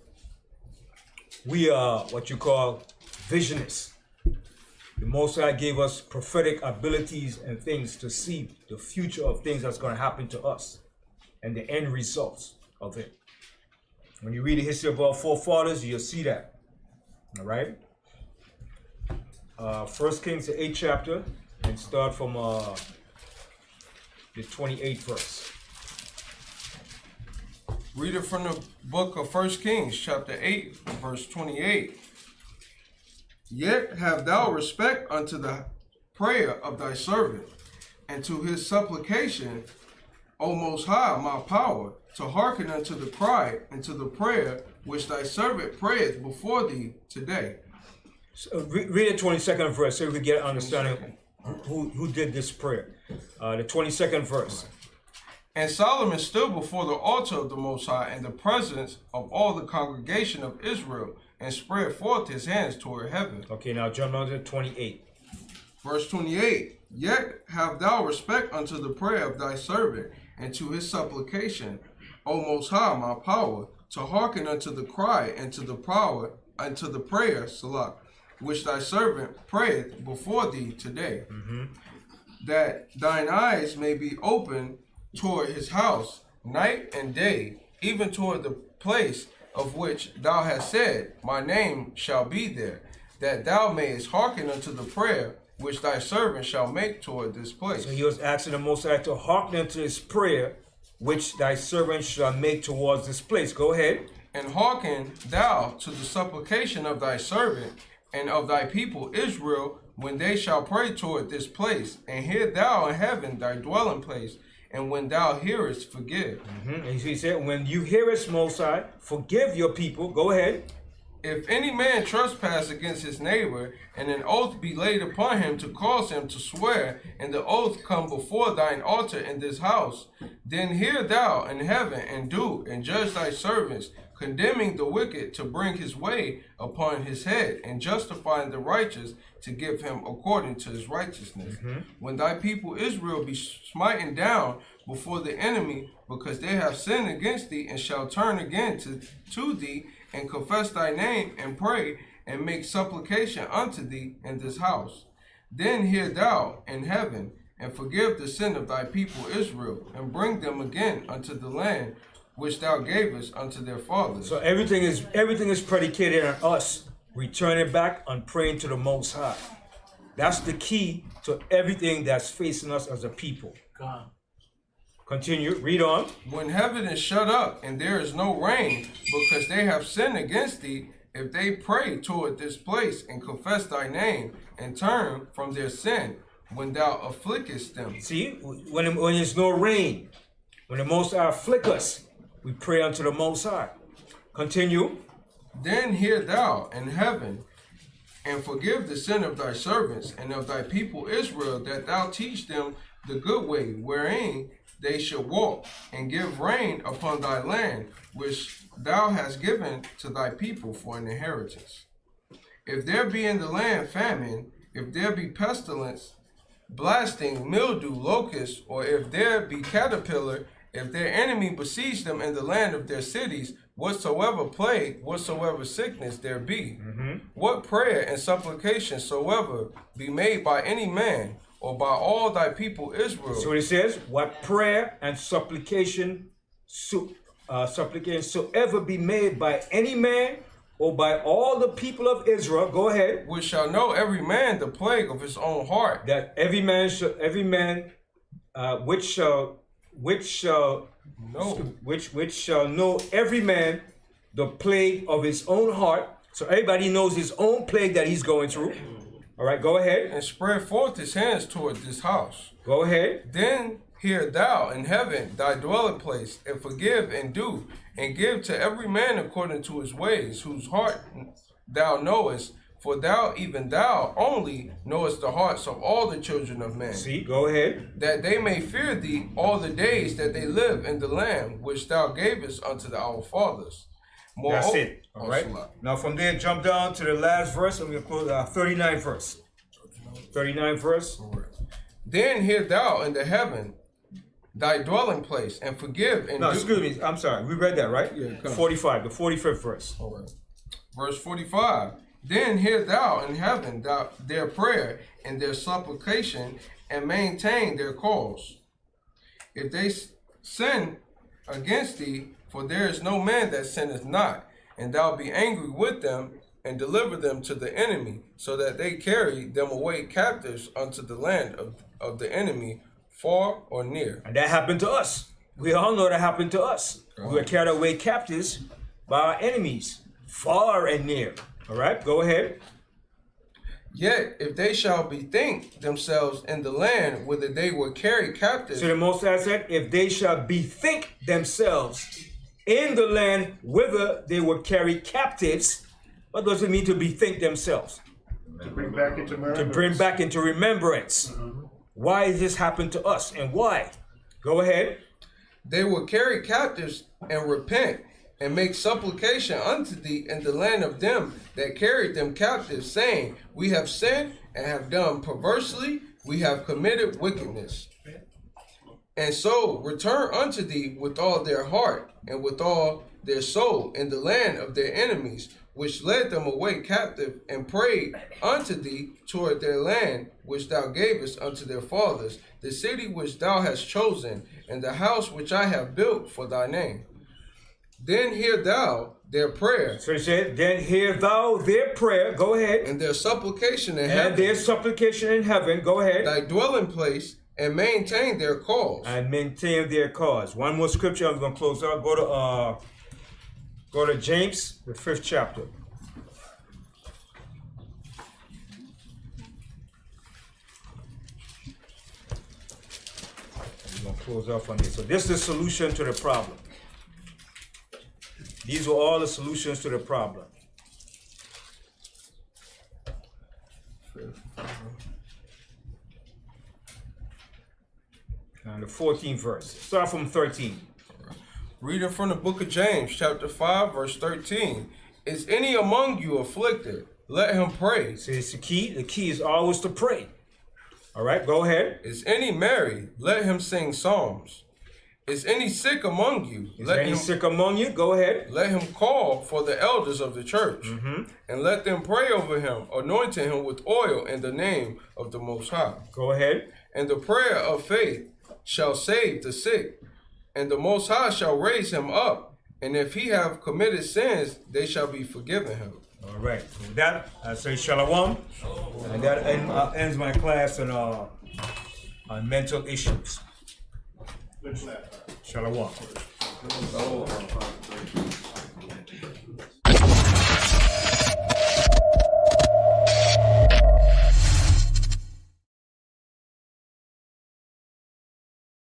Speaker 2: We are what you call visionists. The Most High gave us prophetic abilities and things to see the future of things that's going to happen to us and the end results of it. When you read the history of our forefathers, you'll see that. All right? 1 Kings, the 8th chapter, and start from the 28th verse.
Speaker 3: Reading from the book of 1 Kings, chapter 8, verse 28. Yet have thou respect unto the prayer of thy servant, and to his supplication, O Most High, my power, to hearken unto the cry and to the prayer which thy servant prayeth before thee today.
Speaker 2: So read the 22nd verse so we get an understanding who did this prayer. The 22nd verse.
Speaker 3: And Solomon stood before the altar of the Most High in the presence of all the congregation of Israel, and spread forth his hands toward heaven.
Speaker 2: Okay, now jump down to 28.
Speaker 3: Verse 28. Yet have thou respect unto the prayer of thy servant, and to his supplication, O Most High, my power, to hearken unto the cry and to the power, and to the prayer, Salah, which thy servant prayeth before thee today, that thine eyes may be open toward his house night and day, even toward the place of which thou hast said, my name shall be there, that thou mayest hearken unto the prayer which thy servant shall make toward this place.
Speaker 2: So he was asking the Most High to hearken unto his prayer, which thy servant shall make towards this place. Go ahead.
Speaker 3: And hearken thou to the supplication of thy servant and of thy people Israel, when they shall pray toward this place, and hear thou in heaven thy dwelling place, and when thou hearest, forgive.
Speaker 2: And he said, when you hear it, Most High, forgive your people. Go ahead.
Speaker 3: If any man trespass against his neighbor, and an oath be laid upon him to cause him to swear, and the oath come before thine altar in this house, then hear thou in heaven, and do, and judge thy servants, condemning the wicked to bring his way upon his head, and justifying the righteous to give him according to his righteousness. When thy people Israel be smitten down before the enemy, because they have sinned against thee, and shall turn again to thee, and confess thy name, and pray, and make supplication unto thee in this house, then hear thou in heaven, and forgive the sin of thy people Israel, and bring them again unto the land which thou gavest unto their fathers.
Speaker 2: So everything is predicated on us returning back and praying to the Most High. That's the key to everything that's facing us as a people.
Speaker 7: God.
Speaker 2: Continue. Read on.
Speaker 3: When heaven is shut up, and there is no rain, because they have sinned against thee, if they pray toward this place, and confess thy name, and turn from their sin, when thou afflictest them.
Speaker 2: See, when there's no rain, when the Most High afflict us, we pray unto the Most High. Continue.
Speaker 3: Then hear thou in heaven, and forgive the sin of thy servants and of thy people Israel, that thou teach them the good way wherein they should walk, and give rain upon thy land, which thou hast given to thy people for an inheritance. If there be in the land famine, if there be pestilence, blasting, mildew, locust, or if there be caterpillar, if their enemy besiege them in the land of their cities, whatsoever plague, whatsoever sickness there be, what prayer and supplication soever be made by any man, or by all thy people Israel.
Speaker 2: So it says, what prayer and supplication soever be made by any man or by all the people of Israel. Go ahead.
Speaker 3: Which shall know every man the plague of his own heart.
Speaker 2: That every man which shall know every man the plague of his own heart. So everybody knows his own plague that he's going through. All right, go ahead.
Speaker 3: And spread forth his hands toward this house.
Speaker 2: Go ahead.
Speaker 3: Then hear thou in heaven thy dwelling place, and forgive and do, and give to every man according to his ways, whose heart thou knowest. For thou, even thou only, knowest the hearts of all the children of men.
Speaker 2: See, go ahead.
Speaker 3: That they may fear thee all the days that they live in the land which thou gavest unto our fathers.
Speaker 2: That's it. All right. Now from there, jump down to the last verse, and we'll close 39th verse. 39th verse.
Speaker 3: Then hear thou in the heaven thy dwelling place, and forgive and
Speaker 2: No,
Speaker 3: do.
Speaker 2: excuse me. I'm sorry. We read that, right?
Speaker 3: Yeah,
Speaker 2: 45, the 45th verse.
Speaker 3: All right. Verse 45. Then hear thou in heaven their prayer and their supplication, and maintain their cause. If they sin against thee, for there is no man that sinneth not, and thou be angry with them, and deliver them to the enemy, so that they carry them away captives unto the land of the enemy, far or near.
Speaker 2: And that happened to us. We all know that happened to us. We were carried away captives by our enemies, far and near. All right, go ahead.
Speaker 3: Yet, if they shall bethink themselves in the land whither they were carried captives.
Speaker 2: So the Most High said, if they shall bethink themselves in the land whither they were carried captives. What does it mean to bethink themselves?
Speaker 4: To bring back into remembrance.
Speaker 2: To bring back into remembrance. Why did this happen to us, and why? Go ahead.
Speaker 3: They will carry captives and repent, and make supplication unto thee in the land of them that carried them captives, saying, we have sinned and have done perversely, we have committed wickedness. And so return unto thee with all their heart and with all their soul in the land of their enemies, which led them away captive, and prayed unto thee toward their land, which thou gavest unto their fathers, the city which thou hast chosen, and the house which I have built for thy name. Then hear thou their prayer.
Speaker 2: So he said, then hear thou their prayer. Go ahead.
Speaker 3: And their supplication in
Speaker 2: And
Speaker 3: heaven.
Speaker 2: their supplication in heaven. Go ahead.
Speaker 3: Thy dwelling place, and maintain their cause.
Speaker 2: And maintain their cause. One more scripture. I'm going to close out. Go to James, the 5th chapter. I'm going to close off on this. So this is the solution to the problem. These were all the solutions to the problem. And the 14th verse. Start from 13.
Speaker 3: Reading from the book of James, chapter 5, verse 13. Is any among you afflicted? Let him pray.
Speaker 2: See, it's the key. The key is always to pray. All right, go ahead.
Speaker 3: Is any merry? Let him sing psalms. Is any sick among you?
Speaker 2: Is any sick among you? Go ahead.
Speaker 3: Let him call for the elders of the church, and let them pray over him, anointing him with oil in the name of the Most High.
Speaker 2: Go ahead.
Speaker 3: And the prayer of faith shall save the sick, and the Most High shall raise him up. And if he have committed sins, they shall be forgiven him.
Speaker 2: All right. So with that, I say shalom. And that ends my class on mental issues.
Speaker 4: Good clap.
Speaker 2: Shalom.
Speaker 3: Oh,